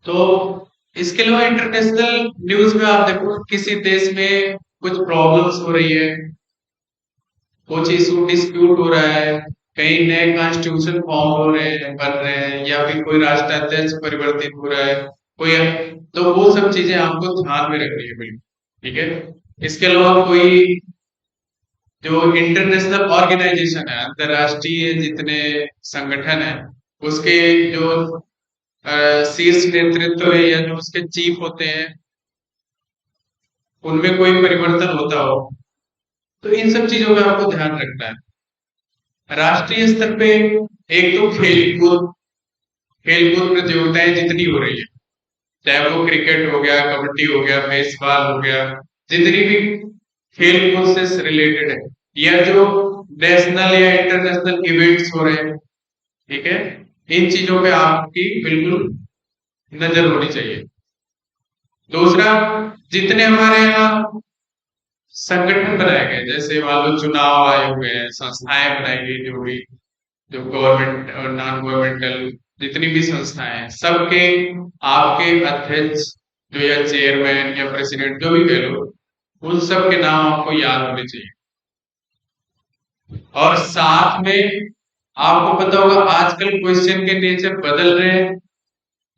तो इसके अलावा इंटरनेशनल न्यूज में आप देखो किसी देश में कुछ प्रॉब्लम्स हो रही है, कुछ इशू डिस्प्यूट हो रहा है, कहीं नए कॉन्स्टिट्यूशन फॉर्म हो रहे हैं, बन रहे हैं, या फिर कोई राष्ट्राध्यक्ष परिवर्तित हो रहा है, कोई, तो वो सब चीजें आपको ध्यान में रखनी है बिल्कुल। ठीक है। इसके अलावा कोई जो इंटरनेशनल ऑर्गेनाइजेशन है, अंतरराष्ट्रीय जितने संगठन है, उसके जो शीर्ष नेतृत्व है या जो उसके चीफ होते हैं, उनमें कोई परिवर्तन होता हो, तो इन सब चीजों का आपको ध्यान रखना है। राष्ट्रीय स्तर पे एक तो खेलकूद, खेलकूद प्रतियोगिताएं जितनी हो रही है, चाहे वो क्रिकेट हो गया, कबड्डी हो गया, बेसबॉल हो गया, जितनी भी खेलकूद से रिलेटेड है, या जो नेशनल या इंटरनेशनल इवेंट्स हो रहे हैं, ठीक है, इन चीजों पे आपकी बिल्कुल नजर होनी चाहिए। दूसरा, जितने हमारे यहाँ संगठन बनाए गए, जैसे मान लो चुनाव आयोग है, संस्थाएं बनाई गई, जो भी जो गवर्नमेंट और नॉन गवर्नमेंटल जितनी भी संस्थाएं हैं, सबके आपके अध्यक्ष जो या चेयरमैन या प्रेसिडेंट जो भी कह लो, उन सब के नाम आपको याद होने चाहिए। और साथ में आपको पता होगा आजकल क्वेश्चन के नेचर बदल रहे हैं,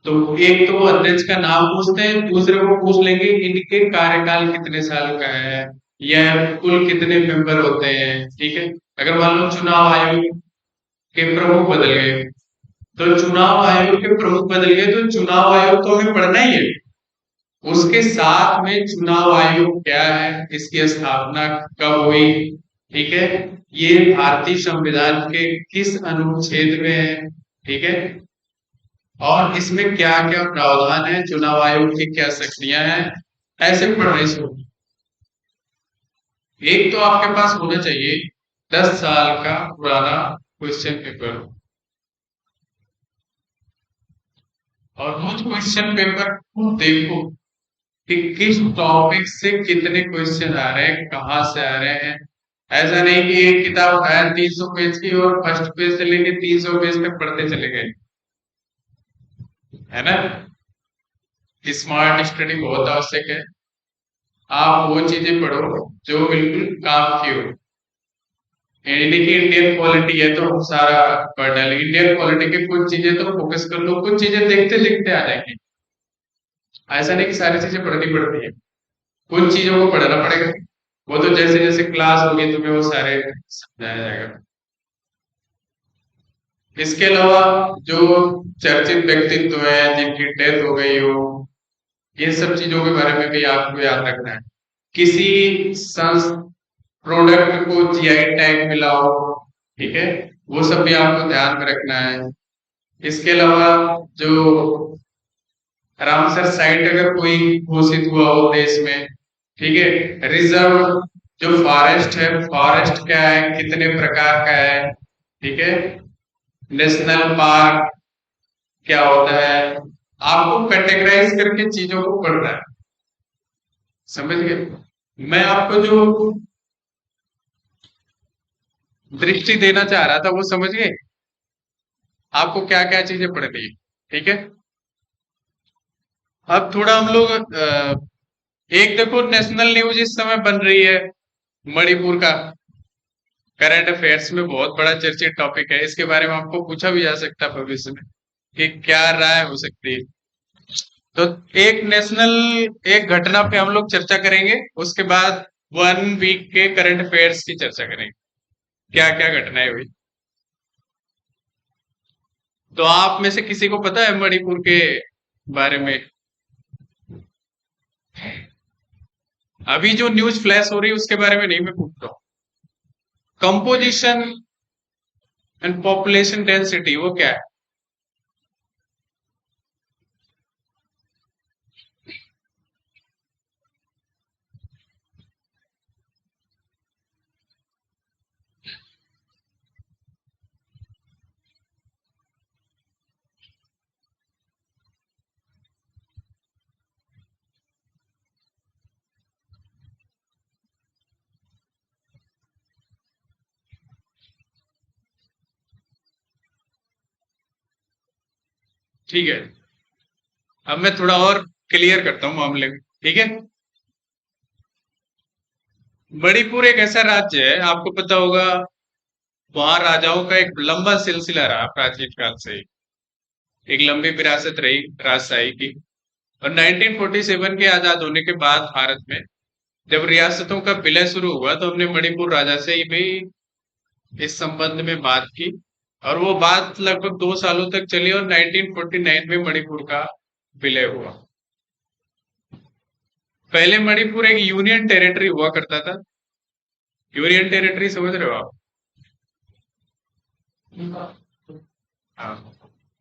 तो एक तो वो अध्यक्ष का नाम पूछते हैं, दूसरे को पूछ लेंगे इनके कार्यकाल कितने साल का है, या कुल कितने मेंबर होते हैं। ठीक है। अगर मान लो चुनाव आयोग के प्रमुख बदल गए, तो चुनाव आयोग के प्रमुख बदल गए, तो चुनाव आयोग तो हमें पढ़ना ही है, उसके साथ में चुनाव आयोग क्या है, इसकी स्थापना कब हुई, ठीक है, ये भारतीय संविधान के किस अनुच्छेद में है, ठीक है, और इसमें क्या क्या प्रावधान है, चुनाव आयोग की क्या शक्तियां हैं, ऐसे पढ़ने से होगी। एक तो आपके पास होना चाहिए 10 साल का पुराना क्वेश्चन पेपर, और उस क्वेश्चन पेपर को देखो कि किस टॉपिक से कितने क्वेश्चन आ रहे हैं, कहाँ से आ रहे हैं। ऐसा नहीं कि एक किताब उठाया 300 पेज की और फर्स्ट पेज से लेके 300 पेज तक पढ़ते चले गए, है ना। स्मार्ट स्टडी बहुत आवश्यक है। आप वो चीजें पढ़ो जो बिल्कुल काम की हो। यानी कि इंडियन पॉलिटी है तो सारा पढ़ डाले, इंडियन पॉलिटी की कुछ चीजें तो फोकस कर लो, कुछ चीजें देखते देखते आ जाएंगी। ऐसा नहीं कि सारी चीजें पढ़नी पड़ती है, कुछ चीजों को पढ़ना पड़ेगा। वो तो जैसे जैसे क्लास होगी तुम्हें वो सारे समझाया जाएगा। इसके अलावा जो चर्चित व्यक्तित्व है जिनकी डेथ हो गई हो, इन सब चीजों के बारे में भी आपको याद रखना है। किसी संस प्रोडक्ट को जीआई टैग मिला हो, ठीक है, वो सब भी आपको ध्यान में रखना है। इसके अलावा जो रामसर साइट अगर कोई घोषित हुआ हो देश में, ठीक है, रिजर्व जो फॉरेस्ट है, फॉरेस्ट क्या है, कितने प्रकार का है, ठीक है, नेशनल पार्क क्या होता है, आपको कैटेगराइज करके चीजों को पढ़ना है। समझ गए। मैं आपको जो दृष्टि देना चाह रहा था वो समझ गए, आपको क्या क्या चीजें पढ़नी है। ठीक है। अब थोड़ा हम लोग एक देखो नेशनल न्यूज इस समय बन रही है, मणिपुर का करंट अफेयर्स में बहुत बड़ा चर्चित टॉपिक है, इसके बारे में आपको पूछा भी जा सकता है भविष्य में कि क्या राय हो सकती है। तो एक नेशनल, एक घटना पे हम लोग चर्चा करेंगे, उसके बाद 1 वीक के करंट अफेयर्स की चर्चा करेंगे, क्या क्या घटनाएं हुई। तो आप में से किसी को पता है मणिपुर के बारे में? अभी जो न्यूज फ्लैश हो रही है उसके बारे में नहीं मैं पूछ रहा हूँ। कंपोजिशन एंड पॉपुलेशन डेंसिटी वो क्या है? ठीक है। अब मैं थोड़ा और क्लियर करता हूँ मामले में, ठीक है। मणिपुर एक ऐसा राज्य है, आपको पता होगा, वहां राजाओं का एक लंबा सिलसिला रहा प्राचीन काल से ही। एक लंबी विरासत रही राजशाही की। और 1947 के आजाद होने के बाद भारत में जब रियासतों का विलय शुरू हुआ तो हमने मणिपुर राजा से ही भी इस संबंध में बात की। और वो बात लगभग 2 सालों तक चली और 1949 में मणिपुर का विलय हुआ। पहले मणिपुर एक यूनियन टेरिटरी हुआ करता था। यूनियन टेरिटरी समझ रहे हो आप? हाँ,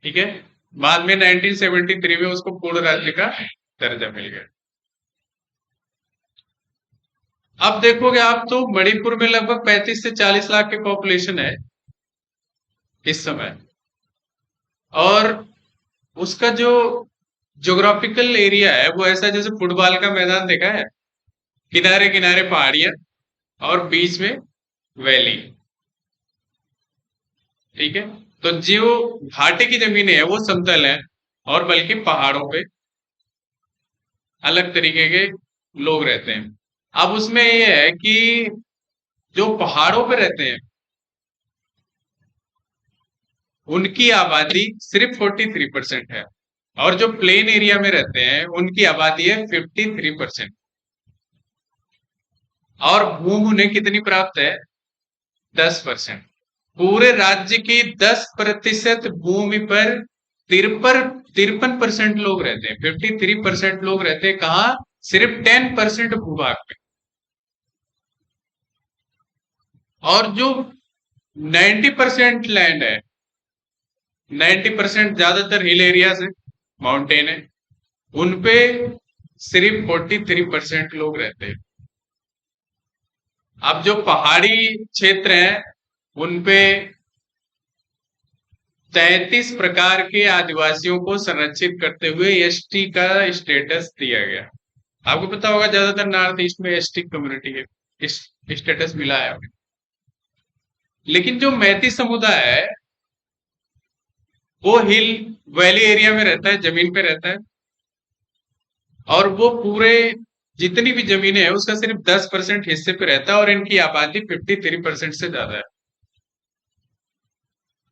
ठीक है। बाद में 1973 में उसको पूर्ण राज्य का दर्जा मिल गया। अब देखोगे आप तो मणिपुर में लगभग 35 से 40 लाख की पॉपुलेशन है इस समय। और उसका जो ज्योग्राफिकल एरिया है वो ऐसा जैसे फुटबॉल का मैदान देखा है, किनारे किनारे पहाड़ियां और बीच में वैली, ठीक है। तो जो घाटी की जमीनें है वो समतल है और बल्कि पहाड़ों पे अलग तरीके के लोग रहते हैं। अब उसमें ये है कि जो पहाड़ों पे रहते हैं उनकी आबादी सिर्फ 43% है और जो प्लेन एरिया में रहते हैं उनकी आबादी है 53%। और भूमि उन्हें कितनी प्राप्त है? 10%। पूरे राज्य की 10% भूमि पर 53% लोग रहते हैं। 53% लोग रहते हैं कहाँ? सिर्फ 10% भूभाग में। और जो 90% लैंड है, 90% ज्यादातर हिल एरिया है, माउंटेन है, उनपे सिर्फ 43% लोग रहते हैं। अब जो पहाड़ी क्षेत्र हैं उनपे 33 प्रकार के आदिवासियों को संरक्षित करते हुए एसटी का स्टेटस दिया गया। आपको पता होगा ज्यादातर नॉर्थ ईस्ट में एसटी कम्युनिटी है, इस स्टेटस मिला है अभी। लेकिन जो मैती समुदाय है वो हिल वैली एरिया में रहता है, जमीन पे रहता है। और वो पूरे जितनी भी जमीनें हैं उसका सिर्फ 10% हिस्से पे रहता है और इनकी आबादी 53% से ज्यादा है।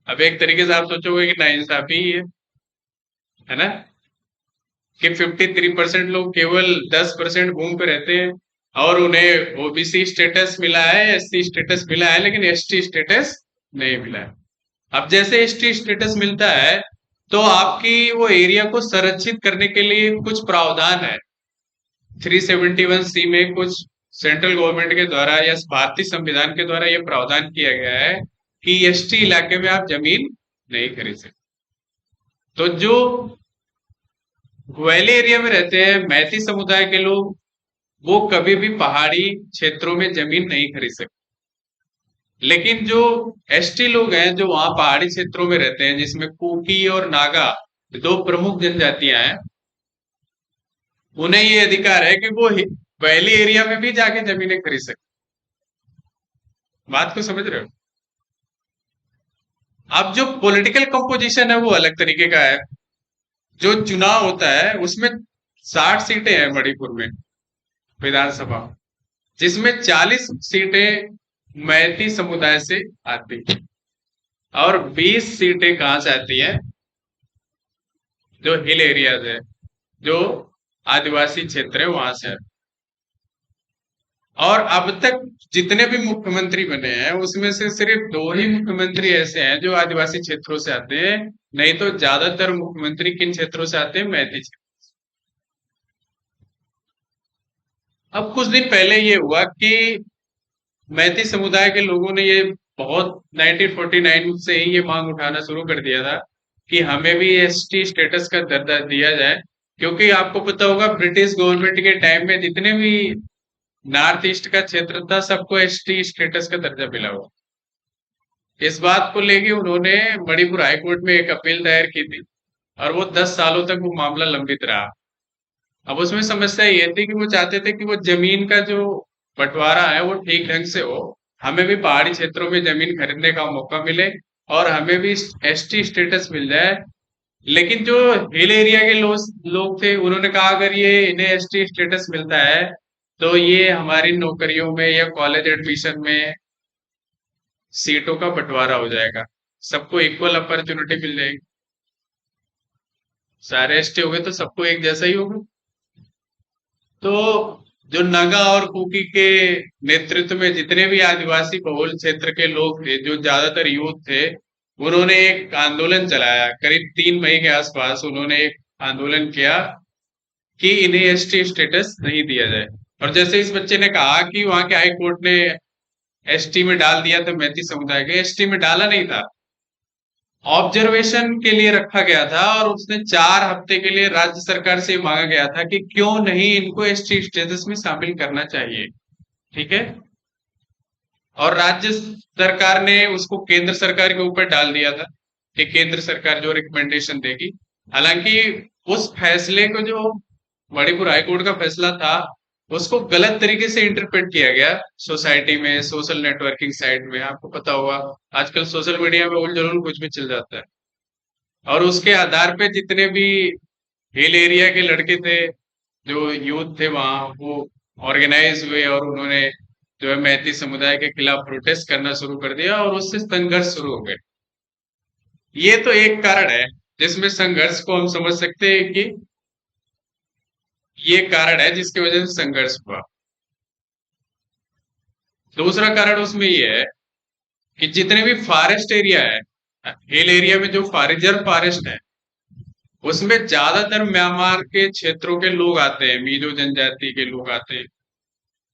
अब एक तरीके से आप सोचोगे कि नाइंसाफी ही है ना, कि 53% लोग केवल 10% भूमि पे रहते हैं और उन्हें ओबीसी स्टेटस मिला है, एससी स्टेटस मिला है, लेकिन एसटी स्टेटस नहीं मिला है। अब जैसे एसटी स्टेटस मिलता है तो आपकी वो एरिया को संरक्षित करने के लिए कुछ प्रावधान है। 371C में कुछ सेंट्रल गवर्नमेंट के द्वारा या भारतीय संविधान के द्वारा यह प्रावधान किया गया है कि एसटी इलाके में आप जमीन नहीं खरीद सकते। तो जो वैली एरिया में रहते हैं मैती समुदाय के लोग वो कभी भी पहाड़ी क्षेत्रों में जमीन नहीं खरीद सकते। लेकिन जो एसटी लोग हैं जो वहां पहाड़ी क्षेत्रों में रहते हैं, जिसमें कुकी और नागा दो प्रमुख जनजातियां हैं, उन्हें ये अधिकार है कि वो वैली एरिया में भी जाके जमीनें खरीद सकते। बात को समझ रहे हो? अब जो पॉलिटिकल कंपोजिशन है वो अलग तरीके का है। जो चुनाव होता है उसमें 60 सीटें हैं मणिपुर में विधानसभा, जिसमें 40 सीटें मैती समुदाय से आती हैं और 20 सीटें कहां से आती हैं? जो हिल एरियाज है, जो आदिवासी क्षेत्र है वहां से। और अब तक जितने भी मुख्यमंत्री बने हैं उसमें से सिर्फ 2 ही मुख्यमंत्री ऐसे हैं जो आदिवासी क्षेत्रों से आते हैं, नहीं तो ज्यादातर मुख्यमंत्री किन क्षेत्रों से आते हैं? मैती क्षेत्र। अब कुछ दिन पहले ये हुआ कि मैती समुदाय के लोगों ने ये बहुत 1949 से ही ये मांग उठाना शुरू कर दिया था कि हमें भी एसटी स्टेटस का दर्जा दिया जाए। क्योंकि आपको पता होगा ब्रिटिश गवर्नमेंट के टाइम में जितने भी नॉर्थ ईस्ट का क्षेत्र था सबको एसटी स्टेटस का दर्जा मिला हुआ। इस बात को लेके उन्होंने मणिपुर हाई कोर्ट में एक अपील दायर की थी और वो 10 सालों तक वो मामला लंबित रहा। अब उसमें समस्या ये थी कि वो चाहते थे कि वो जमीन का जो बंटवारा है वो ठीक ढंग से हो, हमें भी पहाड़ी क्षेत्रों में जमीन खरीदने का मौका मिले और हमें भी एसटी स्टेटस मिल जाए। लेकिन जो हिल एरिया के लोग थे, उन्होंने कहा अगर ये इन्हें एसटी स्टेटस मिलता है तो ये हमारी नौकरियों में या कॉलेज एडमिशन में सीटों का बंटवारा हो जाएगा, सबको इक्वल अपॉर्चुनिटी मिल जाएगी। सारे एसटी हो गए तो सबको एक जैसा ही होगा। तो जो नागा और कुकी के नेतृत्व में जितने भी आदिवासी बहुल क्षेत्र के लोग थे, जो ज्यादातर यूथ थे, उन्होंने एक आंदोलन चलाया। करीब 3 मई के आसपास उन्होंने एक आंदोलन किया कि इन्हें एसटी स्टेटस नहीं दिया जाए। और जैसे इस बच्चे ने कहा कि वहां के हाई कोर्ट ने एसटी में डाल दिया था, मैती समुदाय के एसटी में डाला नहीं था, ऑब्जर्वेशन के लिए रखा गया था। और उसने 4 हफ्ते के लिए राज्य सरकार से मांगा गया था कि क्यों नहीं इनको एसटी स्टेटस में शामिल करना चाहिए। ठीक है। और राज्य सरकार ने उसको केंद्र सरकार के ऊपर डाल दिया था कि केंद्र सरकार जो रिकमेंडेशन देगी। हालांकि उस फैसले को, जो मणिपुर हाईकोर्ट का फैसला था, उसको गलत तरीके से इंटरप्रेट किया गया सोसाइटी में, सोशल नेटवर्किंग साइट में। आपको पता होगा आजकल सोशल मीडिया में उल जलूल कुछ भी चल जाता है। और उसके आधार पे जितने भी हिल एरिया के लड़के थे, जो यूथ थे वहां, वो ऑर्गेनाइज हुए और उन्होंने जो है मैती समुदाय के खिलाफ प्रोटेस्ट करना शुरू कर दिया और उससे संघर्ष शुरू हो गए। ये तो एक कारण है जिसमें संघर्ष को हम समझ सकते हैं कि ये कारण है जिसकी वजह से संघर्ष हुआ। दूसरा कारण उसमें ये है कि जितने भी फॉरेस्ट एरिया है, हिल एरिया में जो रिजर्व फॉरेस्ट है, उसमें ज्यादातर म्यांमार के क्षेत्रों के लोग आते हैं, मीजो जनजाति के लोग आते हैं।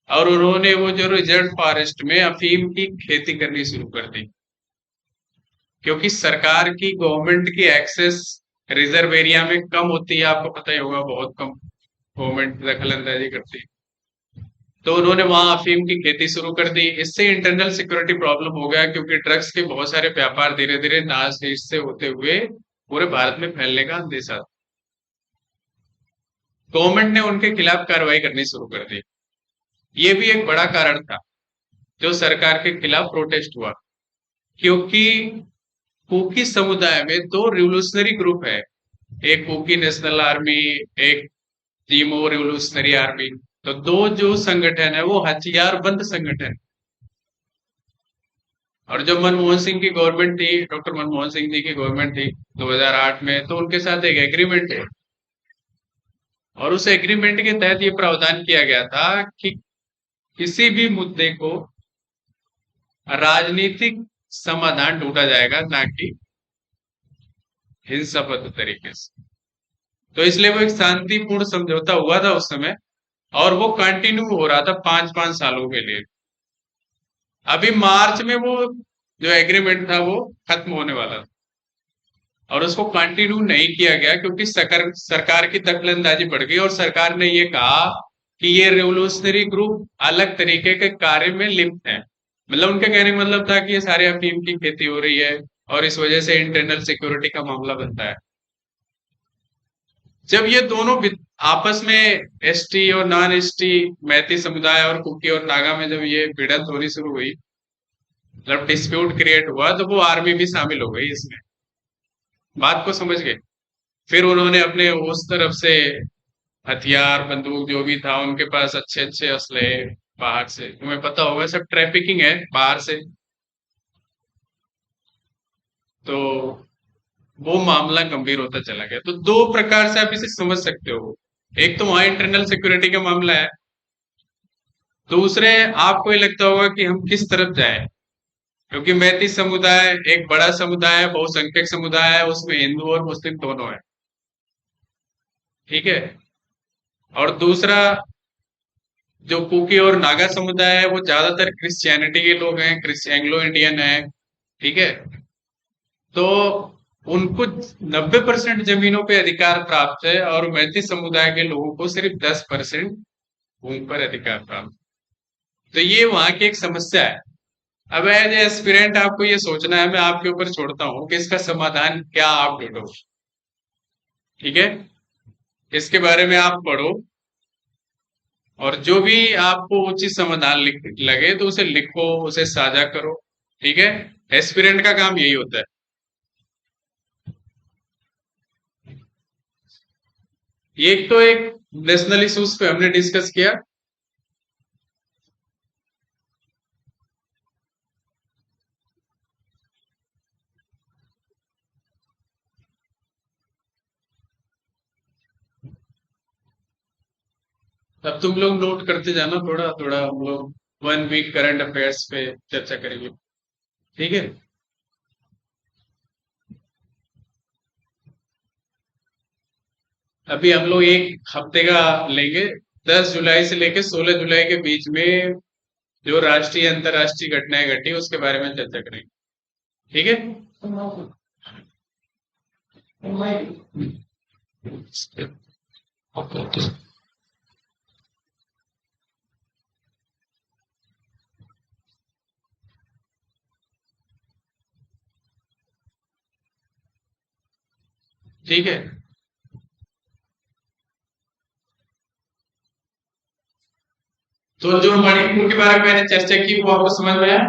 और उन्होंने वो जो रिजर्व फॉरेस्ट में अफीम की खेती करनी शुरू कर दी, क्योंकि सरकार की, गवर्नमेंट की एक्सेस रिजर्व एरिया में कम होती है। आपको पता ही होगा, बहुत कम गवर्नमेंट दखल अंदाजी करती है। तो उन्होंने वहां अफीम की खेती शुरू कर दी। इससे इंटरनल सिक्योरिटी प्रॉब्लम हो गया, क्योंकि ड्रग्स के बहुत सारे व्यापार धीरे धीरे नाश देश से होते हुए पूरे भारत में फैलने का अंदेशा। गवर्नमेंट ने उनके खिलाफ कार्रवाई करनी शुरू कर दी। ये भी एक बड़ा कारण था जो सरकार के खिलाफ प्रोटेस्ट हुआ, क्योंकि कुकी समुदाय में दो रिवोल्यूशनरी ग्रुप है, एक कुकी नेशनल आर्मी, एक टीमो रिवोल्यूशनरी आर्मी। तो दो जो संगठन है वो हथियार बंद संगठन। और जब मनमोहन सिंह की गवर्नमेंट थी, डॉक्टर मनमोहन सिंह जी की गवर्नमेंट थी 2008 में, तो उनके साथ एक एग्रीमेंट है। और उस एग्रीमेंट के तहत ये प्रावधान किया गया था कि किसी भी मुद्दे को राजनीतिक समाधान ढूंढा जाएगा, ना कि हिंसाबद्ध तरीके से। तो इसलिए वो एक शांतिपूर्ण समझौता हुआ था उस समय, और वो कंटिन्यू हो रहा था 5-5 सालों के लिए। अभी मार्च में वो जो एग्रीमेंट था वो खत्म होने वाला था, और उसको कंटिन्यू नहीं किया गया क्योंकि सरकार की दखलंदाजी बढ़ गई। और सरकार ने ये कहा कि ये रेवोल्यूशनरी ग्रुप अलग तरीके के कार्य में लिप्त है। मतलब उनके कहने का मतलब था कि ये सारे अफीम की खेती हो रही है और इस वजह से इंटरनल सिक्योरिटी का मामला बनता है। जब ये दोनों आपस में एसटी और नॉन एसटी, मैती समुदाय और कुकी और नागा में जब ये भिड़ंत होनी शुरू हुई, मतलब डिस्प्यूट क्रिएट हुआ, तो वो आर्मी भी शामिल हो गई इसमें। बात को समझ गए। फिर उन्होंने अपने उस तरफ से हथियार, बंदूक जो भी था उनके पास, अच्छे अच्छे असलहे बाहर से, तुम्हें पता होगा सब ट्रैफिकिंग है बाहर से। तो वो मामला गंभीर होता चला गया। तो दो प्रकार से आप इसे समझ सकते हो। एक तो वहां इंटरनल सिक्योरिटी का मामला है, दूसरे आपको ये लगता होगा कि हम किस तरफ जाएं, क्योंकि मैती समुदाय एक बड़ा समुदाय है, बहुसंख्यक समुदाय है, उसमें हिंदू और मुस्लिम दोनों है। ठीक है। और दूसरा जो कुकी और नागा समुदाय है वो ज्यादातर क्रिश्चियनिटी के लोग हैं, एंग्लो इंडियन है। ठीक है। तो उनको 90% जमीनों पे अधिकार प्राप्त है, और मैती समुदाय के लोगों को सिर्फ 10% भूमि पर अधिकार प्राप्त। तो ये वहां की एक समस्या है। अब एज एस्पिरेंट आपको ये सोचना है, मैं आपके ऊपर छोड़ता हूँ कि इसका समाधान क्या आप ढूंढो। ठीक है। इसके बारे में आप पढ़ो, और जो भी आपको उचित समाधान लगे तो उसे लिखो, उसे साझा करो। ठीक है। एस्पिरेंट का काम यही होता है। एक तो एक नेशनल इश्यूज पे हमने डिस्कस किया, अब तुम लोग नोट करते जाना, थोड़ा थोड़ा हम लोग 1 वीक करंट अफेयर्स पे चर्चा करेंगे, ठीक है। अभी हम लोग एक हफ्ते का लेंगे, 10 जुलाई से लेकर 16 जुलाई के बीच में जो राष्ट्रीय अंतर्राष्ट्रीय घटनाएं घटी उसके बारे में चर्चा करेंगे, ठीक है। ठीक है, तो जो मणिपुर के बारे में मैंने चर्चा की वो आपको समझ में आया?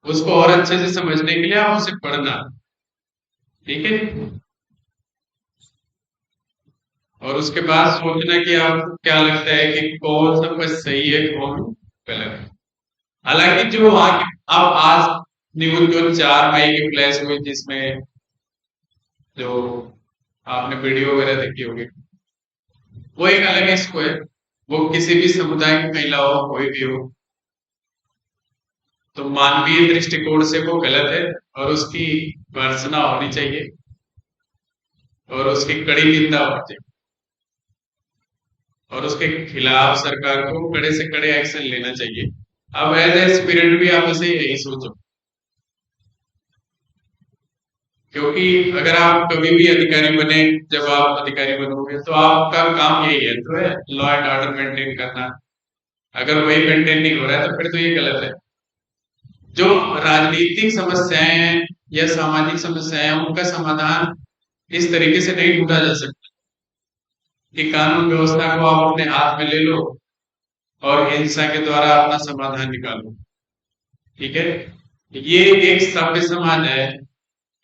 उसको और अच्छे से समझने के लिए आप उसे पढ़ना, ठीक है। और उसके बाद सोचना कि आपको क्या लगता है कि कौन सा कुछ सही है, कौन गलत है। हालांकि जो वहां की अब आज न्यूज जो 4 मई की फ्लैश हुई, जिसमें जो आपने वीडियो वगैरह देखी होगी, वो एक अलग इसको है। वो किसी भी समुदाय की महिला हो, कोई भी हो, तो मानवीय दृष्टिकोण से वो गलत है और उसकी भर्त्सना होनी चाहिए और उसकी कड़ी निंदा होनी चाहिए और उसके खिलाफ सरकार को कड़े से कड़े एक्शन लेना चाहिए। अब एज ए स्पिरिट भी आप इसे यही सोचो, क्योंकि अगर आप कभी भी अधिकारी बने, जब आप अधिकारी बनोगे तो आपका काम यही है, तो है लॉ एंड ऑर्डर मेंटेन करना। अगर वही मेंटेन नहीं हो रहा है तो फिर तो ये गलत है। जो राजनीतिक समस्याएं हैं या सामाजिक समस्याएं हैं, उनका समाधान इस तरीके से नहीं ढूंढा जा सकता कि कानून व्यवस्था को आप अपने हाथ में ले लो और हिंसा के द्वारा अपना समाधान निकालो, ठीक है। ये एक सभ्य समाज है,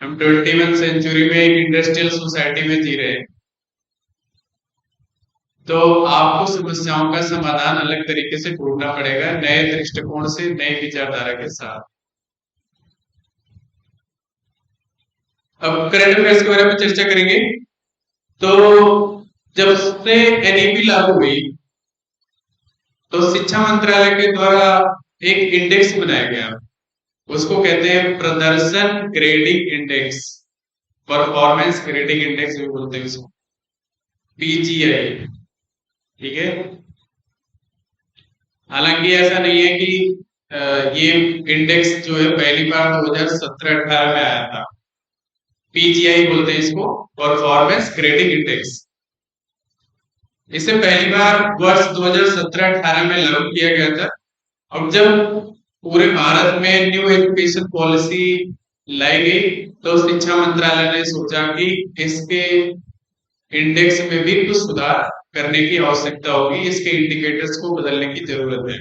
हम 21 सेंचुरी में एक इंडस्ट्रियल सोसाइटी में जी रहे हैं, तो आपको समस्याओं का समाधान अलग तरीके से ढूंढना पड़ेगा, नए दृष्टिकोण से, नई विचारधारा के साथ। अब करंट अफेयर्स के बारे में चर्चा करेंगे। तो जब से एनईपी लागू हुई तो शिक्षा मंत्रालय के द्वारा एक इंडेक्स बनाया गया, उसको कहते हैं प्रदर्शन grading index, performance grading index भी बोलते हैं उसको, पीजीआई, ठीक है। हालांकि ऐसा नहीं है कि ये इंडेक्स जो है पहली बार 2017-18 में आया था। पीजीआई बोलते हैं इसको, परफॉर्मेंस ग्रेडिंग इंडेक्स। इसे पहली बार वर्ष 2017-18 में लागू किया गया था। और जब पूरे भारत में न्यू एजुकेशन पॉलिसी लाई गई तो शिक्षा मंत्रालय ने सोचा कि इसके इंडेक्स में भी कुछ सुधार करने की आवश्यकता होगी, इसके इंडिकेटर्स को बदलने की जरूरत है।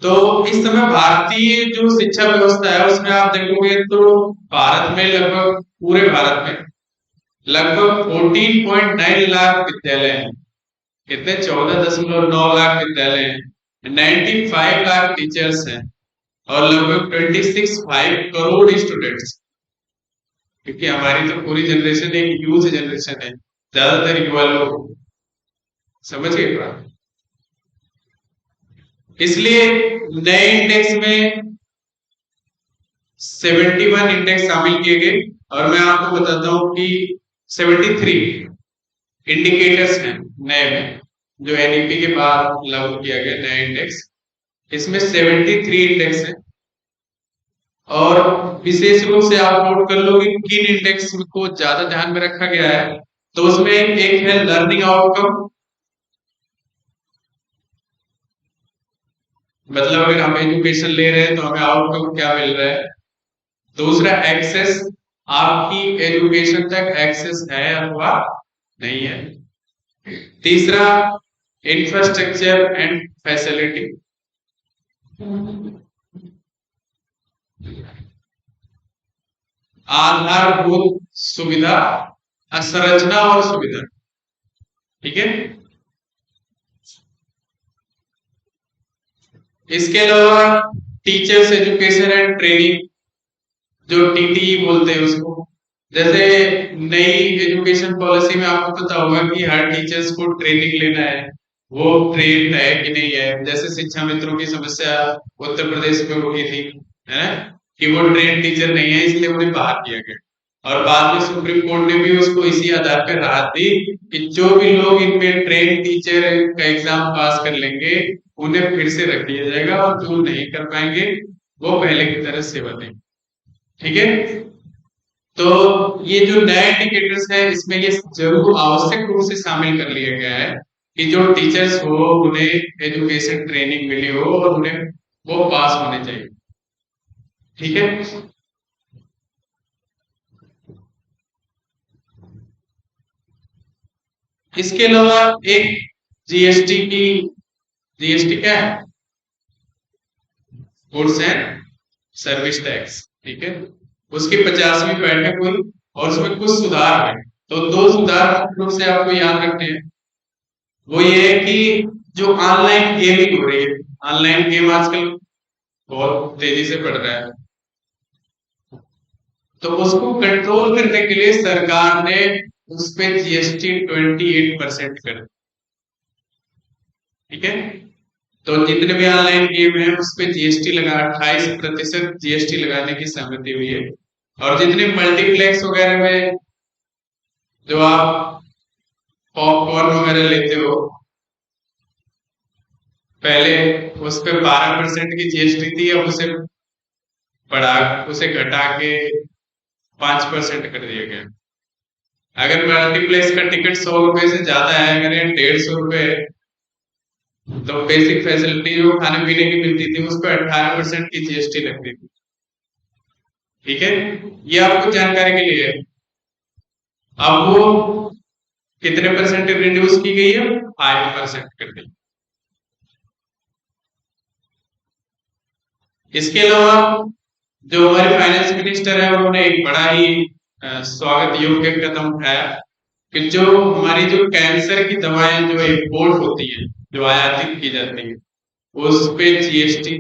तो इस समय भारतीय जो शिक्षा व्यवस्था है उसमें आप देखोगे तो भारत में लगभग, पूरे भारत में लगभग 14.9 लाख विद्यालय हैं। कितने? 14.9 लाख विद्यालय हैं, 95 लाख टीचर्स हैं और लगभग 26.5 करोड़ स्टूडेंट्स। क्योंकि हमारी तो पूरी जनरेशन एक यूथ जनरेशन है, ज्यादातर युवा लोग, समझ गए बात? इसलिए नए इंडेक्स में 71 इंडेक्स शामिल किए गए और मैं आपको बताता हूं कि 73 इंडिकेटर्स हैं नए में, जो एनईपी के बाद लागू किया गया नया इंडेक्स। इसमें 73 इंडेक्स है और विशेष रूप से आप नोट कर लो कि किन इंडेक्स को ज्यादा ध्यान में रखा गया है। तो उसमें एक है लर्निंग आउटकम, मतलब अगर हम एजुकेशन ले रहे हैं तो हमें आउटकम क्या मिल रहा है। दूसरा एक्सेस, आपकी एजुकेशन तक एक्सेस है अथवा नहीं है। तीसरा इंफ्रास्ट्रक्चर एंड फैसिलिटी, आधारभूत सुविधा, संरचना और सुविधा। ठीक है। इसके अलावा टीचर्स एजुकेशन एंड ट्रेनिंग, जो टीटी बोलते हैं उसको। जैसे नई एजुकेशन पॉलिसी में आपको पता होगा कि हर टीचर्स को ट्रेनिंग लेना है, वो ट्रेन है कि नहीं है। जैसे शिक्षा मित्रों की समस्या उत्तर प्रदेश में हो गई थी, है ना, कि वो ट्रेन टीचर नहीं है, इसलिए उन्हें बाहर किया गया। और बाद में सुप्रीम कोर्ट ने भी उसको इसी आधार पर राहत दी कि जो भी लोग इनमें ट्रेन टीचर का एग्जाम पास कर लेंगे उन्हें फिर से रख दिया जाएगा, और जो नहीं कर पाएंगे वो पहले की तरह सेवा देंगे। ठीक है। तो ये जो नए इंडिकेटर्स है इसमें ये जरूर आवश्यक रूप से शामिल कर लिया गया है कि जो टीचर्स हो उन्हें एजुकेशन ट्रेनिंग मिली हो और उन्हें वो पास होने चाहिए। ठीक है। इसके अलावा एक जीएसटी की, जीएसटी क्या है, गुड्स एंड सर्विस टैक्स। ठीक है। उसकी 50वीं बैठक हुई और उसमें कुछ सुधार है। तो दो सुधार मुख्य रूप से आपको याद रखने हैं। वो ये है कि जो ऑनलाइन गेमिंग हो रही है, ऑनलाइन गेम आजकल बहुत तेजी से बढ़ रहा है, तो उसको कंट्रोल करने के लिए सरकार ने उस पे जीएसटी 28% कर दी। ठीक है। तो जितने भी ऑनलाइन गेम है उस पे जीएसटी लगा, 28% जीएसटी लगाने की सहमति हुई है। और जितने मल्टीप्लेक्स वगैरह में जो आप पॉपकॉर्न वगैरह लेते हो, पहले उस पर 12% की जीएसटी थी, अब उसे घटा के 5% कर दिया गया। अगर मल्टीप्लेक्स का टिकट 100 रुपए से ज्यादा है, अगर 150 रुपए, तो बेसिक फैसिलिटी जो खाने पीने की मिलती थी उस पर 18% की जीएसटी लगती थी। ठीक है। ये आपको जानकारी के लिए है। अब वो कितने परसेंट रिड्यूस की गई है, 5% कर दी। इसके अलावा जो हमारे फाइनेंस मिनिस्टर है उन्होंने एक बड़ा ही स्वागत योग्य कदम उठाया कि जो हमारी जो कैंसर की दवाएं जो इम्पोर्ट होती है, जो आयातित की जाती है, उस पे जीएसटी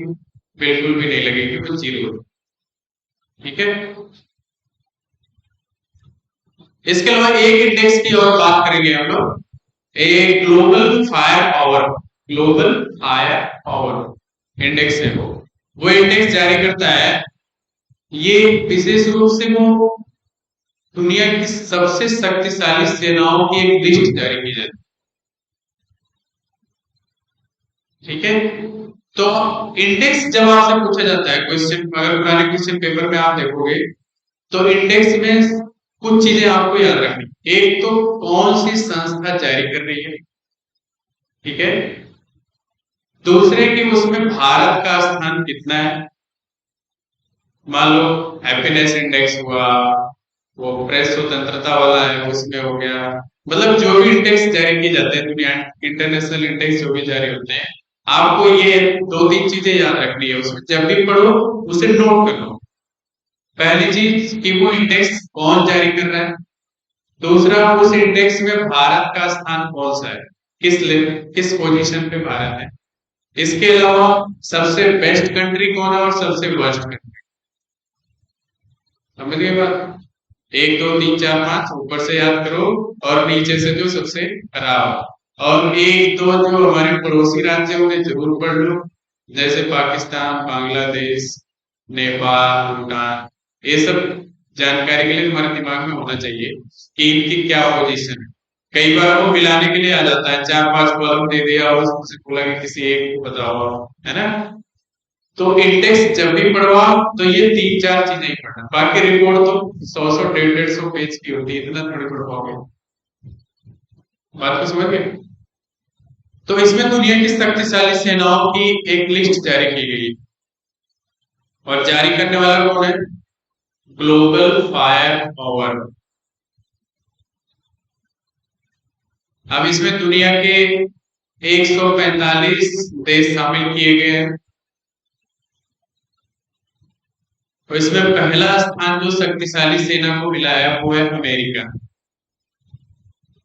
बिल्कुल भी नहीं लगेगी, वो जीरो। ठीक है। इसके अलावा एक इंडेक्स की और बात करेंगे हम लोग, एक global fire power, global fire power index है वो इंडेक्स जारी करता है। ये विशेष रूप से वो दुनिया की सबसे शक्तिशाली सेनाओं की एक लिस्ट जारी की जाती है। ठीक है। तो इंडेक्स जब आपसे पूछा जाता है क्वेश्चन, अगर पुराने क्वेश्चन पेपर में आप देखोगे तो इंडेक्स में कुछ चीजें आपको याद रखनी। एक तो कौन सी संस्था जारी कर रही है, ठीक है। दूसरे कि उसमें भारत का स्थान कितना है। मान लो हैप्पीनेस इंडेक्स हुआ, वो प्रेस स्वतंत्रता वाला है उसमें हो गया। मतलब जो भी इंडेक्स जारी किए जाते हैं दुनिया, इंटरनेशनल इंडेक्स जो भी जारी होते हैं, आपको ये दो तीन चीजें याद रखनी है। उसमें जब भी पढ़ो उसे नोट कर लो। पहली चीज कि वो इंडेक्स कौन जारी कर रहा है। दूसरा, उस इंडेक्स में भारत का स्थान कौन सा है, किस पोजीशन पे भारत है। इसके अलावा सबसे बेस्ट कंट्री कौन है और सबसे वर्स्ट कंट्री। समझ गए बात। एक दो तीन चार पांच ऊपर से याद करो और नीचे से जो सबसे खराब। और एक दो जो हमारे पड़ोसी राज्य हैं उन्हें जरूर पढ़ लो, जैसे पाकिस्तान, बांग्लादेश, नेपाल, भूटान। ये सब जानकारी के लिए तुम्हारे दिमाग में होना चाहिए कि इनकी क्या पोजीशन है। कई बार वो मिलाने के लिए आ जाता है, चार पांच कॉलम दे दिया और उससे बोला कि किसी एक को बताओ, है ना। तो इंडेक्स जब भी पढ़वाओ तो ये तीन चार चीजें ही पढ़ना, बाकी रिपोर्ट तो 100 डेढ़ 150 पेज की होती है, इतना थोड़ी पढ़ पाओगे। बात को समझ गए। तो इसमें दुनिया की शक्तिशाली सेनाओं की एक लिस्ट जारी की गई और जारी करने वाला कौन है, ग्लोबल फायर पावर। अब इसमें दुनिया के 145 देश शामिल किए गए हैं। तो इसमें पहला स्थान जो शक्तिशाली सेना को मिला है वो है अमेरिका।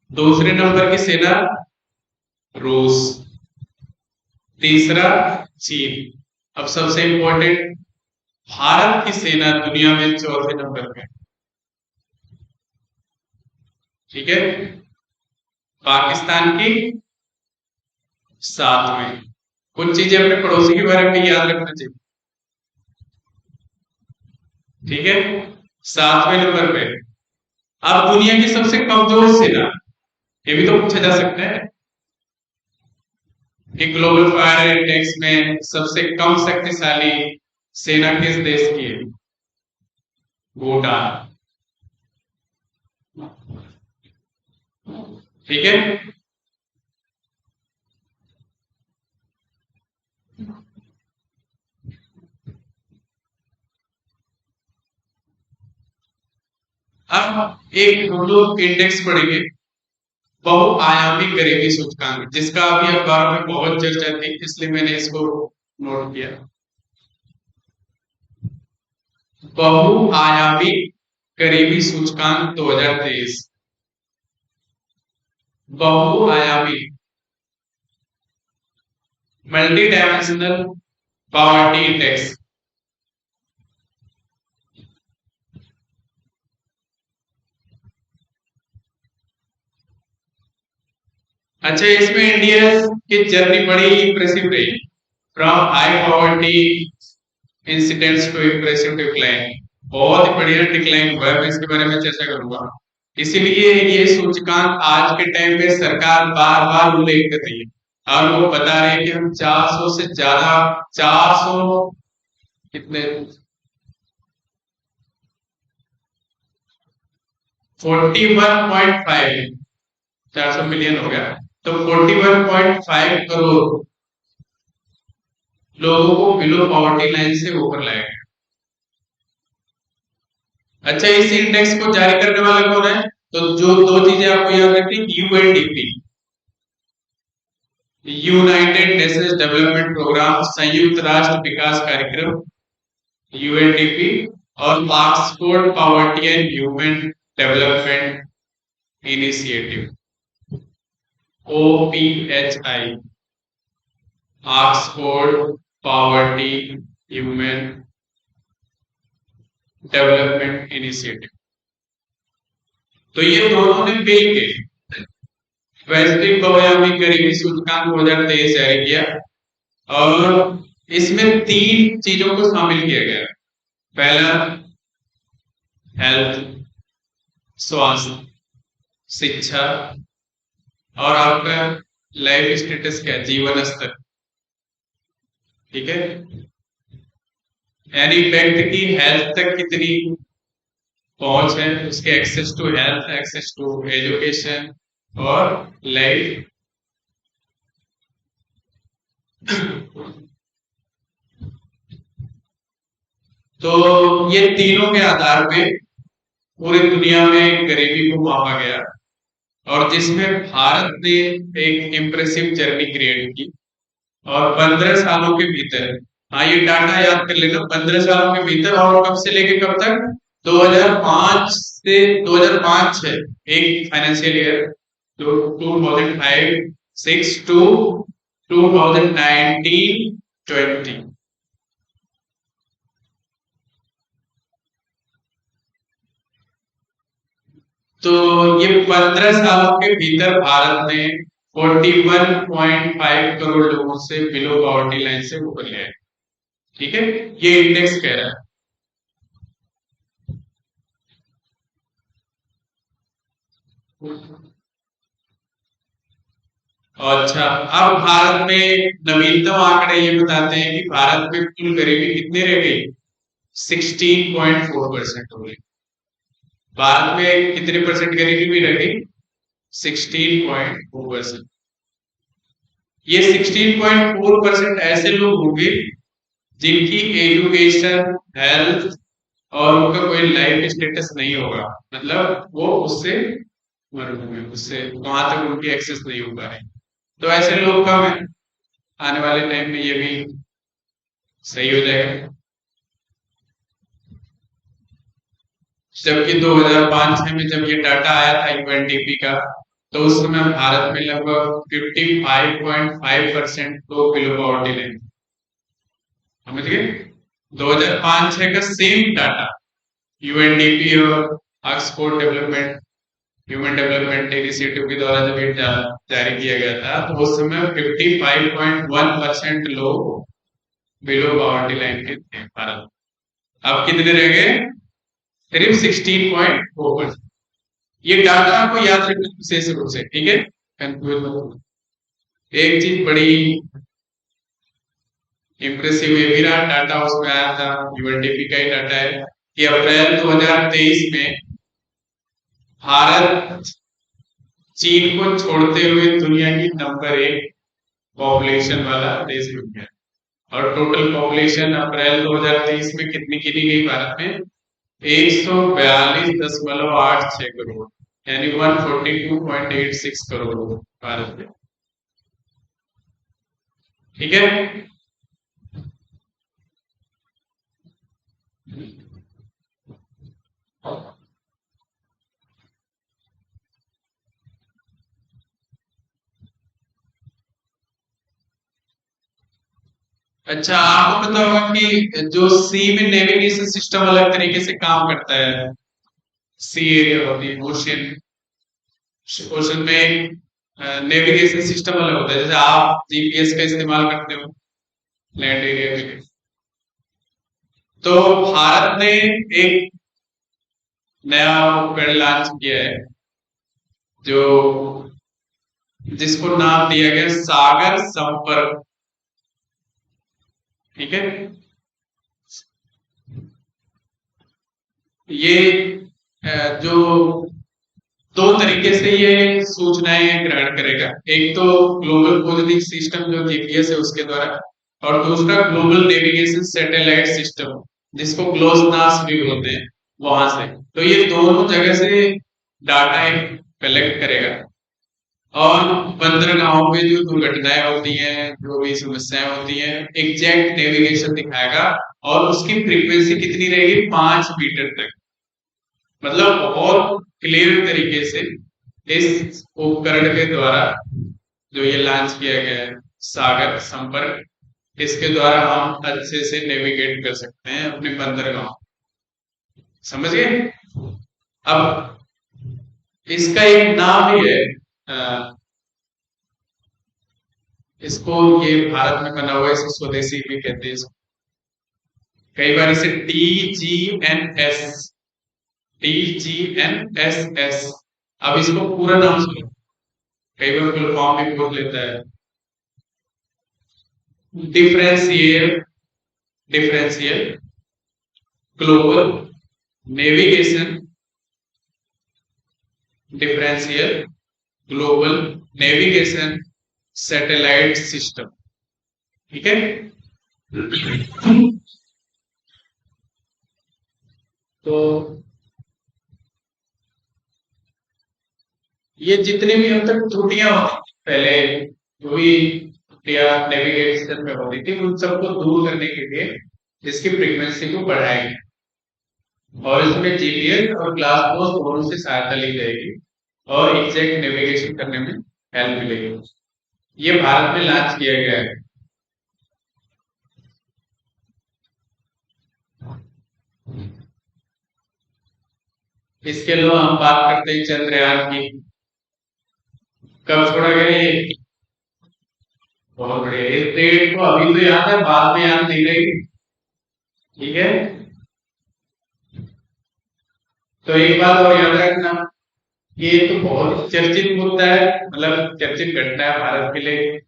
दूसरे नंबर की सेना रूस। तीसरा चीन। अब सबसे इंपॉर्टेंट, भारत की सेना दुनिया में चौथे नंबर पे। ठीक है। पाकिस्तान की साथ में। कुछ चीजें अपने पड़ोसी के बारे में याद रखना चाहिए। ठीक है, सातवें नंबर पे। अब दुनिया की सबसे कमजोर सेना, ये भी तो पूछा जा सकता है कि ग्लोबल फायर इंडेक्स में सबसे कम शक्तिशाली सेना किस देश की है? भूटान। ठीक है। अब एक हम लोग इंडेक्स पढ़ेंगे, बहुआयामी गरीबी सूचकांक, जिसका अभी अखबार में बहुत चर्चा थी, इसलिए मैंने इसको नोट किया। बहुआयामी गरीबी सूचकांक 2023। बहुआयामी, मल्टी डायमेंशनल पॉवर्टी इंडेक्स। अच्छा, इसमें इंडिया की जर्नी बड़ी इंप्रेसिव रही, from high poverty incidents to impressive decline. बहुत ही बढ़िया डिक्लाइन हुआ है, मैं इसके बारे में चर्चा करूंगा। इसीलिए ये सूचकांक आज के टाइम में सरकार बार बार उल्लेख कर रही है और वो बता रही है कि हम 400 से ज्यादा, 400 कितने, 41.5, 400 मिलियन हो गया, तो 41.5 करोड़ लोगों को बिलो पॉवर्टी लाइन से ऊपर लाया गया। अच्छा, इस इंडेक्स को जारी करने वाला कौन है? तो जो दो चीजें आपको याद रखनी, UNDP, United Nations Development Programme, संयुक्त राष्ट्र विकास कार्यक्रम, यूएनडीपी, और Oxford Poverty and Human Development Initiative, OPHI, Oxford Poverty Human Development Initiative. तो ये दोनों ने मिलकर वैश्विक बहुआयामी गरीबी सूचकांक 2023 जारी किया और इसमें 3 चीजों को शामिल किया गया। पहला, हेल्थ, स्वास्थ्य, शिक्षा, और आपका लाइफ स्टेटस क्या, जीवन स्तर। ठीक है, यानी व्यक्ति की हेल्थ तक कितनी पहुंच है, उसके access to health, access to education और लाइफ। तो ये तीनों के आधार पे पूरी दुनिया में गरीबी को मापा गया और जिसमें भारत ने एक इम्प्रेसिव जर्नी क्रिएट की। और 15 सालों के भीतर, हाँ ये डाटा याद कर लेना, 15 सालों के भीतर, और कब से लेके कब तक? 2005 से 2005 है एक फाइनेंशियल ईयर, तो 2005 6 टू 2019 20। तो ये 15 सालों के भीतर भारत ने 41.5 करोड़ लोगों से बिलो पॉवर्टी लाइन से ऊपर लिया है। ठीक है, ये इंडेक्स कह रहा है। अच्छा, अब भारत में नवीनतम आंकड़े ये बताते हैं कि भारत में कुल गरीबी कितनी रह गई? 16.4% हो गई। भारत में कितने परसेंट गरीबी भी रह गई? 16.4%। ये 16.4% ऐसे लोग होंगे जिनकी एजुकेशन, हेल्थ और उनका कोई लाइफ स्टेटस नहीं होगा, मतलब वो उससे मरूंगे, उससे वहां तक उनकी एक्सेस नहीं हो पाए। तो ऐसे लोग कम है, आने वाले टाइम में ये भी सही हो जाएगा। जबकि 2005-6 में जब ये डाटा आया था यूएनडीपी का, तो उस समय भारत में लगभग 55.5% लोग बिलो पॉवर्टी लाइन, समझ गए? 2005-6 का सेम डाटा यूएनडीपी और Oxford development human Development initiative के द्वारा जब ये जारी किया गया था, तो उस समय 55.1% लोग बिलो पॉवर्टी लाइन के थे भारत। अब कितने रह गए? सिर्फ 16.4%। ये डाटा आपको याद रखना विशेष रूप से, ठीक है? कंफ्यूज मत होना। एक चीज बड़ी इम्प्रेसिव ये भी रहा डाटा उसमें आया था, यूएनडीपी का ही डाटा है कि अप्रैल 2023 में भारत चीन को छोड़ते हुए दुनिया की नंबर 1 पॉपुलेशन वाला देश बन गया। और टोटल पॉपुलेशन अप्रैल 2023 में कितनी गिनी गई भारत में? 142.86 करोड़, यानी 142.86 करोड़ भारत में, ठीक है? अच्छा, आपको पता होगा कि जो सी में नेविगेशन सिस्टम अलग तरीके से काम करता है। सी एरिया होती है, ओशन, ओशन में नेविगेशन सिस्टम अलग होता है। जैसे आप जीपीएस का इस्तेमाल करते हो लैंड एरिया के लिए, तो भारत ने एक नया उपकरण लॉन्च किया है जो जिसको नाम दिया गया सागर संपर्क, ठीक है? ये जो दो तरीके से ये सूचनाएं ग्रहण करेगा। एक तो ग्लोबल पोजिशनिंग सिस्टम जो जीपीएस है उसके द्वारा, और दूसरा ग्लोबल नेविगेशन सैटेलाइट सिस्टम जिसको ग्लोसनास भी बोलते हैं, वहां से। तो ये दोनों जगह से डाटा कलेक्ट करेगा और बंदरगाहों में जो दुर्घटनाएं होती हैं, जो भी समस्याएं होती हैं, एग्जैक्ट नेविगेशन दिखाएगा। और उसकी फ्रीक्वेंसी कितनी रहेगी? 5 मीटर तक। मतलब बहुत क्लियर तरीके से इस उपकरण के द्वारा जो ये लॉन्च किया गया है सागर संपर्क, इसके द्वारा हम अच्छे से नेविगेट कर सकते हैं अपने बंदरगाह, समझ गए? अब इसका एक नाम भी है, इसको ये भारत में बना हुआ है, इसको स्वदेशी भी कहते हैं। कई बार इसे DGNS, DGNSS। अब इसको पूरा नाम सुनो, कई बार फुल फॉर्म भी बोल लेता है। Differential differential global navigation, differential global navigation satellite system, ठीक है? तो ये जितनी भी अब तक त्रुटियां होती पहले, जो भी त्रुटियां नेविगेशन में होती थी, उन सबको दूर करने के लिए इसकी फ्रीक्वेंसी को बढ़ाएंगे और इसमें जीपीएस और ग्लास पोस्ट दोनों से सहायता ली जाएगी और एग्जैक्ट नेविगेशन करने में हेल्प मिलेगी। ये भारत में लॉन्च किया गया है। इसके अलावा हम बात करते हैं चंद्रयान की। कब छोड़ा गया ये? बहुत बढ़िया। इस डेट को अभी तो याद है, बाद में याद नहीं रहेगी, ठीक है? तो एक बात और याद रखना, ये तो बहुत चर्चित मुद्दा है, मतलब चर्चित घटना है भारत के लिए।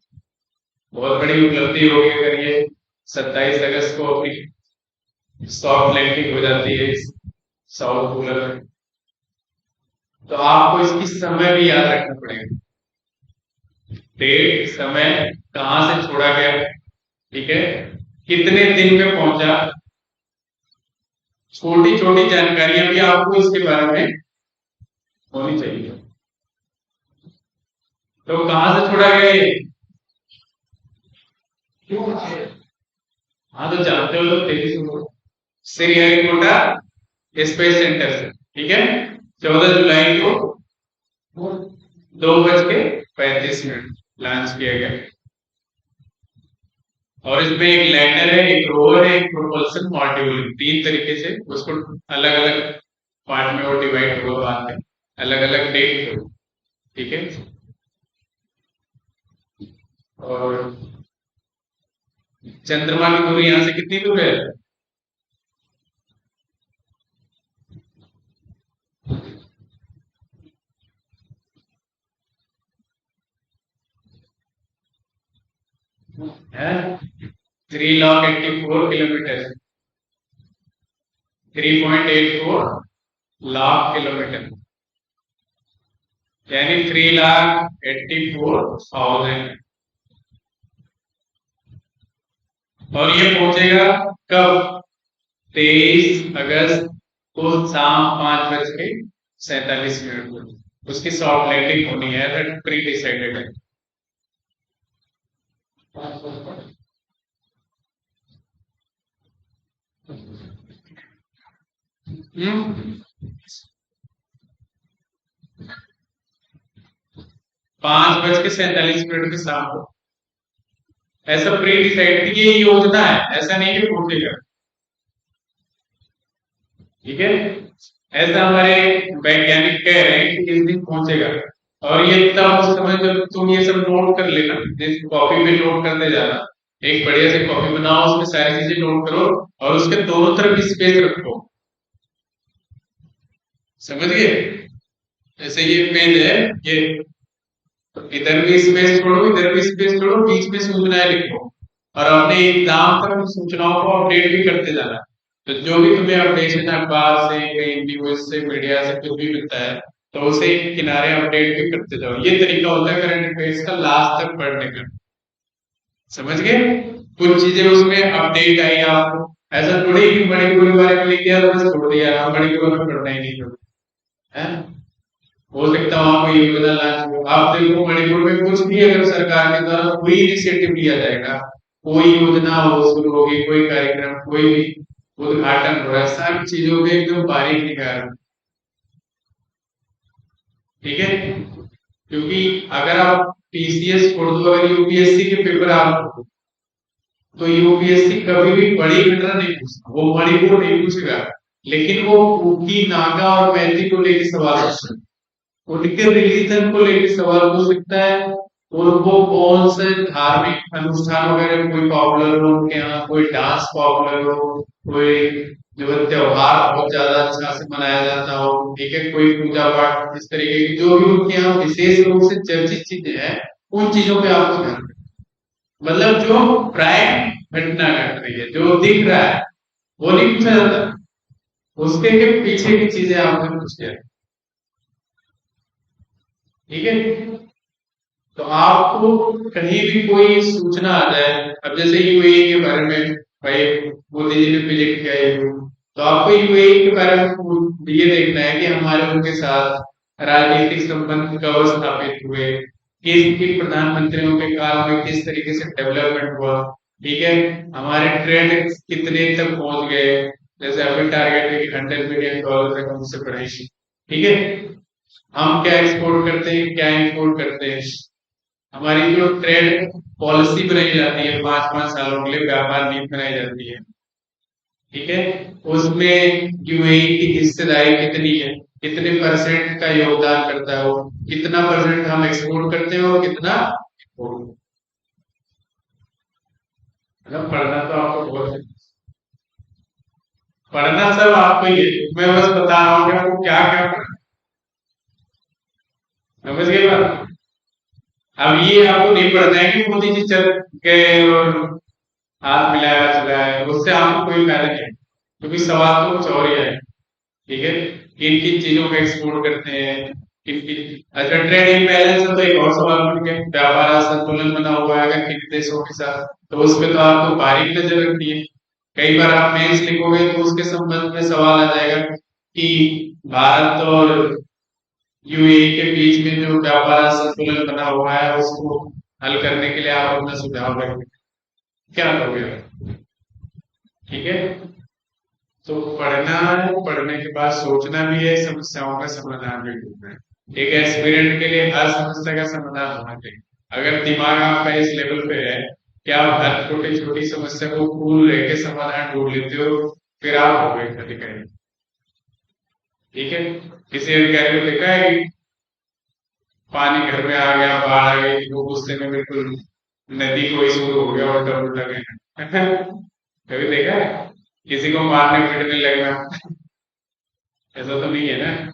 बहुत बड़ी उपलब्धि होगी अगर ये 27 अगस्त को अपनी सॉफ्ट लैंडिंग हो जाती है साउथ पोलर में। तो आपको इसकी समय भी याद रखना पड़ेगा, डेट, समय, कहां से छोड़ा गया, ठीक है? कितने दिन में पहुंचा। छोटी छोटी जानकारियां भी आपको इसके बारे में होनी चाहिए। तो कहां से छोड़ा गया ये? हाँ, तो जानते हो तो तेजी से श्रीहरिकोटा स्पेस सेंटर से। ठीक है, 14 जुलाई को 2:35 लॉन्च किया गया। और इसमें एक लैंडर है, एक रोवर है, एक प्रोपल्सन मॉड्यूल, 3 तरीके से उसको अलग अलग पार्ट में वो डिवाइड हुआ बात है, अलग अलग डेट। ठीक है, और चंद्रमा की दूरी यहाँ से कितनी दूर है? है 3,84,000 किलोमीटर, 3.84 लाख किलोमीटर, यानी 3,84,000। और ये पहुंचेगा कब? 23 अगस्त को शाम 5:47 पर उसकी सॉफ्ट लैंडिंग होनी है, प्री डिसाइडेड है। हम्म 5:47 के शाम को, ऐसा प्री डिसाइड, ये योजना है, ऐसा नहीं कि पहुंचेगा। ठीक है, ऐसा हमारे वैज्ञानिक कह रहे हैं कि इस दिन पहुंचेगा। और ये तब उस समय जब तुम ये सब नोट कर लेना, जिस कॉपी पे नोट करते जाना, एक बढ़िया से कॉपी बनाओ, उसमें सारी चीजें नोट करो, और उसके दोनों तरफ स्पेस रखो। समझ गए? जैसे ये पेज है, ये इधर भी स्पेस छोड़ो, इधर भी स्पेस छोड़ो, बीच में सूचनाएं लिखो, और अपने एग्जाम तक उन सूचनाओं को अपडेट भी करते जाना। तो जो भी तुम्हें अपडेशन अखबार से, कहीं न्यूज से, मीडिया से कुछ भी मिलता है, तो उसे किनारे अपडेट भी करते जाओ। ये तरीका होता है करंट अफेयर्स का लास्ट तक पढ़ने का। समझ गए? कुछ चीजें उसमें अपडेट आई आपको, ऐसा थोड़ी कि मणिपुर के बारे में लिख दिया तो बस छोड़ दिया, मणिपुर में पढ़ना ही नहीं है। हो सकता है वहां कोई योजना लॉन्च हो, आप देखो मणिपुर में कुछ भी अगर सरकार के द्वारा कोई इनिशिएटिव लिया जाएगा, कोई योजना हो शुरू होगी, कोई कार्यक्रम, कोई भी उद्घाटन हो रहा है, सब चीजों में एकदम बारीक निगाह। ठीक है, क्योंकि अगर आप पीसीएस छोड़ दो, अगर यूपीएससी के पेपर आप दो, तो यूपीएससी कभी भी बड़ी घटना नहीं पूछता, वो मणिपुर नहीं पूछेगा, लेकिन वो कुकी, नागा और मैती को लेकर सवाल पूछता है, उनके रिलीजन को लेकर सवाल पूछ सकता है, उनको कौन से धार्मिक अनुष्ठान वगैरह कोई पॉपुलर हो उनके यहाँ, कोई डांस पॉपुलर हो, कोई जो है त्योहार बहुत ज्यादा अच्छा से मनाया जाता हो, ठीक है, कोई पूजा पाठ, इस तरीके की जो भी उनके यहाँ विशेष रूप से चर्चित चीजें हैं, उन चीजों पे आपको ध्यान रखना। मतलब जो प्राइम घटना घट रही है, जो दिख रहा है, वो नहीं पूछा जाता, उसके के पीछे की चीजें आपने पूछी है। ठीक है, तो आपको कहीं भी कोई सूचना आ जाए, अब जैसे यूएई के बारे में भाई मोदी जी ने विजिट किया है, तो आपको यूएई के बारे में ये देखना है कि हमारे उनके साथ राजनीतिक संबंध कब स्थापित हुए, किस किन प्रधानमंत्रियों के काल में किस तरीके से डेवलपमेंट हुआ। ठीक है, हमारे ट्रेंड कितने तक पहुंच गए, जैसे अभी टारगेट है कि $100 बिलियन तक हमसे बढ़े। ठीक है, हम क्या एक्सपोर्ट करते हैं, क्या इंपोर्ट करते हैं, हमारी जो ट्रेड पॉलिसी बनाई जाती है 5-5 सालों के लिए, व्यापार नीति बनाई जाती है, ठीक है, उसमें यूएई की हिस्सेदारी कितनी है, कितने परसेंट का योगदान करता है वो, कितना परसेंट हम एक्सपोर्ट करते हैं और कितना import। मतलब पढ़ना तो आपको बहुत है, पढ़ना सब आपको ही है, मैं बस बता रहा हूँ कि आपको क्या क्या पढ़ना। समझ गए बात? अब ये आपको नहीं पढ़ना है कि मोदी जी चल गए और हाथ मिलाया चलाया, उससे आपको कोई फायदा नहीं है, क्योंकि सवाल तो कुछ और ही है। ठीक है, किन किन चीजों को एक्सपोर्ट करते हैं, किन किन, अच्छा ट्रेड इम्बैलेंस है तो एक और सवाल बन गया, व्यापार असंतुलन बना हुआ है अगर किन देशों के साथ, तो उसमें तो आपको बारीक नजर रखनी है। कई बार आप मेंस लिखोगे तो उसके संबंध में सवाल आ जाएगा कि भारत और यूएई के बीच में जो व्यापार संतुलन बना हुआ है उसको हल करने के लिए आप अपना सुझाव रखें, क्या करोगे? ठीक है, तो पढ़ना है, पढ़ने के बाद सोचना भी है, समस्याओं का समाधान भी ढूंढना है। एक एस्पिरेंट के लिए हर समस्या का समाधान होना चाहिए। अगर दिमाग आपका इस लेवल पे है कि आप हर छोटी छोटी समस्या को कूल रह के समाधान ढूंढ लेते हो, फिर आप हो गए अधिकारी। ठीक है, किसी अधिकारी को देखा है कि पानी घर में आ गया, बाढ़ आ गई, वो गुस्से में बिल्कुल नदी को ही शुरू हो गया उल्टा उल्टा गया। कभी देखा है किसी को मारने पीटने लगना? ऐसा तो नहीं है ना।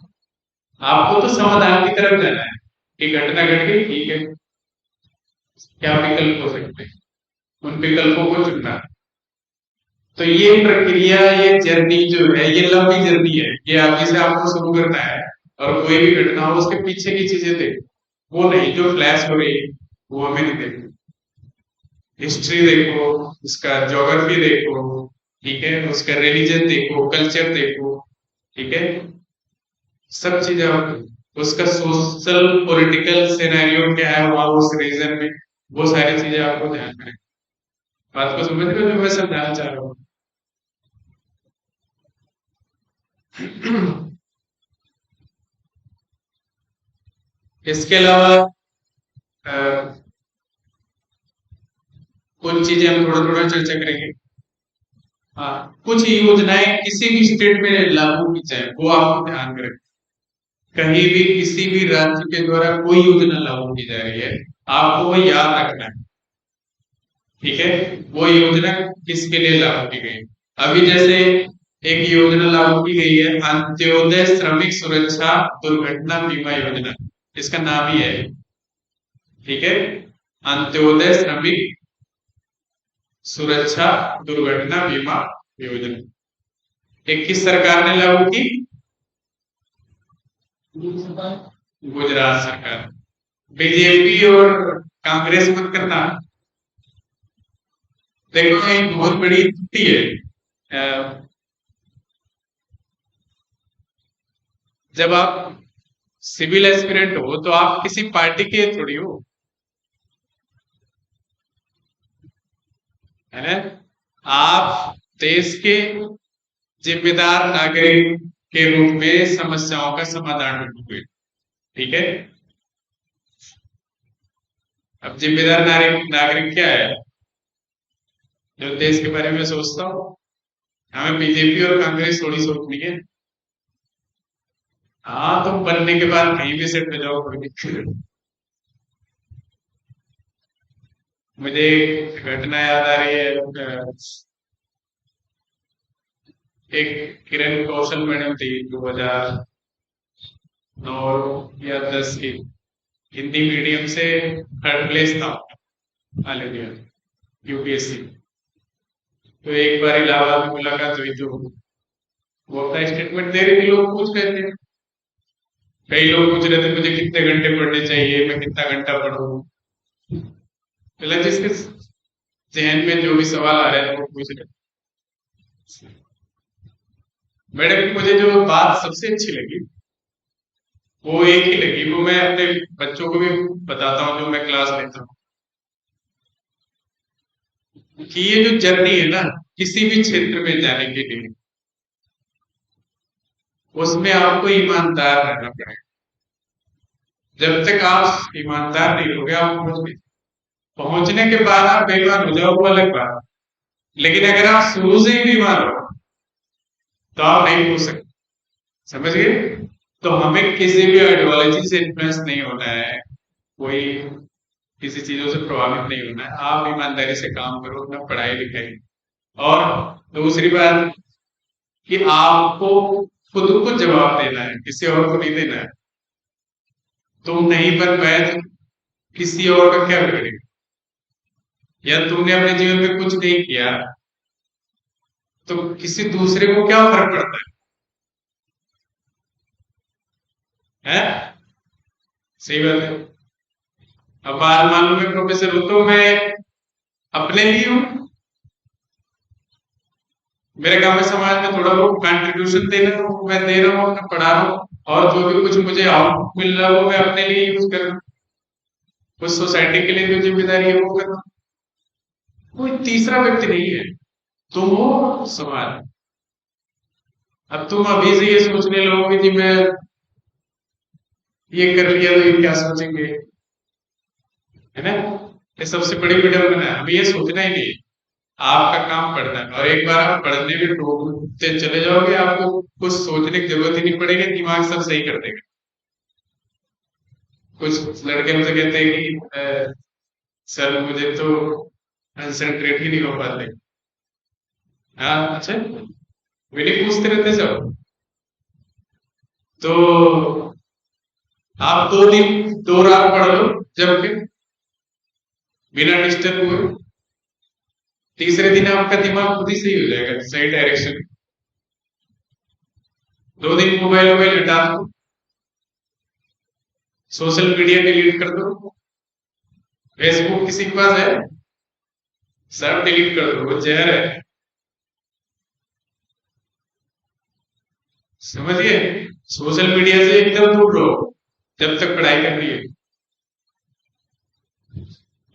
आपको तो समाधान की तरफ जाना है कि घटना घट गई, ठीक है, क्या विकल्प हो सकते हैं, उन विकल्पों को चुनना। तो ये प्रक्रिया, ये जर्नी जो है, ये लंबी जर्नी है। ये अभी से आपको शुरू करना है, और कोई भी घटना हो उसके पीछे की चीजें देखो, वो नहीं जो फ्लैश हो रही है, वो हमें नहीं देखो। हिस्ट्री देखो, उसका ज्योग्राफी देखो, ठीक है, उसका रिलीजन देखो, कल्चर देखो, ठीक है, सब चीजें आप, उसका सोशल पॉलिटिकल सिनेरियो क्या है वहां उस रीजन में, वो सारी चीजें आपको ध्यान में रखनी। बात को समझ रहे हो जो मैं समझाना चाह रहा हूँ? इसके अलावा अ, कुछ चीजें हम थोड़ा थोड़ा चर्चा करेंगे। हाँ, कुछ योजनाएं किसी भी स्टेट में लागू की जाए वो आपको ध्यान में रखें। कहीं भी किसी भी राज्य के द्वारा कोई योजना लागू की जा रही है, आपको वो याद रखना है। ठीक है, वो योजना किसके लिए लागू की गई? अभी जैसे एक योजना लागू की गई है, अंत्योदय श्रमिक सुरक्षा दुर्घटना बीमा योजना, इसका नाम ही है। ठीक है, अंत्योदय श्रमिक सुरक्षा दुर्घटना बीमा योजना। एक किस सरकार ने लागू की? गुजरात सरकार। बीजेपी और कांग्रेस मत करना। देखो एक बहुत बड़ी त्रुटि है। अ, जब आप सिविल एस्पिरेंट हो तो आप किसी पार्टी के थोड़ी हो, है ना? आप देश के जिम्मेदार नागरिक के रूप में समस्याओं का समाधान ढूंढोगे। ठीक है, अब जिम्मेदार नागरिक नागरिक क्या है? जो देश के बारे में सोचता हो। हमें बीजेपी और कांग्रेस थोड़ी सोचनी है। हाँ, तुम बनने के बाद कहीं भी सेट हो जाओ, कोई दिक्कत नहीं। मुझे एक घटना याद आ रही है। एक किरण कौशल मैडम थी 2009 या 10 की, हिंदी मीडियम से थर्ड प्लेस था ऑल इंडिया यूपीएससी। तो एक बार इलाहाबाद में मुलाकात हुई, तो वो अपना स्टेटमेंट दे रही थी, लोग पूछ रहे थे, कई लोग पूछ रहे थे मुझे कितने घंटे पढ़ने चाहिए, मैं कितना घंटा पढ़ूं। मतलब जिसके जहन में जो भी सवाल आ रहे थे वो पूछ रहे थे। मैडम की मुझे जो बात सबसे अच्छी लगी, वो एक ही लगी, वो मैं अपने बच्चों को भी बताता हूँ जो मैं क्लास लेता हूँ, कि ये जो जर्नी है ना किसी भी क्षेत्र में जाने के लिए, उसमें आपको ईमानदार रहना पड़ेगा। जब तक आप ईमानदार नहीं होगे आप पहुंचने के बाद आप बेईमान हो जाओ वो अलग बात, लेकिन अगर आप शुरू से ही बेईमान हो तो आप नहीं पूछ सकते। समझ गए? तो हमें किसी भी आइडियोलॉजी से इन्फ्लुएंस नहीं होना है, कोई किसी चीजों से प्रभावित नहीं होना है। आप ईमानदारी से काम करो, अपना पढ़ाई लिखाई। और दूसरी बात कि आपको खुद को जवाब देना है, किसी और को नहीं देना है। तुम नहीं बन पाए तो किसी और का क्या बिगड़ेगा? या तुमने अपने जीवन में कुछ नहीं किया तो किसी दूसरे को क्या फर्क पड़ता है? सही बात है। अब मान लो मैं प्रोफेसर हूं तो मैं अपने लिए हूं, मेरे काम है समाज में थोड़ा बहुत कंट्रीब्यूशन देना, वो मैं दे रहा हूँ, अपना पढ़ा रहा हूँ, और जो भी कुछ मुझे आउटपुट मिल रहा है वो मैं अपने लिए यूज कर रहा हूँ। उस सोसाइटी के लिए जो जिम्मेदारी है वो कर रहा हूँ। कोई तीसरा व्यक्ति नहीं है, तुम हो समाज। अब तुम अभी से ये सोचने लगोगे कि मैं ये कर लिया तो ये क्या सोचेंगे, है ना। ये सबसे बड़ी विडम्बना है, हमें ये सोचना ही नहीं। आपका काम पढ़ना है, और एक बार आप पढ़ने में डूबते चले जाओगे, आपको कुछ सोचने की जरूरत ही नहीं पड़ेगी, दिमाग सब सही कर देगा। कुछ लड़के मुझे कहते हैं कि सर मुझे तो कंसंट्रेट ही नहीं हो पाते। हाँ अच्छा, मेरे पूछते रहते सब। तो आप 2 दिन 2 रात पढ़ लो जब के, बिना डिस्टर्ब हुए, तीसरे दिन आपका दिमाग खुद ही सही हो जाएगा, सही डायरेक्शन। 2 दिन मोबाइल मोबाइल हटा दो, सोशल मीडिया डिलीट कर दो। फेसबुक किसी के पास है? सब डिलीट कर दो, वो जहर है, समझिए। सोशल मीडिया से एकदम दूर रहो जब तक पढ़ाई कर रही है,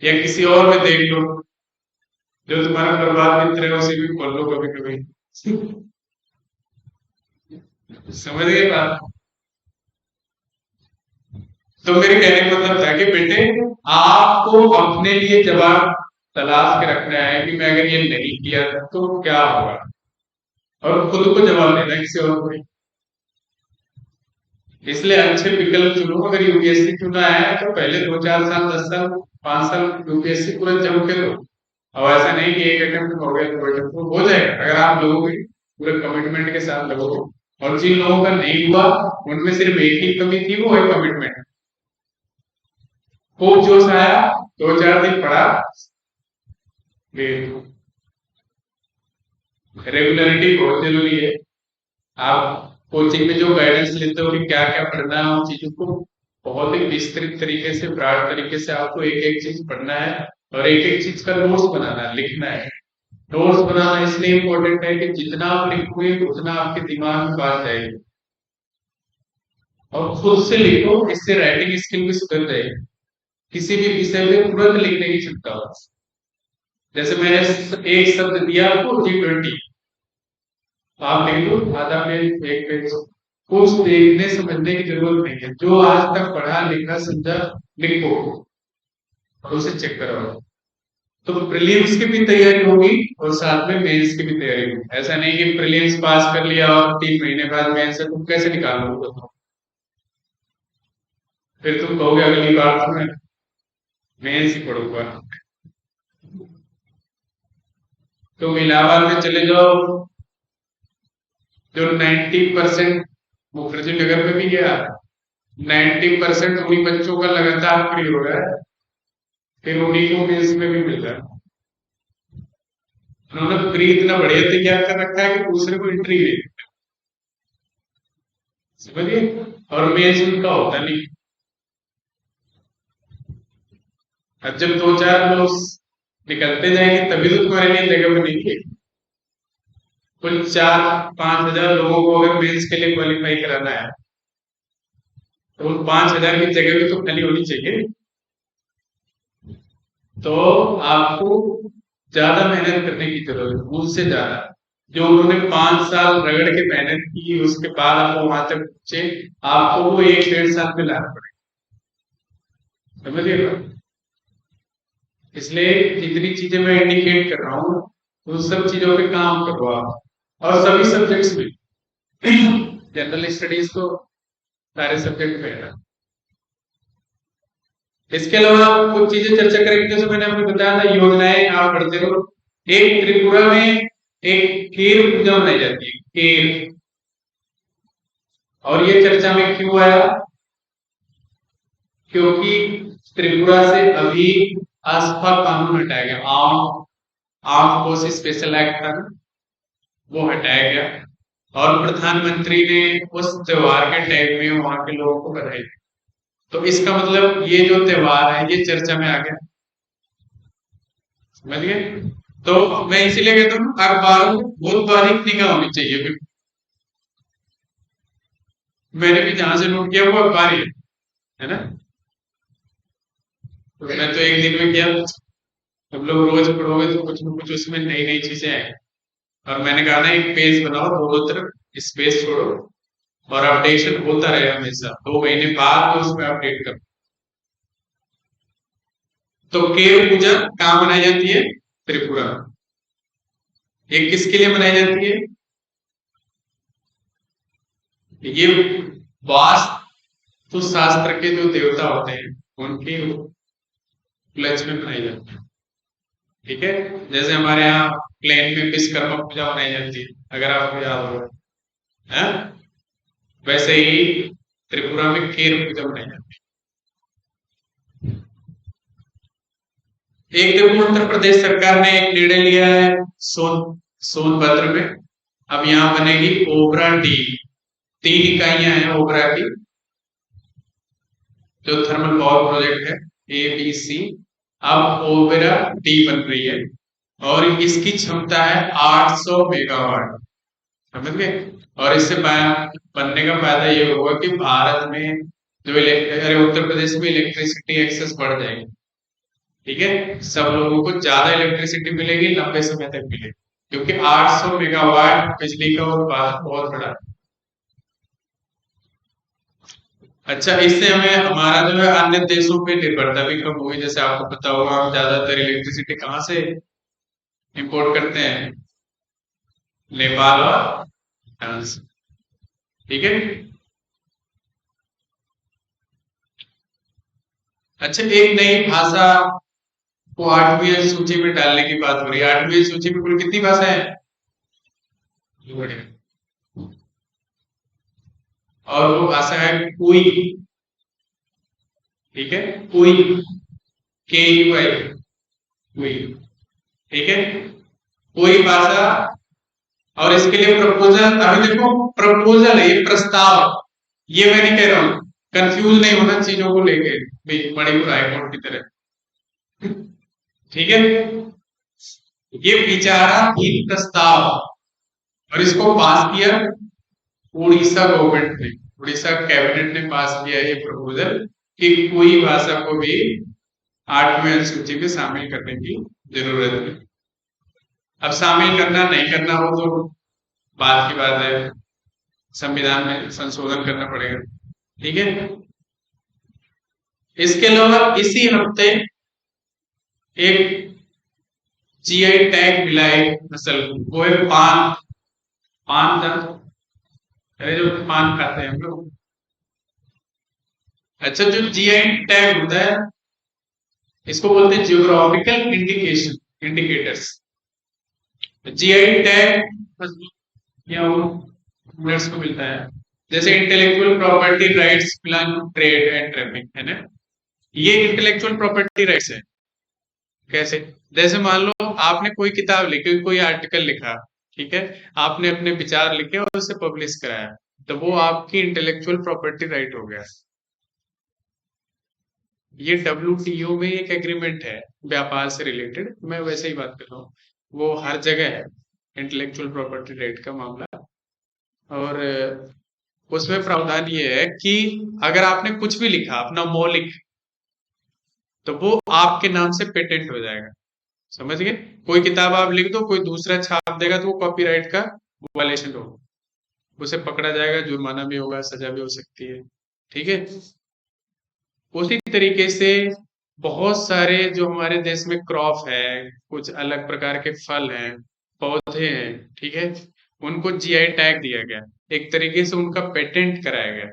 या किसी और में देख लो, जो तुम्हारा बर्बाद मित्र है उसे भी खोल लो कभी कभी। समझ गए बात। तो मेरे कहने का मतलब था कि बेटे, आपको अपने लिए जवाब तलाश के रखना है कि मैं अगर ये नहीं किया तो क्या होगा, और खुद को जवाब देना है, किसी और को नहीं। इसलिए अच्छे विकल्प चुनो। अगर यूपीएससी चुना है तो पहले 2 4 साल 10 साल 5 साल यूपीएससी पूरा जम के दो। और ऐसा नहीं कि एक अटेम्प्ट हो गया, 2 अटेम्प्ट हो जाएगा अगर आप लोगोगे पूरे कमिटमेंट के साथ लगोगे। और जिन लोगों का नहीं हुआ उनमें सिर्फ एक ही कमी थी, वो है कमिटमेंट। खूब जोश आया, 2 4 दिन पढ़ा, रेगुलरिटी बहुत जरूरी है। आप कोचिंग में जो गाइडेंस लेते हो कि क्या क्या पढ़ना है, उन चीजों को बहुत ही विस्तृत तरीके से, ब्रॉड तरीके से आपको एक एक चीज पढ़ना है, और एक एक चीज का नोट्स बनाना है, लिखना है। नोट्स बनाना इसलिए इम्पोर्टेंट है कि जितना आप लिखोगे उतना आपके दिमाग में बात जाएगी। और खुद से लिखो, इससे राइटिंग स्किल भी सुधर जाएगी, किसी भी विषय में तुरंत लिखने की क्षमता हो। जैसे मैंने एक शब्द दिया आपको G20, आप लिख लो आधा पेज, एक पेज। कुछ देखने समझने की जरूरत नहीं है, जो आज तक पढ़ा लिखा समझा लिखो, और उसे चेक करो। तो प्रीलिम्स की भी तैयारी होगी और साथ में मेंस की भी तैयारी होगी। ऐसा नहीं कि प्रीलिम्स पास कर लिया और 3 महीने बाद मेंस है, तुम कैसे निकालोगे तो? फिर तुम कहोगे अगली बार तो मैं मेंस ही पढ़ूंगा। तुम इलाहाबाद में चले जाओ, जो 90% मुखर्जी नगर में भी गया, 90% उन्हीं बच्चों का लगातार फ्री हो रहा है, फिर उन्हीं को मेंस में भी मिल रहा है। उन्होंने प्री इतना बढ़िया तैयार कर रखा है कि दूसरे को एंट्री ले, समझिए। और मेंस उनका होता नहीं। अब जब 2 4 लोग निकलते जाएंगे तभी तो तुम्हारे लिए जगह बनेगी। कुल 4 5 हजार लोगों को अगर मेंस के लिए क्वालिफाई कराना है, तो उन 5 हजार की जगह भी तो खाली होनी चाहिए। तो आपको ज्यादा मेहनत करने की जरूरत है, उनसे ज्यादा। जो उन्होंने 5 साल रगड़ के मेहनत की, उसके बाद आपको वहां तक पहुंचे, आपको वो 1 1.5 साल में लाना पड़ेगा, समझिएगा। इसलिए जितनी चीजें मैं इंडिकेट कर रहा हूँ, उन सब चीजों पे काम करो आप, और सभी सब्जेक्ट्स में। जनरल स्टडीज तो सारे सब्जेक्ट में है। इसके अलावा कुछ चीजें चर्चा करेंगे, जैसे मैंने आपको बताया था योजनाएं आप पढ़ते रहो। एक त्रिपुरा में एक केर पूजा मनाई जाती है, केर। और ये चर्चा में क्यों आया? क्योंकि त्रिपुरा से अभी आस्था कानून हटाया गया, आर्म फोर्स स्पेशल एक्ट था ना, वो हटाया गया। और प्रधानमंत्री ने उस त्योहार के टाइम में वहां के लोगों को बधाई दी। तो इसका मतलब ये जो त्योहार है ये चर्चा में आ गया, समझ गए। तो मैं इसीलिए कहता हूँ अखबारों में बहुत बारीक निगाह होनी चाहिए। फिर मैंने भी जहां से नोट किया वो अखबार ही है ना। तो मैं तो एक दिन में किया, हम लोग रोज पढ़ोगे तो कुछ न कुछ उसमें नई नई चीजें आए। और मैंने कहा ना, एक पेज बनाओ दोनों तरफ, स्पेस छोड़ो और अपडेशन होता रहे हमेशा, 2 महीने बाद तो उसमें अपडेट करो। तो केव पूजा कहाँ मनाई जाती है? त्रिपुरा। ये किसके लिए मनाई जाती है? ये वास्तु शास्त्र के जो देवता होते हैं उनके उपलक्ष्य में मनाई जाती है। ठीक है, जैसे हमारे यहाँ प्लेन में विश्वकर्मा पूजा मनाई जाती है, अगर आपको याद होगा, है? वैसे ही त्रिपुरा में केर पूजा मनाई जाती है। एक देखो, उत्तर प्रदेश सरकार ने एक निर्णय लिया है सोनभद्र में, अब यहाँ बनेगी ओबरा डी। 3 इकाइयां हैं ओबरा की, जो थर्मल पावर प्रोजेक्ट है, ABC। अब ओबरा डी बन रही है और इसकी क्षमता है 800 मेगावाट, समझ गए? और इससे बनने का फायदा ये होगा कि भारत में जो अरे उत्तर प्रदेश में इलेक्ट्रिसिटी एक्सेस बढ़ जाएगी। ठीक है, सब लोगों को ज्यादा इलेक्ट्रिसिटी मिलेगी, लंबे समय तक मिलेगी, क्योंकि 800 मेगावाट बिजली का उत्पादन बहुत बड़ा है। अच्छा, इससे हमें हमारा जो है अन्य देशों पे निर्भरता भी कम होगी। जैसे आपको पता होगा, हम ज्यादातर इलेक्ट्रिसिटी कहाँ से इंपोर्ट करते हैं? नेपाल और भूटान से। ठीक है। अच्छा, एक नई भाषा को 8वीं सूची में डालने की बात हो रही है। 8वीं सूची में कुल कितनी भाषाएं हैं? और वो भाषा है कोई। ठीक है, कोई, KUI, कोई। ठीक है, कोई भाषा। और इसके लिए प्रपोजल, अभी देखो प्रपोजल है, ये प्रस्ताव, ये मैं नहीं कह रहा हूं, कंफ्यूज नहीं होना चीजों को लेके मणिपुर हाईकोर्ट की तरह। ठीक है, ये विचाराधीन प्रस्ताव, और इसको पास किया उड़ीसा गवर्नमेंट ने, उड़ीसा कैबिनेट ने पास किया ये प्रपोजल कि कोई भाषा को भी 8वीं अनुसूची में शामिल करने की जरूरत है। अब शामिल करना नहीं करना हो तो बात की बात है, संविधान में संशोधन करना पड़ेगा। ठीक है, इसके अलावा इसी हफ्ते एक GI टैग मिला है नस्ल को, वो है पान। पान का, अरे जो पान खाते हैं हम लोग। अच्छा, जो GI टैग होता है इसको बोलते हैं जियोग्राफिकल इंडिकेटर्स। GI टैग या वो को मिलता है, जैसे intellectual property rights belong to trade and traffic, है ना? ये इंटेलेक्चुअल प्रॉपर्टी राइट्स है। कैसे? जैसे मान लो आपने कोई किताब लिखी, कोई आर्टिकल लिखा, ठीक है, आपने अपने विचार लिखे और उसे पब्लिश कराया, तो वो आपकी इंटेलेक्चुअल प्रॉपर्टी राइट हो गया। ये WTO में एक एग्रीमेंट है व्यापार से रिलेटेड, मैं वैसे ही बात कर रहा हूँ, वो हर जगह है इंटेलेक्चुअल प्रॉपर्टी राइट का मामला। और उसमें प्रावधान ये है कि अगर आपने कुछ भी लिखा अपना मौलिक, तो वो आपके नाम से पेटेंट हो जाएगा। समझ गए? कोई किताब आप लिख दो, कोई दूसरा छाप देगा, तो वो कॉपीराइट का वायलेशन होगा, उसे पकड़ा जाएगा, जुर्माना भी होगा, सजा भी हो सकती है। ठीक है, उसी तरीके से बहुत सारे जो हमारे देश में क्रॉप है, कुछ अलग प्रकार के फल हैं, पौधे हैं, ठीक है, उनको GI टैग दिया गया, एक तरीके से उनका पेटेंट कराया गया।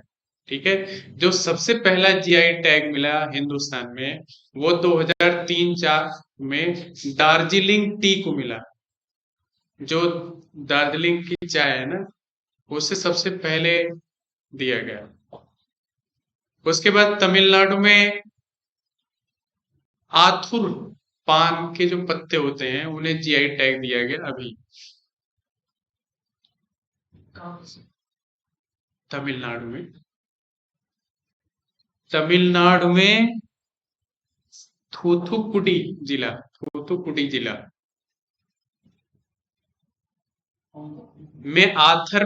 ठीक है, जो सबसे पहला GI टैग मिला हिंदुस्तान में वो 2003-4 में दार्जिलिंग टी को मिला। जो दार्जिलिंग की चाय है ना, उससे सबसे पहले दिया गया। उसके बाद तमिलनाडु में आथुर पान के जो पत्ते होते हैं उन्हें GI टैग दिया गया अभी, तमिलनाडु में। तमिलनाडु में थूथुकुडी जिला, थूथुकुडी जिला में आथुर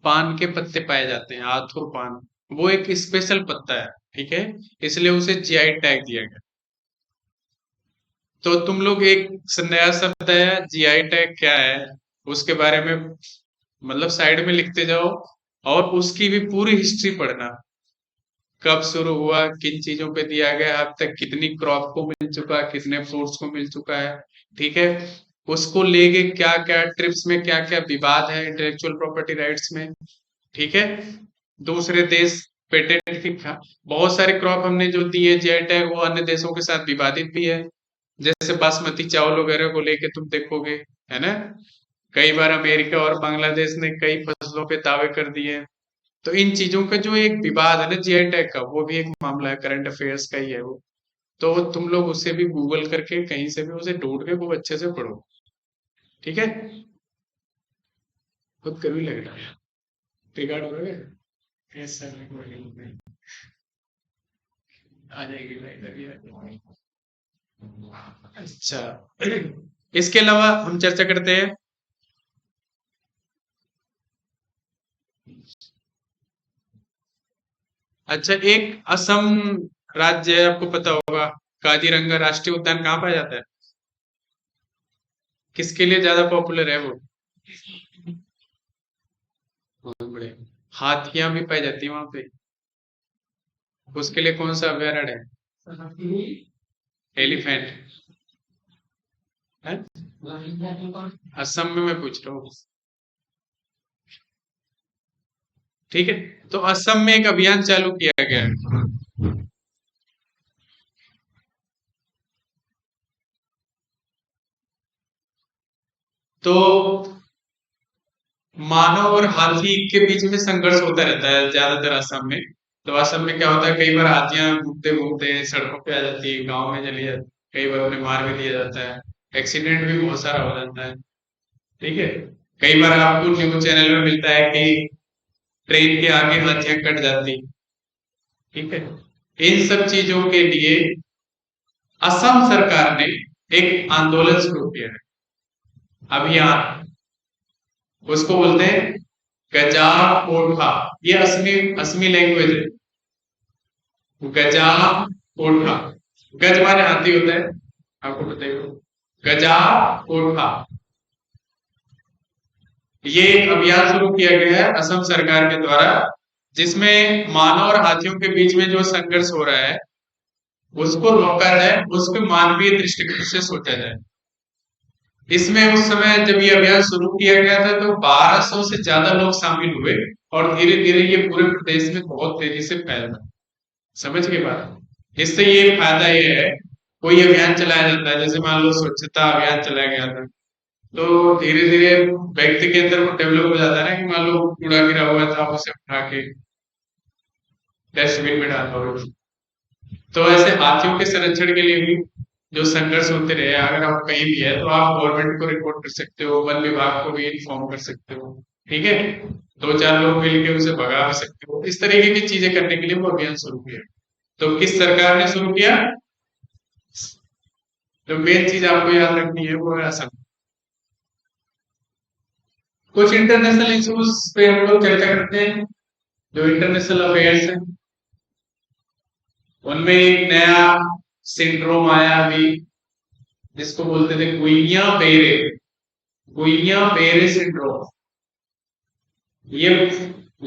पान के पत्ते पाए जाते हैं। आथुर पान वो एक स्पेशल पत्ता है, ठीक है, इसलिए उसे GI टैग दिया गया। तो तुम लोग एक नया शब्द है जीआई टैग क्या है, उसके बारे में मतलब साइड में लिखते जाओ, और उसकी भी पूरी हिस्ट्री पढ़ना, कब शुरू हुआ, किन चीजों पे दिया गया, अब तक कितनी क्रॉप को मिल चुका है, कितने फ्रूट्स को मिल चुका है। ठीक है, उसको लेके क्या क्या ट्रिप्स में क्या क्या विवाद है इंटेलेक्चुअल प्रॉपर्टी राइट्स में। ठीक है, दूसरे देश पेटेंट की बहुत सारे क्रॉप हमने जो दिए जीआई टैग, वो अन्य देशों के साथ विवादित भी है। जैसे बासमती चावल वगैरह को लेके तुम देखोगे, है ना, कई बार अमेरिका और बांग्लादेश ने कई फसलों पे दावे कर दिए। तो इन चीजों का जो एक विवाद है ना जीआई टैग का, वो भी एक मामला है, करंट अफेयर्स का ही है वो। तो तुम लोग उसे भी गूगल करके कहीं से भी उसे ढूंढ के खूब अच्छे से पढ़ो। ठीक है, खुद कर भी लग रहा है रिकॉर्ड हो रहा है। यस सर, आ जाएगी लाइट अभी आ जाएगी। अच्छा, इसके अलावा हम चर्चा करते हैं। अच्छा, एक असम राज्य है, आपको पता होगा, काजीरंगा राष्ट्रीय उद्यान कहाँ पाया जाता है, किसके लिए ज्यादा पॉपुलर है वो? बहुत बड़े हाथियां भी पाई जाती है वहां पे, उसके लिए कौन सा अभयारण्य है? एलिफेंट है, असम में मैं पूछ रहा हूँ। ठीक है, तो असम में एक अभियान चालू किया गया है। तो मानव और हाथी के बीच में संघर्ष होता रहता है ज्यादातर असम में। तो असम में क्या होता है, कई बार हाथियां घूमते घूमते सड़कों पे आ जाती है, गांव में चली जाती है, कई बार उन्हें मार भी दिया जाता है, एक्सीडेंट भी बहुत सारा हो जाता है। ठीक है, कई बार आपको न्यूज चैनल में मिलता है कि ट्रेन के आगे हाथियां कट जाती। ठीक है, इन सब चीजों के लिए असम सरकार ने एक आंदोलन शुरू किया है, अभियान, उसको बोलते हैं गजा कोठा। ये असमी असमी लैंग्वेज है, गजा कोठा। गज माने हाथी होता है, आपको पता ही होगा, गजा कोठा। ये एक अभियान शुरू किया गया है असम सरकार के द्वारा, जिसमें मानव और हाथियों के बीच में जो संघर्ष हो रहा है उसको रोका जाए, उसको मानवीय दृष्टिकोण से सोचा जाए। इसमें उस समय जब ये अभियान शुरू किया गया था तो 1200 से ज्यादा लोग शामिल हुए, और धीरे धीरे ये पूरे प्रदेश में बहुत तेजी से फैल रहा है। समझ के बात, इससे ये फायदा ये है, कोई अभियान चलाया जाता है, जैसे मान लो स्वच्छता अभियान चलाया गया था, तो धीरे धीरे व्यक्ति के अंदर वो डेवलप हो जाता है ना, कि मान लो कूड़ा गिरा हुआ था, उसे उठा के डस्टबिन में डालना हो। तो ऐसे हाथियों के संरक्षण के लिए भी जो संघर्ष होते रहे, अगर आप कहीं भी है तो आप गवर्नमेंट को रिपोर्ट कर सकते हो, वन विभाग को भी इन्फॉर्म कर सकते हो। ठीक है, दो चार लोग मिलकर उसे भगा भी सकते हो, इस तरीके की चीजें करने के लिए वो अभियान शुरू किया। तो किस सरकार ने शुरू किया? तो मेन चीज आपको याद रखनी है वो है असम। कुछ इंटरनेशनल इश्यूज पे हम लोग चर्चा करते हैं, जो इंटरनेशनल अफेयर्स है, उनमें एक नया सिंड्रोम आया अभी, जिसको बोलते थे गुइनिया बेरे, गुइनिया बेरे सिंड्रोम। ये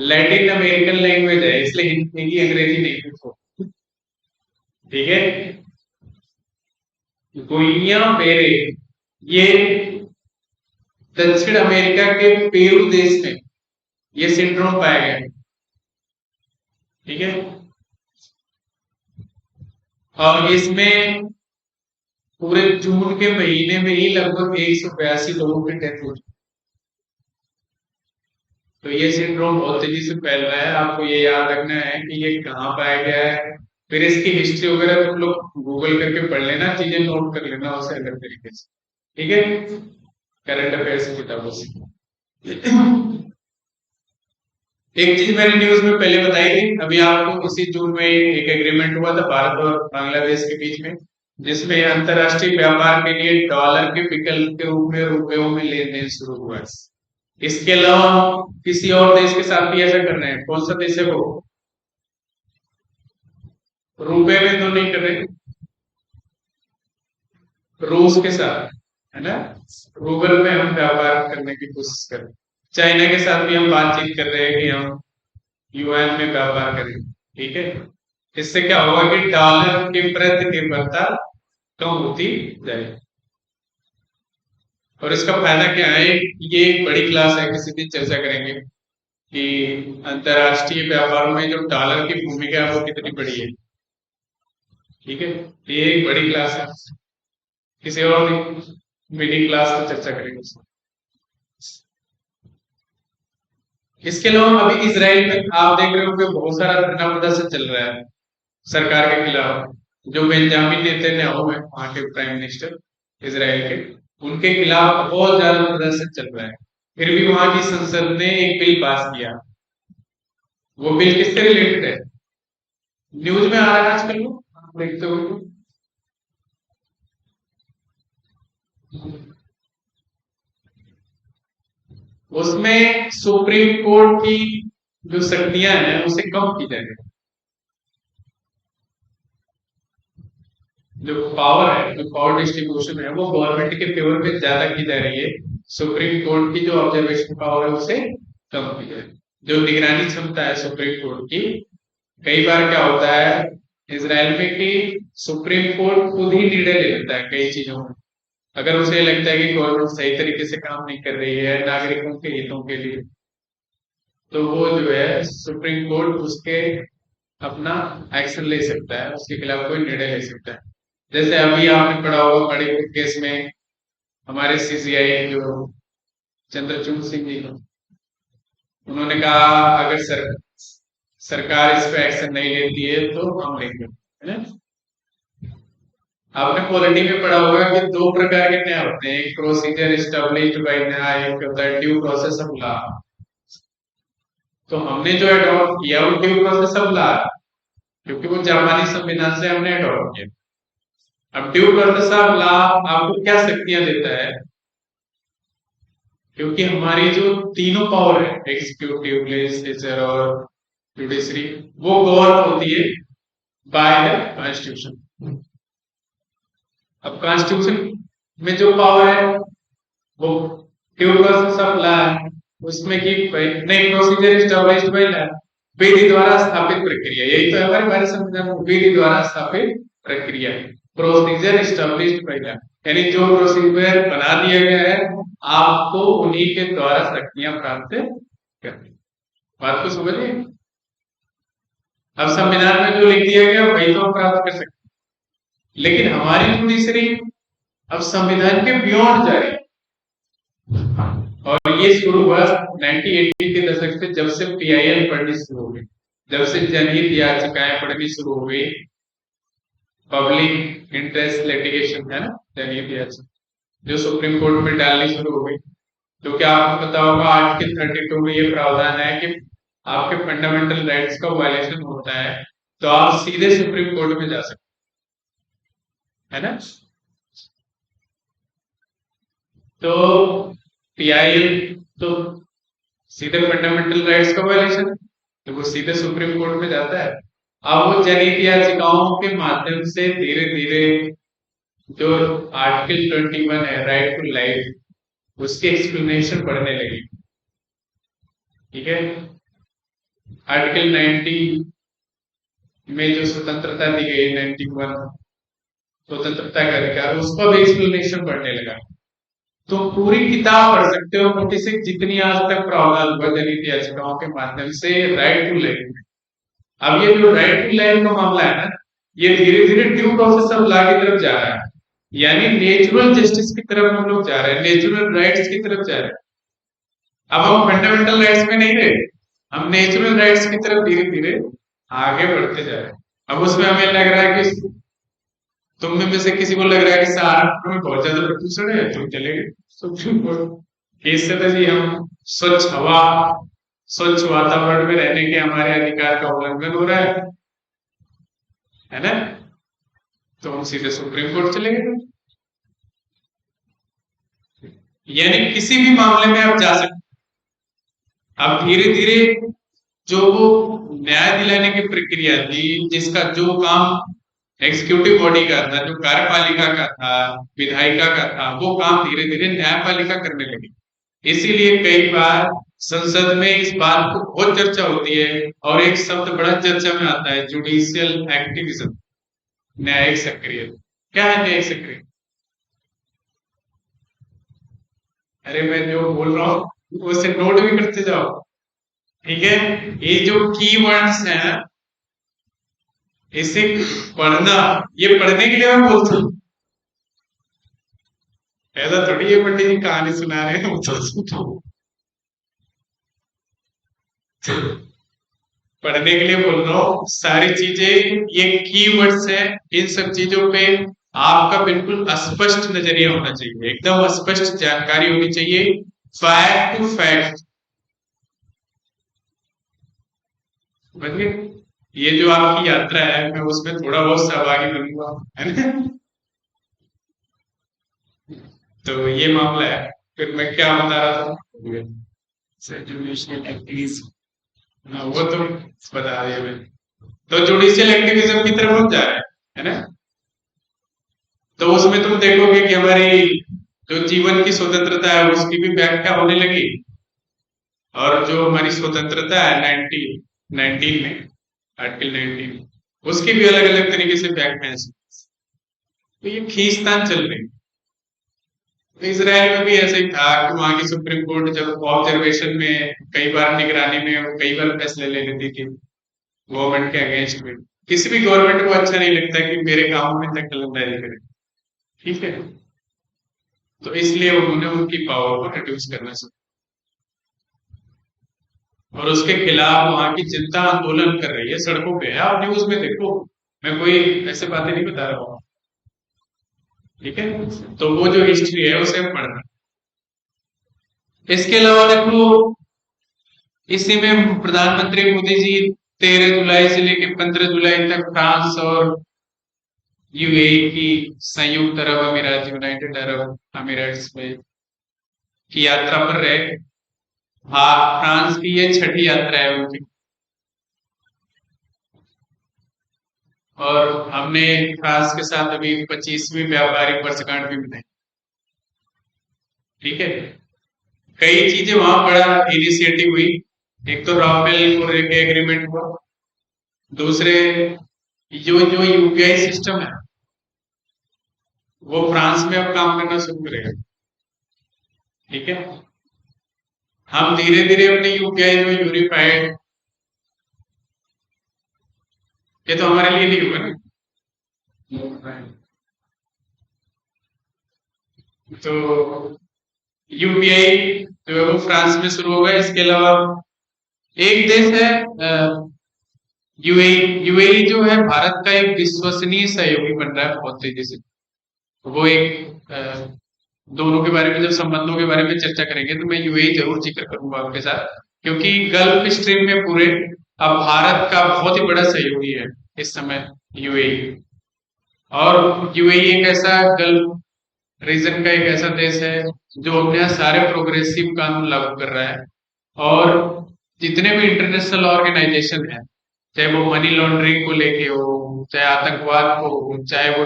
लैटिन अमेरिकन लैंग्वेज है, इसलिए हिंदी अंग्रेजी नहीं लिखो। ठीक है, गुइनिया बेरे, ये दक्षिण अमेरिका के पेरू देश में ये सिंड्रोम पाया गया है। ठीक है, और इसमें पूरे जून के महीने में ही लगभग 182 लोगों की डेथ हो चुकी। तो ये सिंड्रोम बहुत तेजी से फैल रहा है, आपको ये याद रखना है कि ये कहाँ पाया गया है, फिर इसकी हिस्ट्री वगैरह तुम लोग गूगल करके पढ़ लेना, चीजें नोट कर लेना उसे अलग तरीके से। ठीक है, करंट अफेयर्स की किताबों से। एक चीज मैंने न्यूज में पहले बताई थी, अभी आपको इसी जून में एक एग्रीमेंट हुआ था भारत और बांग्लादेश के बीच में, जिसमें अंतरराष्ट्रीय व्यापार के लिए डॉलर के विकल्प के रूप में रुपयों में लेन देन शुरू हुआ है। इसके अलावा किसी और देश के साथ भी ऐसा कर रहे हैं, कौन सा देश है वो? रुपए में तो नहीं कर रहे, रूस के साथ, है ना, रूबल में हम व्यापार करने की कोशिश करें। चाइना के साथ भी हम बातचीत कर रहे हैं कि हम यूएन में व्यापार करें। ठीक है, इससे क्या होगा कि डॉलर की प्रति निर्भरता कम होती जाएगी। और इसका फायदा क्या है, ये एक बड़ी क्लास है, किसी दिन चर्चा करेंगे कि अंतरराष्ट्रीय व्यापार में जो डॉलर की भूमिका है वो कितनी बड़ी है। ठीक है, ये एक बड़ी क्लास है, किसी और मिडिल क्लास में चर्चा करेंगे। इसके अलावा अभी इसराइल में आप देख रहे हो कि बहुत सारा धरना प्रदर्शन चल रहा है सरकार के खिलाफ। जो बेंजामिन नेतन्याहू है वहां के प्राइम मिनिस्टर इसराइल के, उनके खिलाफ बहुत ज्यादा प्रदर्शन चल रहा है। फिर भी वहां की संसद ने एक बिल पास किया। वो बिल किससे रिलेटेड है, न्यूज में आ रहा है आजकल, वो आप देखते हो। उसमें सुप्रीम कोर्ट की जो शक्तियां हैं उसे कम की जाएगी। जो पावर है, जो पावर डिस्ट्रीब्यूशन है, वो गवर्नमेंट के फेवर में ज्यादा की जा रही है। सुप्रीम कोर्ट की जो ऑब्जर्वेशन पावर है उसे कम की जाए। जो निगरानी क्षमता है सुप्रीम कोर्ट की, कई बार क्या होता है इसराइल में कि सुप्रीम कोर्ट खुद ही निर्णय ले लेता है कई चीजों में। अगर उसे लगता है कि गवर्नमेंट सही तरीके से काम नहीं कर रही है नागरिकों के हितों के लिए, तो वो जो है सुप्रीम कोर्ट उसके अपना एक्शन ले सकता है, उसके खिलाफ कोई निर्णय ले सकता है। जैसे अभी आपने पढ़ा होगा मणिपुर केस में हमारे सीसीआई जो चंद्रचूड़ सिंह जी, उन्होंने कहा अगर सरकार इस पे एक्शन नहीं लेती है तो हम लेंगे, है ना। आपने पॉलिटी में पढ़ा होगा कि दो प्रकार के न्याय होते हैं, एक प्रोसीजर एस्टेब्लिश्ड बाय न्याय, एक होता है ड्यू प्रोसेस ऑफ लॉ। तो हमने जो अडॉप्ट किया वो ड्यू प्रोसेस ऑफ लॉ, क्योंकि वो जापानी संविधान से हमने अडॉप्ट किया। अब ड्यू प्रोसेस ऑफ लॉ आपको क्या शक्तियां देता है, क्योंकि हमारी जो तीनों पावर है एग्जीक्यूटिव, लेजिस्लेचर और जुडिशरी, वो गवर्न होती है बाय द कॉन्स्टिट्यूशन। अब कॉन्स्टिट्यूशन में जो पावर है वो ड्यू प्रोसेस ऑफ लॉ है, उसमें की नहीं प्रोसीजर एस्टैब्लिश्ड बाय लॉ, विधि द्वारा स्थापित प्रक्रिया, यही तो है हमारे भारत संविधान में, विधि द्वारा स्थापित प्रक्रिया, प्रोसीजर एस्टैब्लिश्ड बाय लॉ, यानी जो प्रोसीजर बना दिया गया है आपको उन्हीं के द्वारा शक्तियां प्राप्त करनी। बात को समझिए। अब संविधान में जो लिख दिया गया वही तो हम प्राप्त कर सकते हैं, लेकिन हमारी जुडिशरी अब संविधान के बियॉन्ड जा रही है। और ये शुरू हुआ 1980 के दशक से, जब से पीआईएल पढ़नी शुरू हो गई, जब से जनहित याचिकाएं पढ़नी शुरू हो गई, पब्लिक इंटरेस्ट लिटिगेशन है ना, जनहित याचिका जो सुप्रीम कोर्ट में डालनी शुरू हो गई। क्योंकि आपको पता होगा आर्टिकल 32 में ये प्रावधान है कि आपके फंडामेंटल राइट्स का वायलेशन होता है तो आप सीधे सुप्रीम कोर्ट में जा सकते, है ना। तो पीआईएल तो सीधे फंडामेंटल राइट्स का वायलेशन, तो वो सीधे सुप्रीम कोर्ट में जाता है। अब वो जनहित याचिकाओं के माध्यम से धीरे धीरे जो आर्टिकल 21 है राइट टू लाइफ, उसकी एक्सप्लेनेशन बढ़ने लगी। ठीक है, आर्टिकल 90 में जो स्वतंत्रता दी गई 91 स्वतंत्रता का अधिकार, उसका भी एक्सप्लेनेशन बढ़ने लगा। तो पूरी किताब पढ़ सकते हो मोटी से, जितनी आज तक प्रावधान हुआ जनहित याचिकाओं के माध्यम से राइट टू लाइफ। अब ये जो राइट टू लाइफ का मामला है ना, ये धीरे धीरे ड्यू प्रोसेस ऑफ लॉ की तरफ जा रहा है, यानी नेचुरल जस्टिस की तरफ हम लोग जा रहे हैं, नेचुरल राइट्स की तरफ जा रहे हैं। अब हम फंडामेंटल राइट्स में नहीं रहे, हम नेचुरल राइट्स की तरफ धीरे धीरे आगे बढ़ते जा रहे हैं। अब उसमें हमें लग रहा है कि तुम में से किसी को लग रहा है कि सहारनपुर में बहुत ज्यादा प्रदूषण है, तुम चले गए सुप्रीम कोर्ट। इससे तो जी हम स्वच्छ हवा, स्वच्छ वातावरण में रहने के हमारे अधिकार का उल्लंघन हो रहा है ना, तो हम सीधे सुप्रीम कोर्ट चले गए। यानी किसी भी मामले में आप जा सकते। अब धीरे धीरे जो वो न्याय दिलाने की प्रक्रिया थी, जिसका जो काम एग्जीक्यूटिव बॉडी का था, जो कार्यपालिका का था, विधायिका का था, वो काम धीरे धीरे न्यायपालिका करने लगी। इसीलिए कई बार संसद में इस बात को बहुत चर्चा होती है, और एक शब्द बड़ा चर्चा में आता है, जुडिशियल एक्टिविज्म, न्यायिक सक्रिय। क्या है न्यायिक सक्रिय? अरे मैं जो बोल रहा हूँ उसे नोट भी करते जाओ, ठीक है? ये जो कीवर्ड्स हैं, इसे पढ़ना, ये पढ़ने के लिए मैं बोलता हूँ, ऐसा थोड़ी ये पंडित जी कहानी सुना रहे हैं पढ़ने के लिए बोल रहा हूँ सारी चीजें, ये कीवर्ड्स है। इन सब चीजों पे आपका बिल्कुल स्पष्ट नजरिया होना चाहिए, एकदम स्पष्ट जानकारी होनी चाहिए, फैक्ट टू फैक्ट। समझिए, ये जो आपकी यात्रा है, मैं उसमें थोड़ा बहुत सहभागी बनूंगा, है ना? तो ये मामला है। फिर मैं क्या बता रहा था? जुडिशियल एक्टिविज्म, हाँ वो तो बता दिया मैंने। तो जुडिशियल एक्टिविज्म की तरफ हम जा रहे हैं, है ना? तो उसमें तुम देखोगे कि हमारी जो जीवन की स्वतंत्रता है उसकी भी व्याख्या होने लगी, और जो हमारी स्वतंत्रता है 19 में, आर्टिकल 19, उसकी भी अलग अलग तरीके से व्याख्या है। तो ये खींचतान चल रही है। तो इसराइल में भी ऐसे ही था कि वहां की सुप्रीम कोर्ट जब ऑब्जर्वेशन में, कई बार निगरानी में, कई बार फैसले ले लेती थी गवर्नमेंट के अगेंस्ट में। किसी भी गवर्नमेंट को अच्छा नहीं लगता कि मेरे कामों में दखलंदाजी करे, ठीक है? तो इसलिए उन्होंने उनकी पावर को रिड्यूस करना शुरू, और उसके खिलाफ वहां की जनता आंदोलन कर रही है, सड़कों पे है, आप न्यूज में देखो। मैं कोई ऐसे बातें नहीं बता रहा हूँ, ठीक है? तो वो जो हिस्ट्री है उसे हम पढ़ना। इसके अलावा देखो, इसी में प्रधानमंत्री मोदी जी 13 जुलाई से लेकर 15 जुलाई तक फ्रांस और यूएई की, संयुक्त अरब अमीरात, यूनाइटेड अरब अमीरात्स में की यात्रा पर रहे। हाँ, फ्रांस की ये छठी यात्रा है उनकी, और हमने फ्रांस के साथ अभी 25वीं व्यापारिक वर्षगांठ भी मनाई, ठीक है? कई चीजें वहां बड़ा इनिशिएटिव हुई। एक तो राफेल को लेके एग्रीमेंट हुआ, दूसरे जो जो यूपीआई सिस्टम है वो फ्रांस में अब काम करना शुरू करेगा, ठीक है? हम धीरे धीरे अपने यूपीआई जो यूनिफाइड, ये तो हमारे लिए नहीं हुआ ना, तो यूपीआई जो है वो फ्रांस में शुरू होगा। इसके अलावा एक देश है यूएई। यूएई जो है भारत का एक विश्वसनीय सहयोगी बन रहा है बहुत तेजी से। वो एक दोनों के बारे में, जब संबंधों के बारे में चर्चा करेंगे तो मैं यूएई जरूर जिक्र करूंगा आपके साथ, क्योंकि गल्फ स्ट्रीम में पूरे अब भारत का बहुत ही बड़ा सहयोगी है इस समय यूएई। और यूएई एक ऐसा गल्फ रीजन का एक ऐसा देश है जो अपने यहाँ सारे प्रोग्रेसिव कानून लागू कर रहा है, और जितने भी इंटरनेशनल ऑर्गेनाइजेशन है, चाहे वो मनी लॉन्ड्रिंग को लेके हो, चाहे आतंकवाद को हो, चाहे वो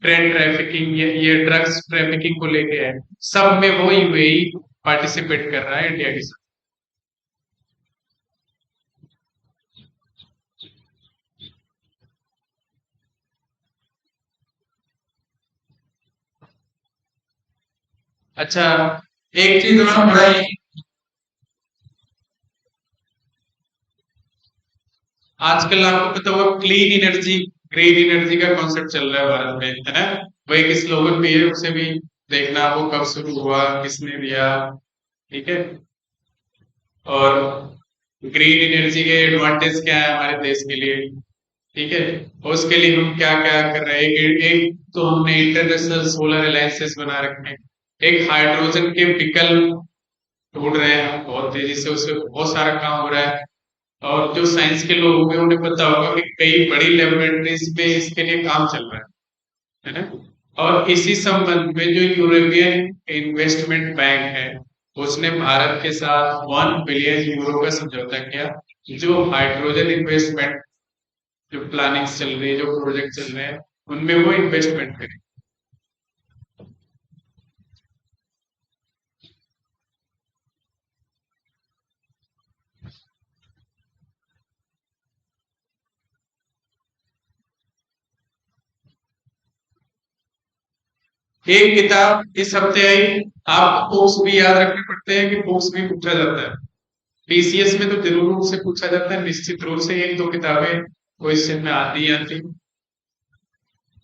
ट्रेन ट्रैफिकिंग, ये ड्रग्स ट्रैफिकिंग को लेके है, सब में वो यूएई पार्टिसिपेट कर रहा है इंडिया के साथ। अच्छा, एक चीज और बड़ा, आजकल आपको पता होगा क्लीन एनर्जी, ग्रीन एनर्जी का कॉन्सेप्ट चल रहा है भारत में, है ना? वो एक स्लोगन भी है, उसे भी देखना वो कब शुरू हुआ, किसने दिया, ठीक है? और ग्रीन एनर्जी के एडवांटेज क्या है हमारे देश के लिए, ठीक है? और उसके लिए हम क्या क्या कर रहे हैं। एक तो हमने इंटरनेशनल सोलर अलायंसेस बना रखे हैं, एक हाइड्रोजन के विकल्प ढूंढ रहे हैं हम बहुत तेजी से, उससे बहुत सारा काम हो रहा है। और जो साइंस के लोग होंगे उन्हें पता होगा कि कई बड़ी लेबोरेटरीज में इसके लिए काम चल रहा है ना? और इसी संबंध में जो यूरोपियन इन्वेस्टमेंट बैंक है, उसने भारत के साथ 1 बिलियन यूरो का समझौता किया, जो हाइड्रोजन इन्वेस्टमेंट, जो प्लानिंग चल रही है, जो प्रोजेक्ट चल रहे हैं, उनमें वो इन्वेस्टमेंट करें। एक किताब इस हफ्ते आई। आप बुक्स भी याद रखने पड़ते हैं कि बुक्स भी पूछा जाता है। पीसीएस में तो जरूर रूप से पूछा जाता है, निश्चित रूप से एक दो किताबें क्वेश्चन में आती ही आती।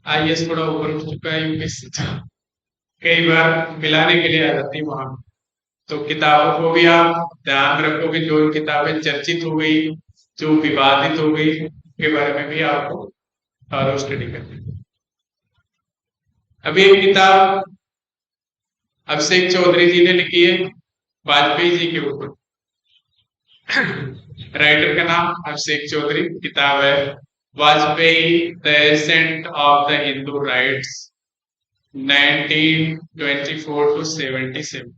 आईएएस थोड़ा ऊपर उठ चुका है, यूपीएससी कई बार मिलाने के लिए आ जाती है वहां। तो किताबों को भी आप ध्यान रखोगे, जो किताबें चर्चित हो गई, जो विवादित हो गई, के बारे में भी आपको थॉरो स्टडी करनी है। अभी एक किताब अभिषेक चौधरी जी ने लिखी है वाजपेयी जी के ऊपर। राइटर का नाम अभिषेक चौधरी, किताब है Vajpayee the ascent of the Hindu rights 1924 to 77।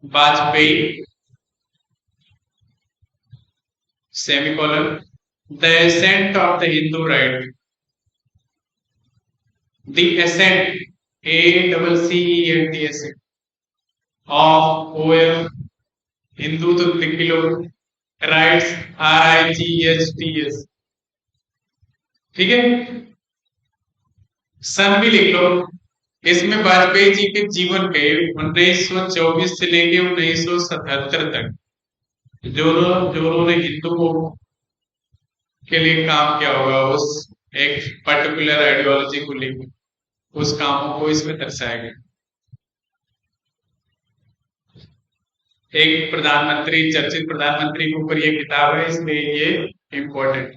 Vajpayee semicolon the ascent of the Hindu right, the ascent ACCENT of OF Hindu तो लिख लो, राइट्स RIGHTS, ठीक है। सन भी लिख लो। इसमें वाजपेयी जी के जीवन के 1924 से लेके 1977 तक जो जो उन्होंने हिंदुओं के लिए काम किया होगा, उस एक पर्टिकुलर आइडियोलॉजी को लेकर उस कामों को इसमें दर्शाया गया। एक प्रधानमंत्री, चर्चित प्रधानमंत्री के ऊपर ये किताब है, इसलिए ये इम्पोर्टेंट,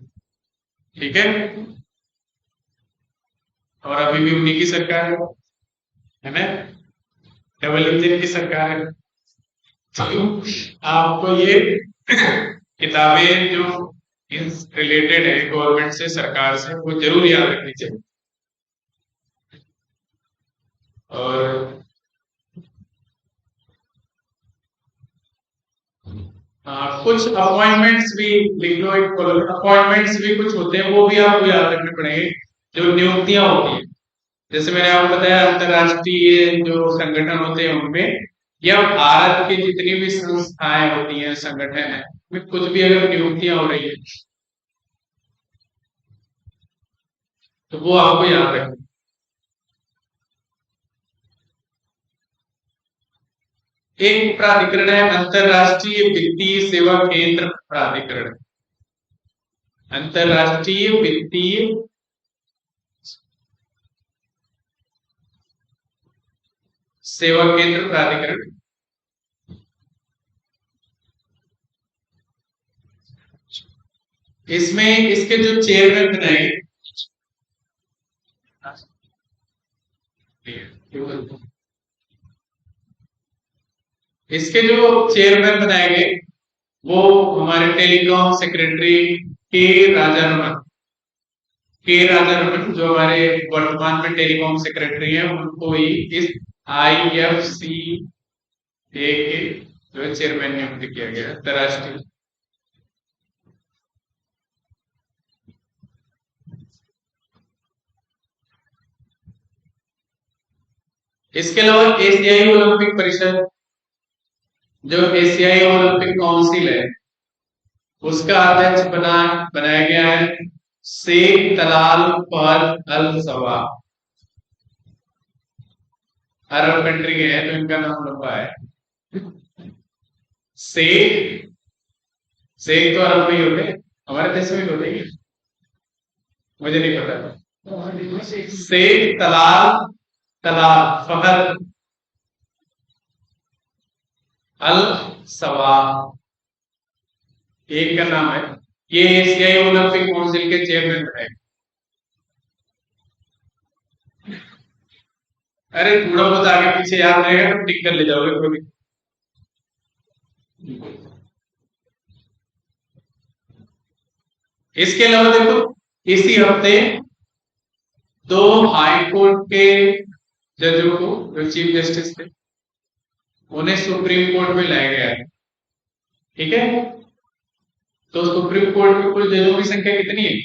ठीक है। और अभी भी उन्हीं की सरकार है ना, डबल इंजन की सरकार है। तो आपको ये किताबें जो रिलेटेड है गवर्नमेंट से, सरकार से, वो जरूर याद रखनी चाहिए। और कुछ अपॉइंटमेंट्स भी लिख लो, अपॉइंटमेंट्स भी कुछ होते हैं, वो भी आपको याद रखने पड़ेंगे। जो नियुक्तियां होती है, जैसे मैंने आपको बताया अंतरराष्ट्रीय जो संगठन होते हैं उनमें, या भारत की जितनी भी संस्थाएं होती हैं, संगठन है, में कुछ भी अगर नियुक्तियां हो रही है तो वो आपको याद रखना। एक प्राधिकरण है अंतरराष्ट्रीय वित्तीय सेवा केंद्र प्राधिकरण, अंतरराष्ट्रीय वित्तीय सेवा केंद्र प्राधिकरण। इसमें इसके जो चेयरमैन बनाए, इसके जो चेयरमैन बनाए गए वो हमारे टेलीकॉम सेक्रेटरी के राजा रमन, जो हमारे वर्तमान में टेलीकॉम सेक्रेटरी हैं, उनको ही इस IFCA के जो चेयरमैन नियुक्त किया गया अंतरराष्ट्रीय। इसके अलावा एशियाई ओलंपिक परिषद, जो एशियाई ओलंपिक काउंसिल है, उसका अध्यक्ष बनाया गया है शेख तलाल फहद अल सवा। अरब कंट्री के हैं तो इनका नाम लंबा है। शेख, शेख तो अरब में ही होते हैं, हमारे देश में होते हैं, मुझे नहीं पता। शेख तलाल तलाल फहद अल सवा, एक का नाम है। ये एशियाई ओलंपिक काउंसिल के चेयरमैन है। अरे थोड़ा बहुत आगे पीछे याद रहेगा तो टिक कर ले जाओगे कोई। इसके अलावा देखो, इसी हफ्ते दो हाई कोर्ट के जजों को, जो चीफ जस्टिस थे, उन्हें सुप्रीम कोर्ट में लाया गया है। ठीक है। तो सुप्रीम कोर्ट में कुल जजों की संख्या कितनी है?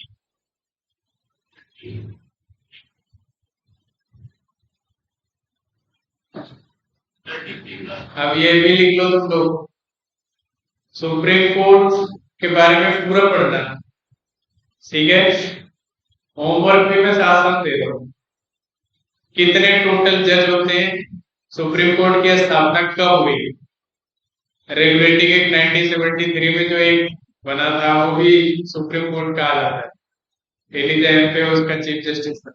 अब ये भी लिख लो तुम लोग, सुप्रीम कोर्ट के बारे में पूरा पढ़ना, ठीक है। होमवर्क भी मैं साथ साथ दे रहा हूँ। कितने टोटल जज होते हैं? सुप्रीम कोर्ट की स्थापना कब हुई? रेगुलेटिंग एक्ट 1973 में जो एक बना था वो भी सुप्रीम कोर्ट कहा जाता है। एनी टाइम पे उसका चीफ जस्टिस था।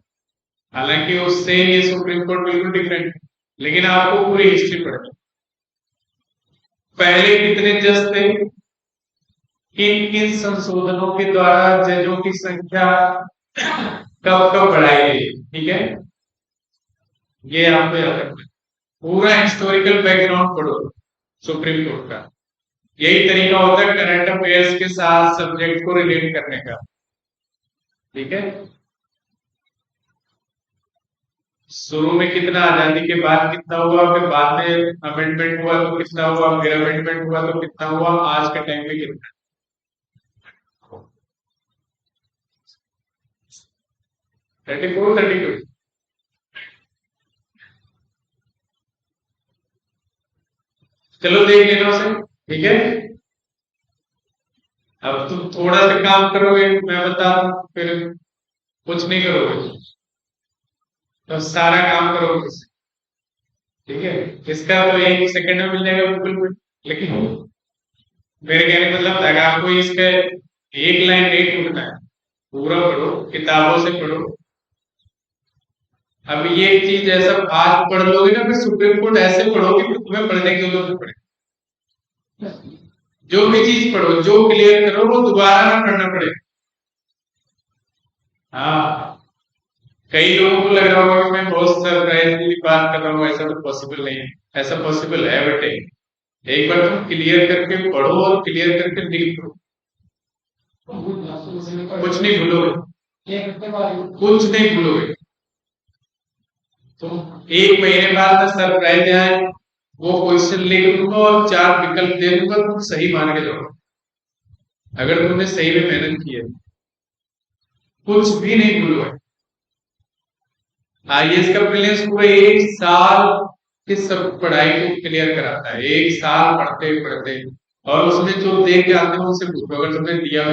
हालांकि उससे ये सुप्रीम कोर्ट बिल्कुल डिफरेंट है, लेकिन आपको पूरी हिस्ट्री पढ़नी। पहले कितने जज थे? किन किन संशोधनों के द्वारा जजों की संख्या कब कब बढ़ाई गई, ठीक है। ये आपको याद रखना है। पूरा हिस्टोरिकल बैकग्राउंड पढ़ो सुप्रीम कोर्ट का। यही तरीका होता है करंट अफेयर्स के साथ सब्जेक्ट को रिलेट करने का, ठीक है। शुरू में कितना, आजादी के बाद कितना हुआ, फिर बाद में अमेंडमेंट हुआ तो कितना हुआ, फिर अमेंडमेंट हुआ तो कितना हुआ, आज के टाइम में कितना? 34, 32। चलो देख लेना उसे, ठीक है। अब तुम थोड़ा सा काम करोगे, मैं बता दूं, फिर कुछ नहीं करोगे तो सारा काम करोगे उससे, ठीक है। इसका तो एक सेकंड में मिल जाएगा बिल्कुल, लेकिन मेरे कहने का मतलब अगर आपको इसका एक लाइन नहीं ढूंढना है, पूरा पढ़ो, किताबों से पढ़ो। अब ये चीज ऐसा आज पढ़ लोगे ना, फिर सुप्रीम कोर्ट ऐसे पढ़ोगे कि तुम्हें पढ़ने की जरूरत पड़े। जो भी चीज पढ़ो, जो क्लियर करो, वो दोबारा ना पढ़ना पड़े। हाँ, कई लोगों को लग रहा होगा कि मैं बहुत सरप्राइजली बात कर रहा हूँ, ऐसा तो पॉसिबल नहीं है। ऐसा पॉसिबल है बेटे, एक बार तुम क्लियर करके पढ़ो और क्लियर करके लिख दो, कुछ नहीं भूलोगे, कुछ नहीं भूलोगे। तुम एक महीने बाद में सरप्राइज आए, वो क्वेश्चन लिख दूंगा और 4 विकल्प दे दूंगा, तुम सही मान के जाओ अगर तुमने सही में मेहनत की है। कुछ भी नहीं भूलोगे। आईएएस का प्रीलिम्स पूरे 1 साल की सब पढ़ाई को क्लियर कराता है, 1 साल पढ़ते पढ़ते। और उसमें जो दे के आते हैं उनसे पूछो, अगर तुमने दिया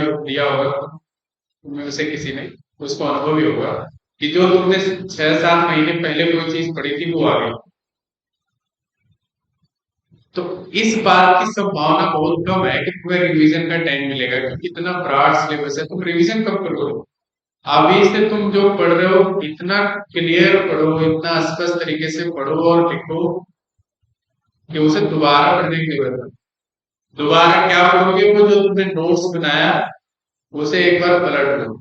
होगा तो तुम्हें उसे किसी ने, उसको अनुभव ही होगा कि जो तुमने 6-7 महीने पहले कोई चीज पढ़ी थी वो आ गई। तो इस बात की संभावना बहुत कम है कि तुम्हें रिवीजन का टाइम मिलेगा, क्योंकि इतना ब्रॉड सिलेबस है। तुम रिवीजन कब करोगे? अभी से तुम जो पढ़ रहे हो इतना क्लियर पढ़ो, इतना स्पष्ट तरीके से पढ़ो और लिखो कि उसे दोबारा पढ़ने की जरूरत है। दोबारा क्या पढ़ोगे? वो जो तुमने नोट्स बनाया उसे एक बार पलट लो।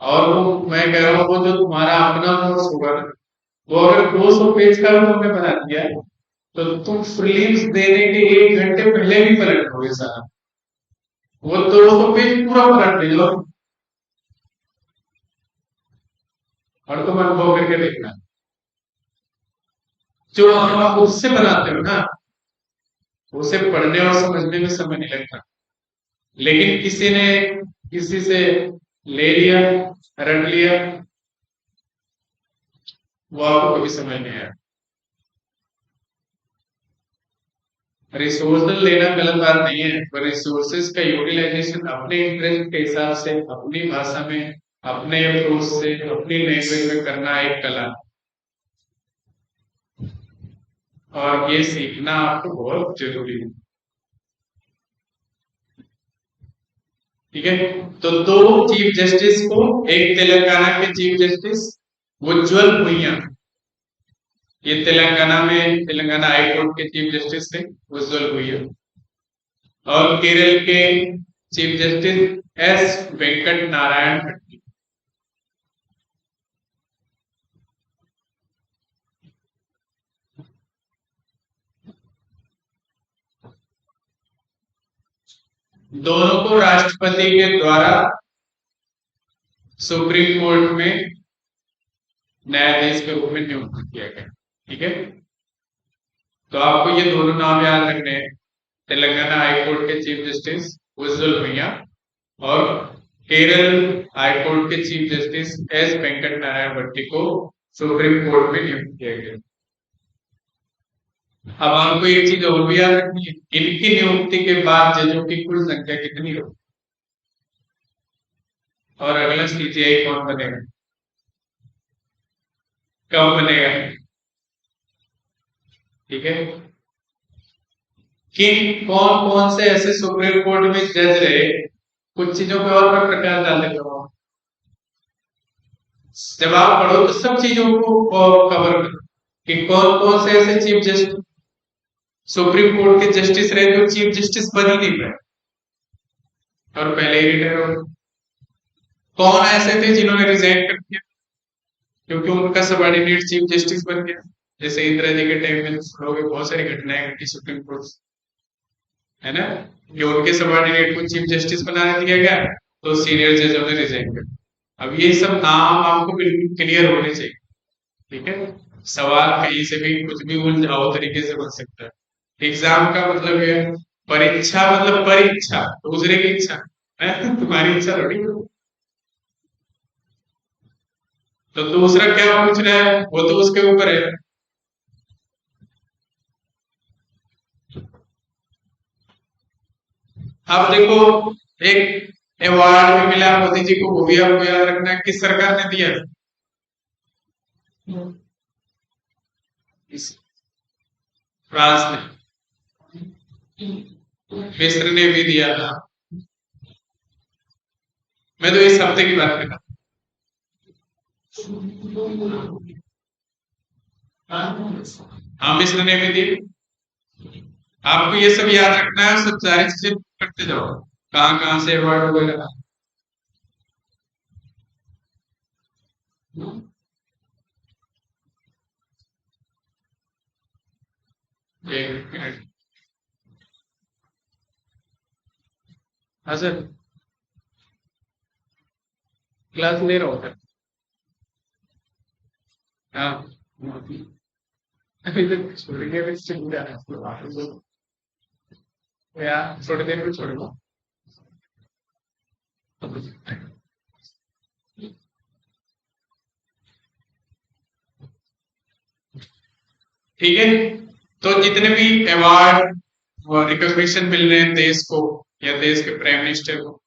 और वो मैं कह रहा हूँ, वो जो तुम्हारा अपना नोट्स होगा ना, वो अगर 200 पेज का भी तुमने बना दिया तो तुम प्रीलिम्स देने के 1 घंटे पहले भी पलट लोगे सारा। वो 200 पेज पूरा पलट लो और तुम अनुभव करके देखना। जो आप उससे बनाते हो ना, उसे पढ़ने और समझने में समय नहीं लगता। लेकिन किसी ने किसी से ले लिया, रट लिया, वो आपको कभी समझ नहीं आया। रिसोर्सेज लेना गलत बात नहीं है, पर रिसोर्सेज का यूटिलाइजेशन अपने इंटरेस्ट के हिसाब से, अपनी भाषा में, अपने अप्रोच से, अपनी लैंग्वेज में करना एक कला, और ये सीखना आपको बहुत जरूरी है, ठीक है। तो 2 चीफ जस्टिस को, एक तेलंगाना के चीफ जस्टिस उज्जवल भुइयां, ये तेलंगाना में तेलंगाना हाई कोर्ट के चीफ जस्टिस थे उज्जवल भुइयां, और केरल के chief justice S Venkat Narayan Bhatti. दोनों को राष्ट्रपति के द्वारा सुप्रीम कोर्ट में न्यायाधीश के रूप में नियुक्त किया गया, ठीक है। तो आपको ये दोनों नाम याद रखने हैं, तेलंगाना हाई कोर्ट के चीफ जस्टिस उज्जवल भैया और केरल हाई कोर्ट के chief justice S Venkat Narayan Bhatti को सुप्रीम कोर्ट में नियुक्त किया गया। अब आपको एक चीज और भी याद रखनी है, इनकी नियुक्ति के बाद जजों की कुल संख्या कितनी हो, और अगला सीजीआई कौन बनेगा, कब बनेगा, ठीक है। किन कौन कौन से ऐसे सुप्रीम कोर्ट में जज रहे, कुछ चीजों पे और मैं प्रकाश डाल देता हूं। जब आप पढ़ो तो सब चीजों को कवर करो कि कौन कौन से ऐसे चीफ जस्टिस सुप्रीम कोर्ट के जस्टिस रहे जो चीफ जस्टिस बन ही नहीं पाए और पहले ही रिटायर हो गए। कौन ऐसे थे जिन्होंने रिजाइन कर दिया क्योंकि उनका सबॉर्डिनेट चीफ जस्टिस बन गया। जैसे इंदिरा जी के टाइम में लोग बहुत सारी घटनाएं घटी सुप्रीम कोर्ट, है ना, कि उनके सबॉर्डिनेट को चीफ जस्टिस बना दिया गया तो सीनियर जजों ने रिजाइन कर दिया। अब ये सब नाम आपको बिल्कुल क्लियर होने चाहिए, ठीक है। सवाल कहीं से भी कुछ भी उलझाओ तरीके से बन सकता है। एग्जाम का मतलब है परीक्षा, मतलब परीक्षा दूसरे की इच्छा है, तुम्हारी इच्छा थोड़ी है। तो दूसरा क्या पूछ रहा है वो तो उसके ऊपर है। अब देखो, एक अवार्ड भी मिला मोदी जी को, वो भी आपको याद रखना है, किस सरकार ने दिया, फ्रांस ने, मिस्र ने भी दिया था। मैं तो इस हफ्ते की बात कर रहा हूँ। हाँ, मिस्र ने भी दी। आपको ये सब याद रखना है, सब सारी चीजें करते जाओ, कहाँ कहाँ से अवार्ड वगैरह। एक मिनट, हाँ सर, क्लास ले रहा हूँ सर। हाँ, अभी तक छोड़ेंगे, अभी चल रहा है यार, थोड़ी देर में छोड़ूंगा। ठीक है, तो जितने भी अवार्ड और रिकॉग्निशन मिल रहे हैं देश को, या देश के प्राइम मिनिस्टर को,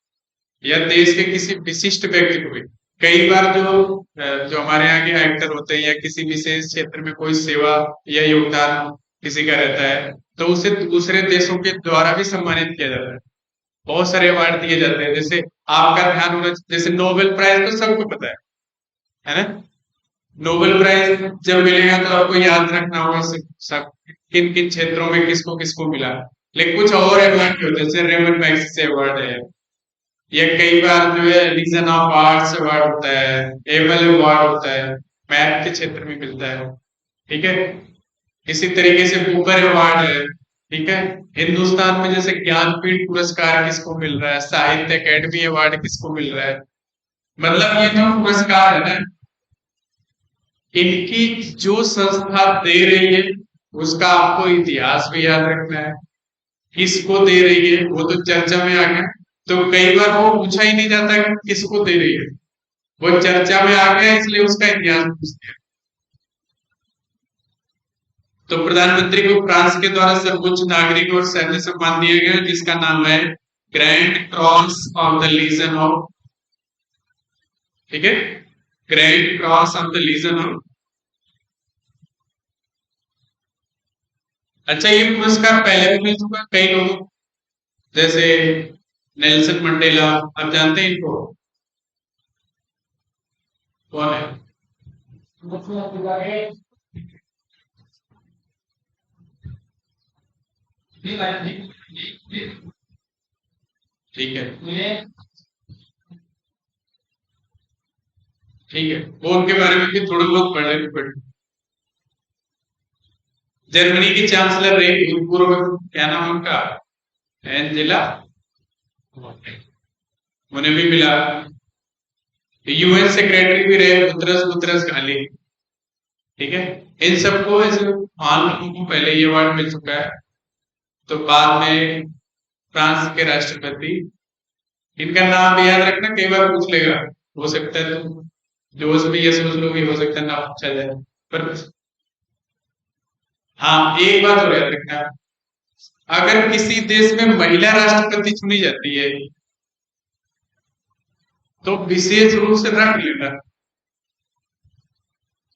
या देश के किसी विशिष्ट व्यक्ति को भी, कई बार जो हमारे यहाँ के एक्टर होते हैं या किसी विशेष क्षेत्र में कोई सेवा या योगदान किसी का रहता है तो उसे दूसरे देशों के द्वारा भी सम्मानित किया जाता है। बहुत सारे अवार्ड दिए जाते हैं, जैसे आपका ध्यान होना, जैसे नोबेल प्राइज तो सबको पता है ना। नोबेल प्राइज जब मिलेगा तो आपको याद रखना होगा सब किन किन क्षेत्रों में किसको किसको मिला। लेकिन कुछ और अवार्ड भी होते हैं, जैसे रेमन मैग्सेसे अवार्ड है, या कई बार जो है रीजन ऑफ आर्ट्स अवार्ड होता है, एबल अवार्ड होता है, मैथ के क्षेत्र में मिलता है, ठीक है। इसी तरीके से बुकर अवार्ड है, ठीक है। हिंदुस्तान में जैसे ज्ञानपीठ पुरस्कार किसको मिल रहा है, साहित्य अकेडमी अवार्ड किसको मिल रहा है, मतलब ये जो पुरस्कार है ना, इनकी जो संस्था दे रही है उसका आपको इतिहास भी याद रखना है, किसको दे रही है वो तो चर्चा में आ गया। तो कई बार वो पूछा ही नहीं जाता कि किसको दे रही है, वो चर्चा में आ गया इसलिए उसका इतिहास पूछते हैं। तो प्रधानमंत्री को फ्रांस के द्वारा सर्वोच्च नागरिक और सैन्य सम्मान दिया गया जिसका नाम है grand cross of the legion of, ठीक है, grand cross of the legion of. अच्छा, ये पुरस्कार पहले भी मिल चुका कई लोगों को, जैसे नेल्सन मंडेला, आप जानते हैं इनको, कौन है, ठीक है, ठीक है, वो उनके बारे में भी थोड़ा बहुत पढ़े। जर्मनी की चांसलर रही पूर्व, क्या नाम उनका, एंजेला, उन्हें भी मिला। यूएन सेक्रेटरी भी रहे गुतरस गुतरस घाली, ठीक है। इन सबको ऐसे 5 लोगों को पहले ये अवार्ड मिल चुका है। तो बाद में फ्रांस के राष्ट्रपति, इनका नाम भी याद रखना, कई बार पूछ लेगा, हो सकता है तुम जोश में ये सोच लो कि हो सकता है ना पूछा जाए, पर हाँ एक बात और याद रखना, अगर किसी देश में महिला राष्ट्रपति चुनी जाती है तो विशेष रूप से रख लेना,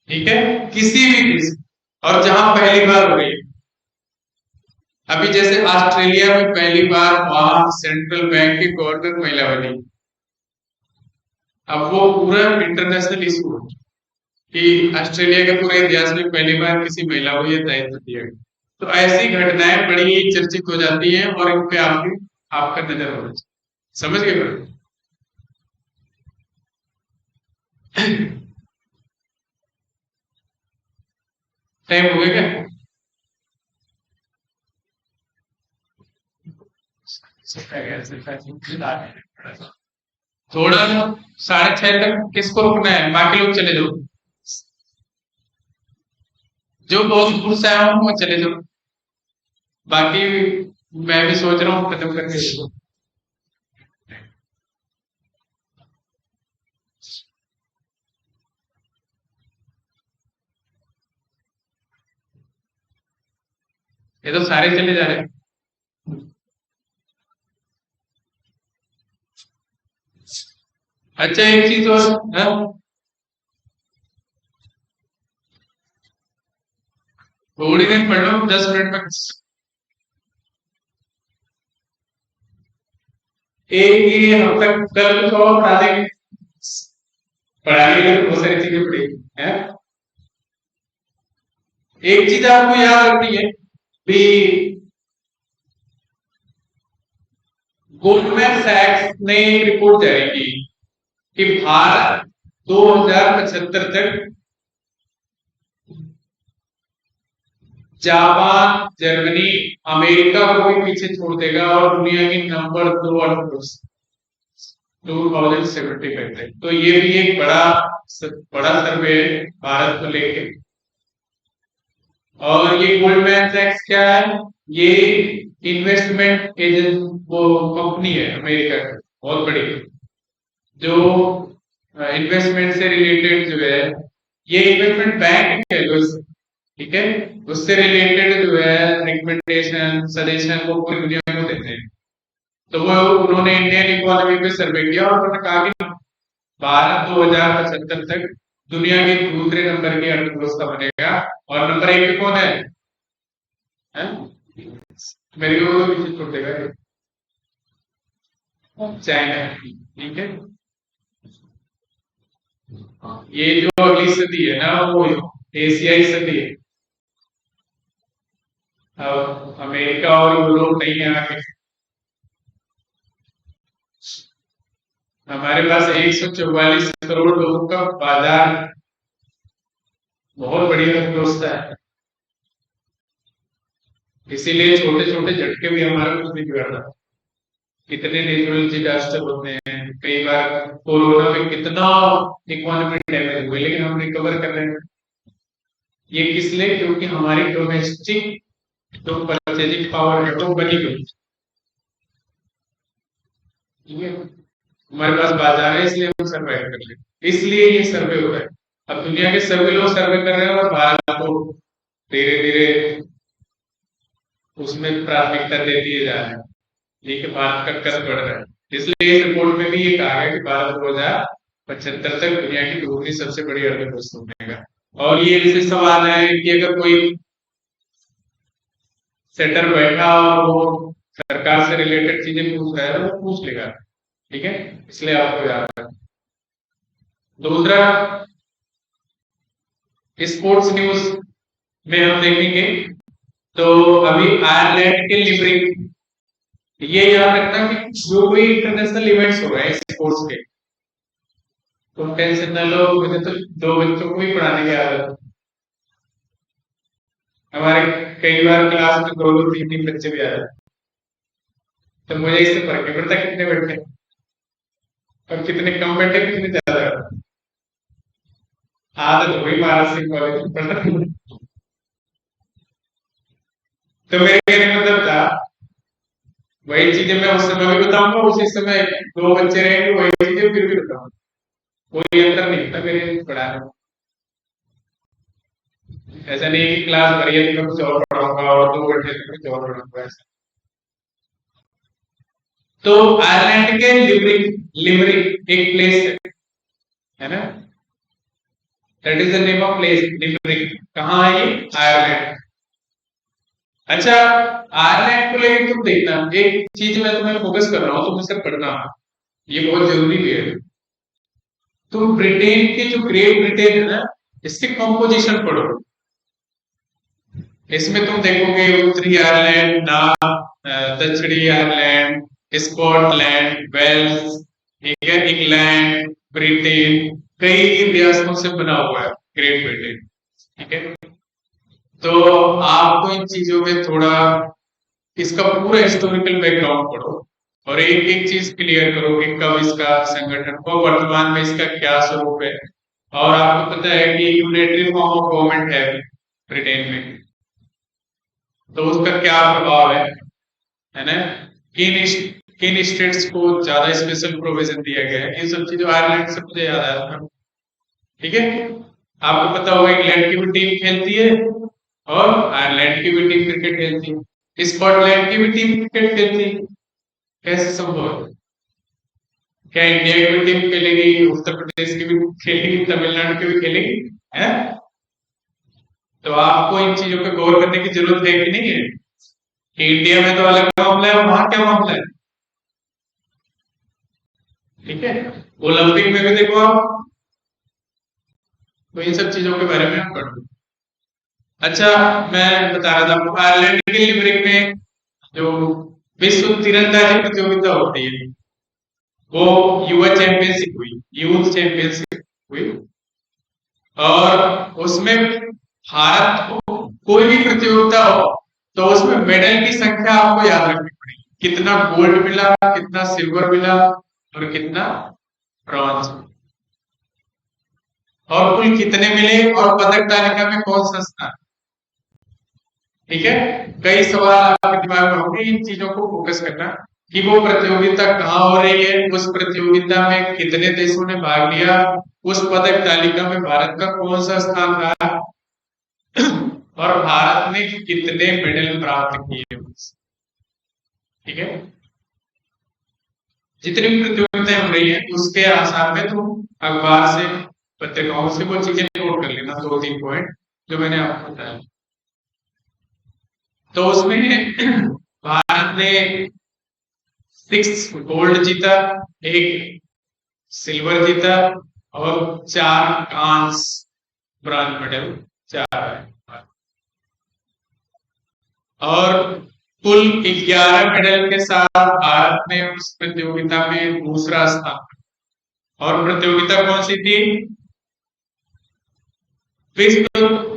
ठीक है, किसी भी देश, और जहां पहली बार हो रही है, अभी जैसे ऑस्ट्रेलिया में पहली बार वहां सेंट्रल बैंक की गवर्नर महिला बनी, अब वो पूरा इंटरनेशनल इशू हो कि ऑस्ट्रेलिया के पूरे इतिहास में पहली बार किसी महिला को यह दायित्व दिया गया। तो ऐसी घटनाएं बड़ी चर्चित हो जाती हैं और इन पे आपका नजर होना चाहिए, समझ गए? टाइम हो गया क्या? थोड़ा 6:30 तक किसको रुकना है? बाकी लोग चले जाओ, जो बहुत दूर से आया हूँ वो चले जाओ, बाकी मैं भी सोच रहा हूँ खत्म करके देखो। ये तो सारे चले जा रहे हैं। अच्छा एक चीज और, थोड़ी देर पढ़ लो 10 मिनट में। एक ये हम तक कल कुछ और पढ़ा देंगे, पढ़ाने के लिए बहुत सारी चीजें पढ़ेगी है। एक चीज आपको याद रखनी है भी, गोल्डमैन सैक्स ने एक रिपोर्ट जारी की कि भारत 2075 तक जापान, जर्मनी, अमेरिका को भी पीछे छोड़ देगा और दुनिया की नंबर 2 अर्थव्यवस्था 2075 तक। तो ये भी एक बड़ा सर्वे है भारत को लेके। और ये गोल्डमैन सैक्स क्या है? ये इन्वेस्टमेंट एजेंट वो कंपनी है अमेरिका की, बहुत बड़ी, जो इन्वेस्टमेंट से रिलेटेड जो है, ये इन्वेस्टमेंट बैंक है, ठीक है, उससे रिलेटेड जो है रिकमेंडेशन, सजेशन वो पूरी दुनिया को देते हैं। तो वो उन्होंने इंडियन इकोनॉमी पे सर्वे किया और उन्होंने कहा कि भारत 2075 तक दुनिया के दूसरे नंबर की अर्थव्यवस्था बनेगा। और नंबर 1 पे कौन है? मेरे को पीछे छोड़ देगा चाइना, ठीक है। ये जो अगली सदी है ना, वो एशियाई सदी है, अब अमेरिका और यूरोप नहीं है आगे। हमारे पास 144 करोड़ लोगों का बाजार, बहुत बढ़िया व्यवस्था है, इसीलिए छोटे छोटे झटके भी हमारा कुछ नहीं बिगड़ रहा। कितने नेचुरल डिजास्टर होते हैं, कई बार कोरोना में कितना इकोनॉमी डैमेज हुए, लेकिन हम रिकवर कर रहे हैं। ये किस लिए? क्योंकि हमारी डोमेस्टिक जो परचेजिंग पावर है वो बनी गई, ठीक है, हमारे पास बाजार है, इसलिए हम सर्वाइव कर ले, इसलिए ये सर्वे हो रहा है। अब दुनिया के सभी लोग सर्वे कर रहे हैं और भारत को धीरे धीरे उसमें प्राथमिकता दे दिए जा रहे हैं, ठीक है, भारत का कद बढ़ रहा है। इसलिए इस रिपोर्ट में भी ये कहा गया कि भारत 2075 तक दुनिया की दूसरी सबसे बड़ी अर्थव्यवस्था बनेगा। और ये जैसे सवाल है कि अगर कोई सेटर बैठा और वो सरकार से रिलेटेड चीजें पूछ रहा है तो वो पूछ लेगा, ठीक है, इसलिए आपको याद रखना। दूसरा, स्पोर्ट्स न्यूज में हम देखेंगे तो अभी आयरलैंड के लिबरिंग, ये याद रखना कि जो भी इंटरनेशनल इवेंट्स हो रहे हैं स्पोर्ट्स के, तुम टेंशन ना लो, मुझे तो 2 बच्चों को भी पढ़ाने की आदत, हमारे कई बार क्लास में 2-2, 3-3 बच्चे भी आ जाते, तो मुझे इससे फर्क नहीं पड़ता कितने बैठे और कितने कम बैठे, कितने ज्यादा। आदत हो गई महाराज सिंह कॉलेज में पढ़ना। तो मेरे कहने का मतलब था वही चीजें मैं उस समय भी बताऊंगा, उसी समय दो बच्चे रहेंगे, वही चीजें फिर भी बताऊंगा। कोई अंतर नहीं होता मेरे पढ़ाने में। ऐसा नहीं है कि क्लास भरी है तो मैं कुछ और पढ़ाऊंगा और 2 घंटे में कुछ और पढ़ाऊंगा, ऐसा। तो आयरलैंड के लिमरिक, लिमरिक एक प्लेस है ना, that is the name of place limerick. कहाँ है ये? आयरलैंड। अच्छा, आयरलैंड को लेकर तुम देखना, एक चीज मैं तुम्हें फोकस कर रहा हूँ, तुम इसे पढ़ना, ये बहुत जरूरी भी है। तुम ब्रिटेन के जो ग्रेट ब्रिटेन है ना, इसके कंपोजिशन पढ़ो। इसमें तुम देखोगे उत्तरी आयरलैंड, दक्षिणी आयरलैंड, स्कॉटलैंड, वेल्स, ठीक है, इंग्लैंड, ब्रिटेन, कई रियासतों से बना हुआ है ग्रेट ब्रिटेन, ठीक है। तो आपको इन चीजों में थोड़ा इसका पूरा हिस्टोरिकल बैकग्राउंड पढ़ो और एक एक चीज क्लियर करो कि कब इसका संगठन हुआ, वर्तमान में इसका क्या स्वरूप है। और आपको पता है कि यूनाइटेड फॉर्म ऑफ गवर्नमेंट है ब्रिटेन में, तो उसका क्या प्रभाव है ना, किन किन स्टेट्स को ज्यादा स्पेशल प्रोविजन दिया गया है, इन सब चीजों, आयरलैंड से मुझे याद आया था, ठीक है। आपको पता होगा इंग्लैंड की भी टीम खेलती है और आयरलैंड की भी टीम क्रिकेट खेलती है, स्कॉटलैंड की भी टीम क्रिकेट खेलती है। कैसे संभव है? क्या इंडिया की भी टीम खेलेगी, उत्तर प्रदेश की भी खेलेगी, तमिलनाडु की भी खेलेगी, है? तो आपको इन चीजों पे गौर करने की जरूरत है कि नहीं है कि इंडिया में तो अलग मामला है और वहां क्या मामला है, ठीक है। ओलंपिक में भी देखो आप, तो इन सब चीजों के बारे में आप पढ़ो। अच्छा, मैं बता रहा था आपको, आयरलैंड के लिमरिक में जो विश्व तीरंदाजी प्रतियोगिता होती है, वो युवा चैंपियनशिप हुई, यूथ चैंपियनशिप हुई। और उसमें भारत को कोई भी प्रतियोगिता हो तो उसमें मेडल की संख्या आपको याद रखनी पड़ेगी, कितना गोल्ड मिला, कितना सिल्वर मिला और कितना ब्रॉन्ज, और कुल कितने मिले, और पदक तालिका में कौन सा स्थान, ठीक है। कई सवाल आपके दिमाग में होंगे, इन चीजों को फोकस करना कि वो प्रतियोगिता कहाँ हो रही है, उस प्रतियोगिता में कितने देशों ने भाग लिया, उस पदक तालिका में भारत का कौन सा स्थान रहा और भारत ने कितने मेडल प्राप्त किए, ठीक है। जितनी भी प्रतियोगिताएं हो रही है उसके आसार में तुम अखबार से, पत्रिकाओं से वो चीजें नोट कर लेना, 2-3 पॉइंट जो मैंने आपको बताया। तो उसमें भारत ने 6 गोल्ड जीता, 1 सिल्वर जीता और 4 कांस्य ब्रॉन्ज मेडल, 4 है। और कुल 11 मेडल के साथ भारत ने उस प्रतियोगिता में दूसरा स्थान, और प्रतियोगिता कौन सी थी? विश्व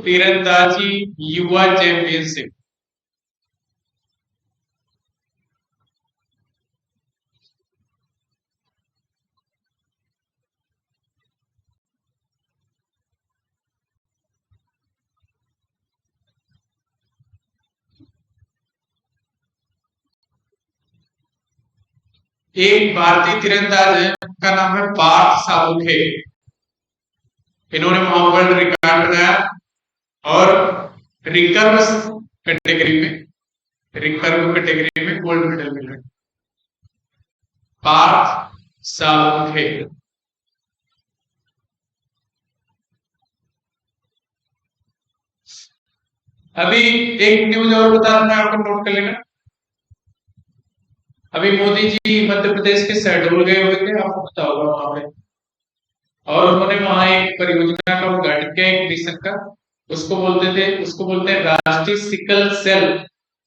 तीरंदाजी युवा चैंपियनशिप। एक भारतीय तीरंदाज है, उनका नाम है पार्थ साउथे। इन्होंने वहां वर्ल्ड रिकॉर्ड बनाया और रिकर्व कैटेगरी में, रिकर्व कैटेगरी में गोल्ड मेडल मिला। पार्थ साउथे। अभी एक न्यूज और बता रहा हूं, आपको नोट कर लेना। अभी मोदी जी मध्य प्रदेश के शहडोल गए हुए थे, आपको पता होगा वहां पे, और उन्होंने वहां एक परियोजना का उद्घाटन किया, एक मिशन का। उसको बोलते हैं राष्ट्रीय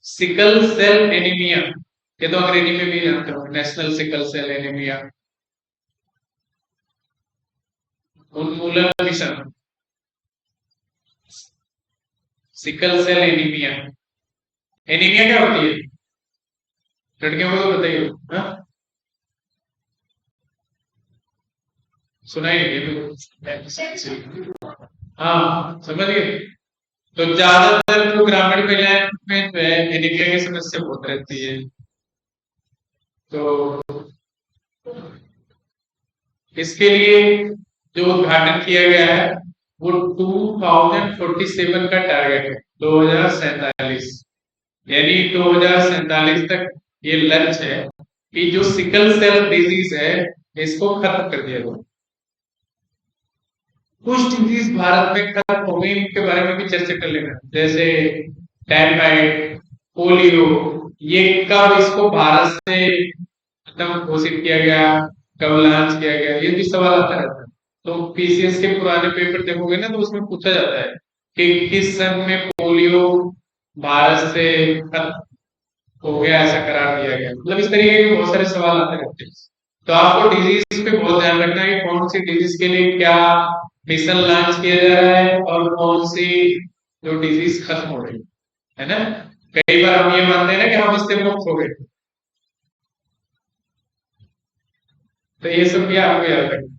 सिकल सेल एनीमिया। ये तो अंग्रेजी में भी जानते हो, नेशनल सिकल सेल एनीमिया उन्मूलन मिशन, सिकल सेल एनीमिया। एनीमिया क्या होती है, लड़कियों को तो बताइए, हाँ? सुना ही नहीं, हाँ समझ गए। तो ज्यादातर जो ग्रामीण महिलाएं में जो है एनीमिया की समस्या बहुत रहती है, तो इसके लिए जो उद्घाटन किया गया है वो 2047 का टारगेट है, 2047, यानी 2047 तक ये लक्ष्य है कि जो सिकल सेल डिजीज है इसको खत्म कर दिया जाए। कुछ डिजीज भारत में खत्म हो गई, इनके बारे में भी चर्चा कर लेना, जैसे टाइफाइड, पोलियो, ये कब इसको भारत से खत्म घोषित किया गया, कब लॉन्च किया गया, ये भी सवाल आता रहता है। तो पीसीएस के पुराने पेपर देखोगे ना तो उसमें पूछा जाता है कि किस सन में पोलियो भारत से खत्म हो गया, ऐसा करार दिया गया। मतलब इस तरीके के बहुत सारे सवाल आते रहते हैं। तो आपको डिजीज पे बहुत ध्यान रखना है कि कौन सी डिजीज के लिए क्या मिशन लॉन्च किया जा रहा है और कौन सी जो डिजीज खत्म हो रही है ना। कई बार हम ये मानते हैं ना कि हम इससे मुक्त हो गए, तो ये सब भी आपको याद रखना।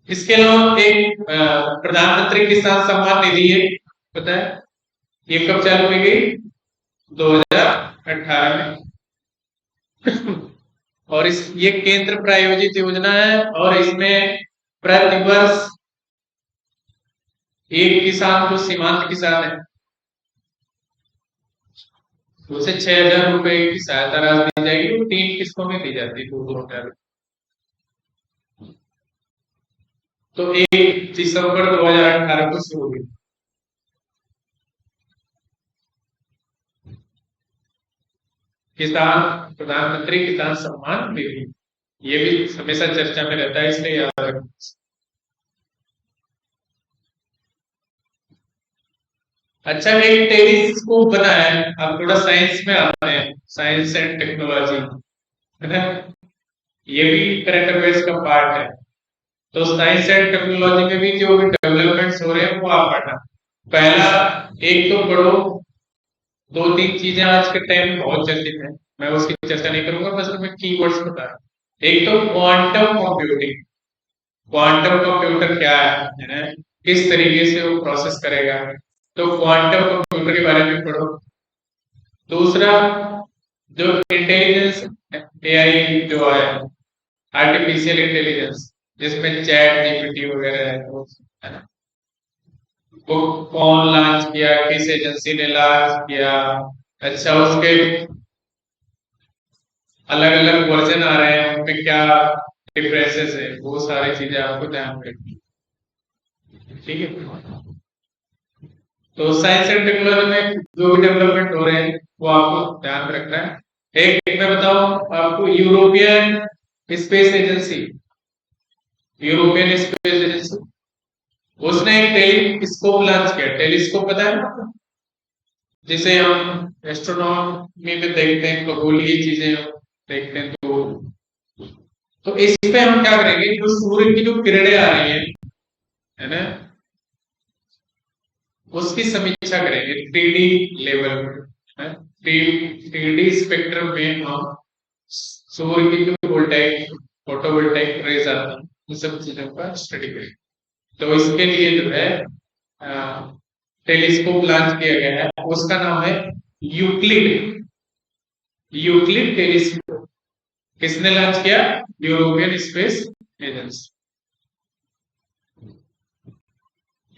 इसके अलावा एक प्रधानमंत्री किसान सम्मान निधि है, पता है ये कब चालू की गई? 2018 में। और इस ये केंद्र प्रायोजित योजना है और इसमें प्रतिवर्ष एक किसान जो सीमांत किसान है उसे 6,000 रुपए की सहायता राशि दी जाएगी, वो 3 किस्तों में दी जाती है, 2-2 हजार। तो 1 दिसंबर 2018 को शुरू हुई। किसान प्रधानमंत्री किसान सम्मान निधि, ये भी हमेशा चर्चा में रहता है, इसलिए याद रखना। अच्छा, एक टेलीस्कोप बना है, अब थोड़ा साइंस में आते हैं, साइंस एंड टेक्नोलॉजी, है ना, ये भी करंट अफेयर्स का पार्ट है। तो साइंस एंड टेक्नोलॉजी में भी जो भी डेवलपमेंट्स हो रहे हैं वो आप पढ़ना। पहला, एक तो पढ़ो, 2-3 चीजें आज के टाइम में बहुत चर्चित है, मैं उसकी चर्चा नहीं करूंगा, बस तुम्हें कीवर्ड्स बता रहा हूं। एक तो क्वांटम कंप्यूटिंग, क्वांटम कंप्यूटर क्या है ना, किस तरीके से वो प्रोसेस करेगा, तो क्वांटम कंप्यूटर के बारे में पढ़ो। दूसरा, जो इंटेलिजेंस एआई जो है, आर्टिफिशियल इंटेलिजेंस, जिसमें चैट जीपीटी वगैरह है, वो है ना, वो कौन लॉन्च किया, किस एजेंसी ने लॉन्च किया। अच्छा, उसके अलग अलग वर्जन आ रहे हैं, उनमें क्या डिफरेंसेस है, वो सारी चीजें आपको ध्यान में रखनी, ठीक है। तो साइंस एंड टेक्नोलॉजी में जो भी डेवलपमेंट हो रहे हैं वो आपको ध्यान में रखना है। एक मैं बताऊं आपको, European space agency, European space agency, उसने एक टेलीस्कोप लॉन्च किया। टेलीस्कोप पता है ना आपको? जिसे हम एस्ट्रोनॉमी में देखते हैं, खगोलीय चीजें देखते हैं, तो इस पे हम क्या करेंगे, जो सूर्य की जो किरणें आ रही है ना, उसकी समीक्षा करेंगे 3D लेवल में, 3D स्पेक्ट्रम में हम सूर्य की जो वोल्टाइक फोटोवोल्टाइक रेज आती है, उन सब चीजों का स्टडी करेंगे। तो इसके लिए जो है टेलीस्कोप लॉन्च किया गया है, उसका नाम है यूक्लिड, यूक्लिड टेलीस्कोप। किसने लॉन्च किया? European space agency.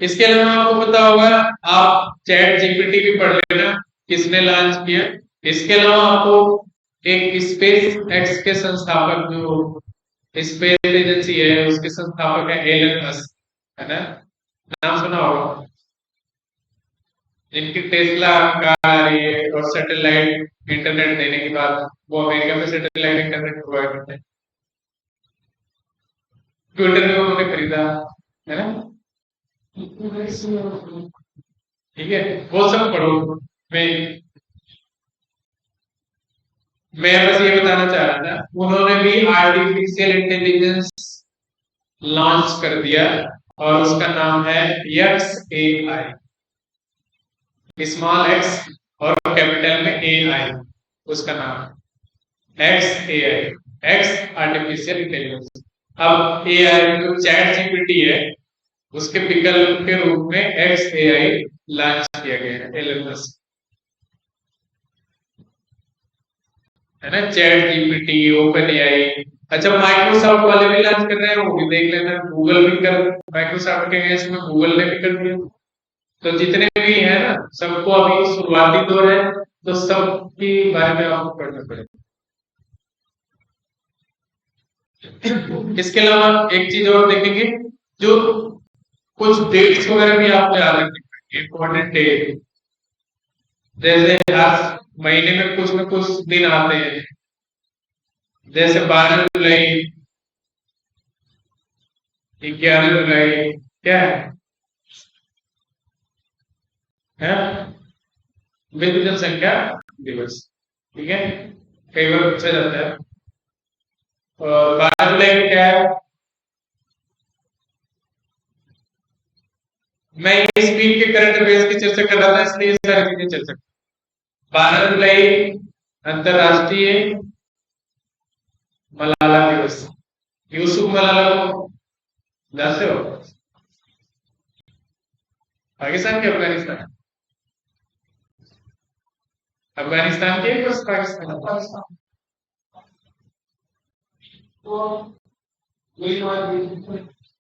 इसके अलावा आपको पता होगा, आप चैट जीपीटी भी पढ़ लेना, किसने लॉन्च किया। इसके अलावा आपको एक स्पेस एक्स के संस्थापक, जो स्पेस एजेंसी है उसके संस्थापक है एलन मस्क, है ना, नाम सुना होगा। जिनकी टेस्ला कार ये और सैटेलाइट इंटरनेट देने के बाद वो अमेरिका में सैटेलाइट इंटरनेट प्रोवाइड करते हैं। ट्विटर भी उन्होंने खरीदा, है ना, ठीक है, वो सब पढ़ो। मैं मैं बस ये बताना चाह रहा था, उन्होंने भी आर्टिफिशियल इंटेलिजेंस लॉन्च कर दिया और उसका नाम है एक्स ए आई, स्मॉल एक्स और कैपिटल में ए आई, उसका नाम है एक्स ए आई, एक्स आर्टिफिशियल इंटेलिजेंस। अब ए आई जो चैट जीपीटी है उसके विकल्प के रूप में एक्स ए आई लॉन्च किया गया है एलन मस्क। है ना, चैट जीपीटी, ओपन एआई। अच्छा, माइक्रोसॉफ्ट वाले भी लॉन्च कर रहे हैं, वो भी देख लेना। गूगल भी कर, माइक्रोसॉफ्ट के केस में गूगल ने भी कर दिया। तो जितने भी है ना, सबको अभी शुरुआती दौर है, तो सबके बारे में आपको पढ़ना पड़ेगा। इसके अलावा एक चीज और देखेंगे, जो कुछ डेट्स वगैरह भी आपको याद रखनी पड़ेगी, इंपॉर्टेंट डेट। जैसे हर महीने में कुछ न कुछ दिन आते हैं, जैसे 12 जुलाई, 11 जुलाई, क्या है विश्व जनसंख्या दिवस। ठीक है, कई बार पूछा जाता है। और 12 जुलाई को क्या है, मैं इस वीक के करंट अफेयर्स की चर्चा कर रहा था, इसलिए ये सारी चीजें चर्चा। 12 जुलाई अंतरराष्ट्रीय मलाला दिवस। यूसुफ मलाला को जानते हो? पाकिस्तान के अफगानिस्तान, अफगानिस्तान के बस पाकिस्तान।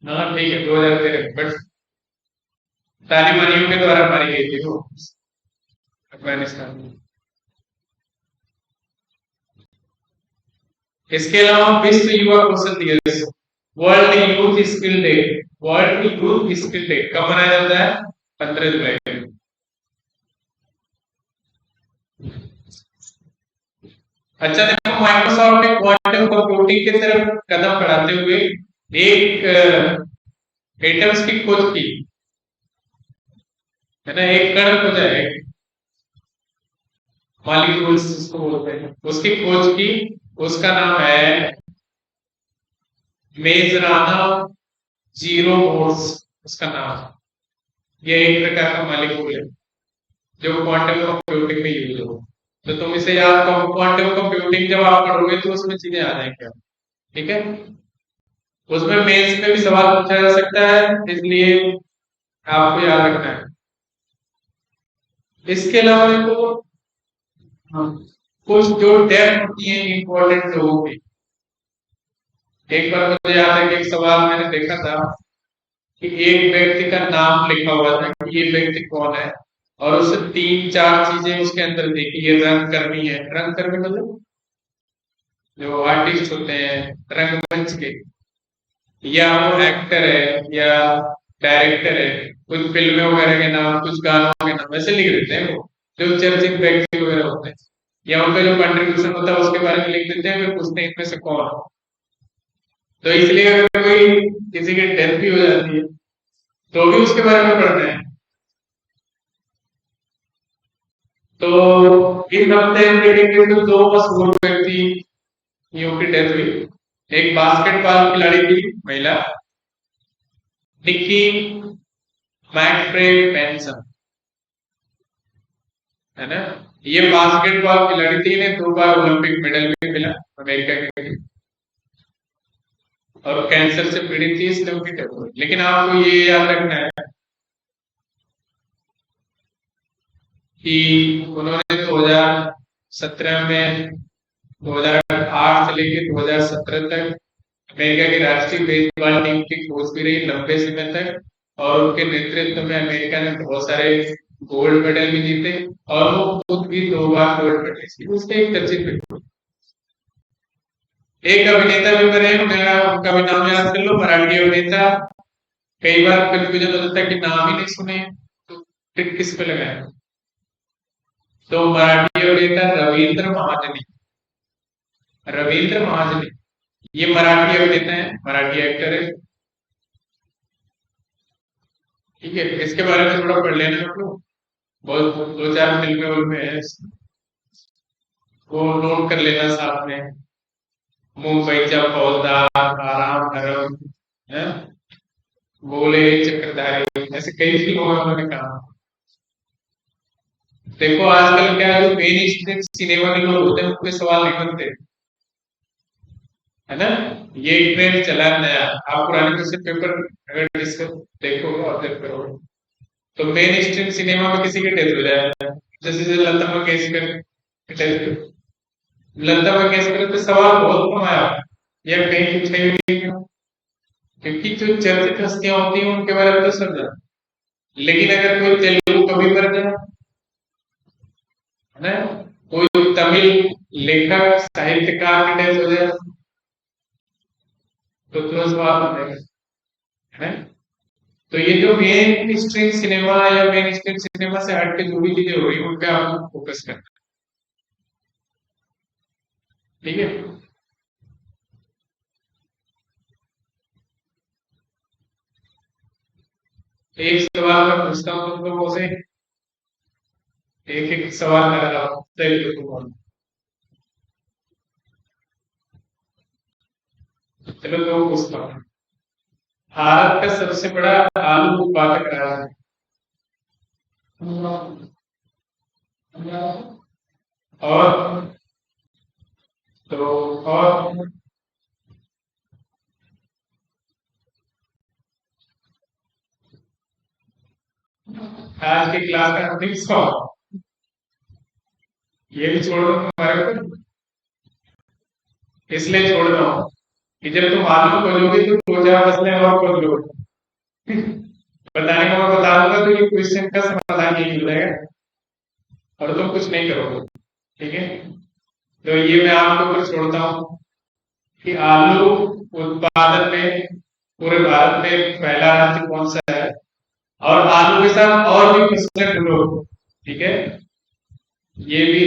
हाँ ठीक है, 2013, बट तालिबानियों के द्वारा मारी गई थी वो, अफगानिस्तान में। इसके अलावा विश्व युवा कौशल दिवस, world youth skill day. World youth skill day कब मनाया जाता है? 15 जुलाई को। अच्छा देखो, माइक्रोसॉफ्ट ने क्वांटम कंप्यूटिंग की तरफ कदम बढ़ाते हुए एक एटम्स की खोज की, है ना, एक कण खोजा है, मॉलिक्यूल्स जिसको बोलते हैं, उसकी खोज की। उसका नाम है मेजराना जीरो बोर्स, उसका नाम। ये एक प्रकार का मॉलिक्यूल है जो क्वांटम कंप्यूटिंग में यूज हो। तो तुम इसे याद करो, क्वांटम कंप्यूटिंग जब आप पढ़ोगे तो उसमें चीजें आ जाएंगी। ठीक है, उसमें मेंस में भी सवाल पूछा जा सकता है, इसलिए आपको याद रखना है। इसके अलावा देखो, हाँ, कुछ जो डेथ होती है इंपॉर्टेंट लोगों की। एक बार मुझे याद है कि एक सवाल मैंने देखा था कि एक व्यक्ति का नाम लिखा हुआ था कि ये व्यक्ति कौन है, और उसे 3-4 चीजें उसके अंदर थी कि ये रंगकर्मी है। रंगकर्मी मतलब जो आर्टिस्ट होते हैं रंगमंच के, या वो एक्टर है, या डायरेक्टर है, कुछ फिल्में वगैरह के नाम, कुछ गानों के नाम ऐसे लिख देते हैं वो, जो चर्चित व्यक्ति वगैरह होते हैं, या उनका जो कंट्रीब्यूशन होता है उसके बारे में लिख देते हैं, फिर पूछते हैं इनमें से कौन हो। तो इसलिए अगर कोई किसी की डेथ भी हो जाती है तो भी उसके बारे में पढ़ना है। तो इस हफ्ते हम देखेंगे तो 2 मशहूर व्यक्तियों की डेथ हुई। एक बास्केटबॉल खिलाड़ी थी महिला, निक्की मैकफ्रे बेंसन, है ना। ये बास्केटबॉल खिलाड़ी थी, इन्हें 2 बार ओलंपिक मेडल भी मिला अमेरिका के लिए, और कैंसर से पीड़ित थी, इसलिए उनकी डेथ हुई। लेकिन आपको ये याद रखना है कि उन्होंने 2017 में, 2008 से लेकर 2017 तक अमेरिका की राष्ट्रीय बेसबॉल टीम की कोच भी रही लंबे समय तक, और उनके नेतृत्व में अमेरिका ने बहुत सारे गोल्ड मेडल भी जीते, और वो खुद भी 2 बार गोल्ड मेडलिस्ट थी। उसके एक चर्चित व्यक्ति। एक अभिनेता भी बने, उनका भी नाम याद कर लो, मराठी अभिनेता। कई बार कंफ्यूजन हो जाता है कि नाम ही नहीं सुने तो टिक किस पे लगाए। तो मराठी अभिनेता रवींद्र महाजनी, रवींद्र महाजनी, ये मराठी अभिनेता है, मराठी एक्टर है। ठीक है, इसके बारे में थोड़ा पढ़ लेना आप लोग, बहुत 2-4 फिल्में उनमें है, वो नोट कर लेना साथ में। मुंबईचा फौजदार, आराम धर्म, है, बोले चक्रधारी, ऐसे कई फिल्मों में उन्होंने काम। देखो आजकल क्या है, जो मेन स्ट्रीम सिनेमा के लोग होते हैं उनपे सवाल नहीं बनते, है ना। ये एक ट्रेंड चला है नया। आप पुराने क्वेश्चन पेपर अगर डिस्कस देखोगे, ऑब्जर्व करोगे, तो मेन स्ट्रीम सिनेमा में किसी की डेथ हो जाए, जैसे लता मंगेशकर की डेथ, लता मंगेशकर पे सवाल बहुत कम आया या कहीं पूछा ही नहीं क्यों? क्योंकि जो चर्चित हस्तियां होती हैं उनके बारे में तो सब जानते, लेकिन अगर कोई तेलुगु कवि बन जाए, है ना, कोई तमिल लेखक साहित्यकार की डेथ हो जाए, तो तुरंत सवाल बनेगा, है ना? तो ये जो मेन स्ट्रीम सिनेमा या मेन स्ट्रीम सिनेमा से हट के जो भी चीजें हो रही है उन पे आपको फोकस करना है, ठीक है? एक सवाल मैं पूछता हूँ तुम लोगों से, एक एक सवाल कर रहा हूँ, चलिए तुम, चलो तो पूछता हूँ। भारत का सबसे बड़ा आलू उत्पादक रहा है? और तो और आज की क्लास का अंतिम सवाल, ये भी छोड़ दो तुम्हारे को, इसलिए छोड़ रहा हूँ कि जब तुम आलू खोलोगे तो दो चार मसले और खोल लो, बताने को मैं बता दूंगा तो ये क्वेश्चन का समाधान यही मिल जाएगा और तुम कुछ नहीं करोगे, ठीक है? तो ये मैं आपके ऊपर छोड़ता हूँ कि आलू उत्पादन में पूरे भारत में पहला राज्य कौन सा है, और आलू के साथ और भी फसलें ढूंढो, ठीक है? ये भी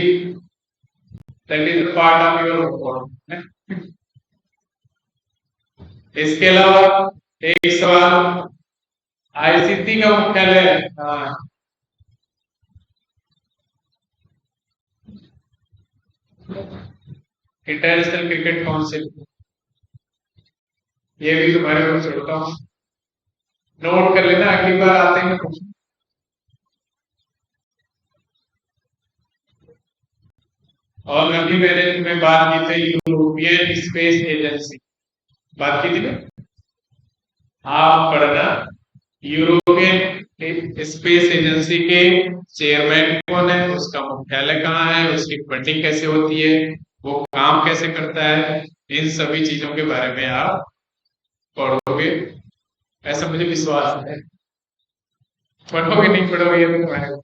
that is part of your homework. इसके अलावा एक सवाल, आईसीसी का मुख्यालय, हाँ, इंटरनेशनल क्रिकेट काउंसिल, ये भी तुम्हारे ऊपर छोड़ता हूँ, नोट कर लेना, अगली बार आते हैं तो। और अभी मैंने तुम्हें बात की थी यूरोपियन स्पेस एजेंसी, बात की थी ना, आप पढ़ना यूरोपियन स्पेस एजेंसी के चेयरमैन कौन है, उसका मुख्यालय कहाँ है, उसकी फंडिंग कैसे होती है, वो काम कैसे करता है, इन सभी चीजों के बारे में आप पढ़ोगे, ऐसा मुझे विश्वास है। पढ़ोगे नहीं पढ़ोगे ये तो तुम्हारे,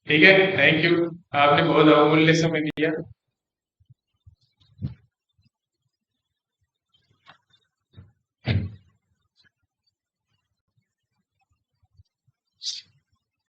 ठीक है? थैंक यू, आपने बहुत अमूल्य समय दिया।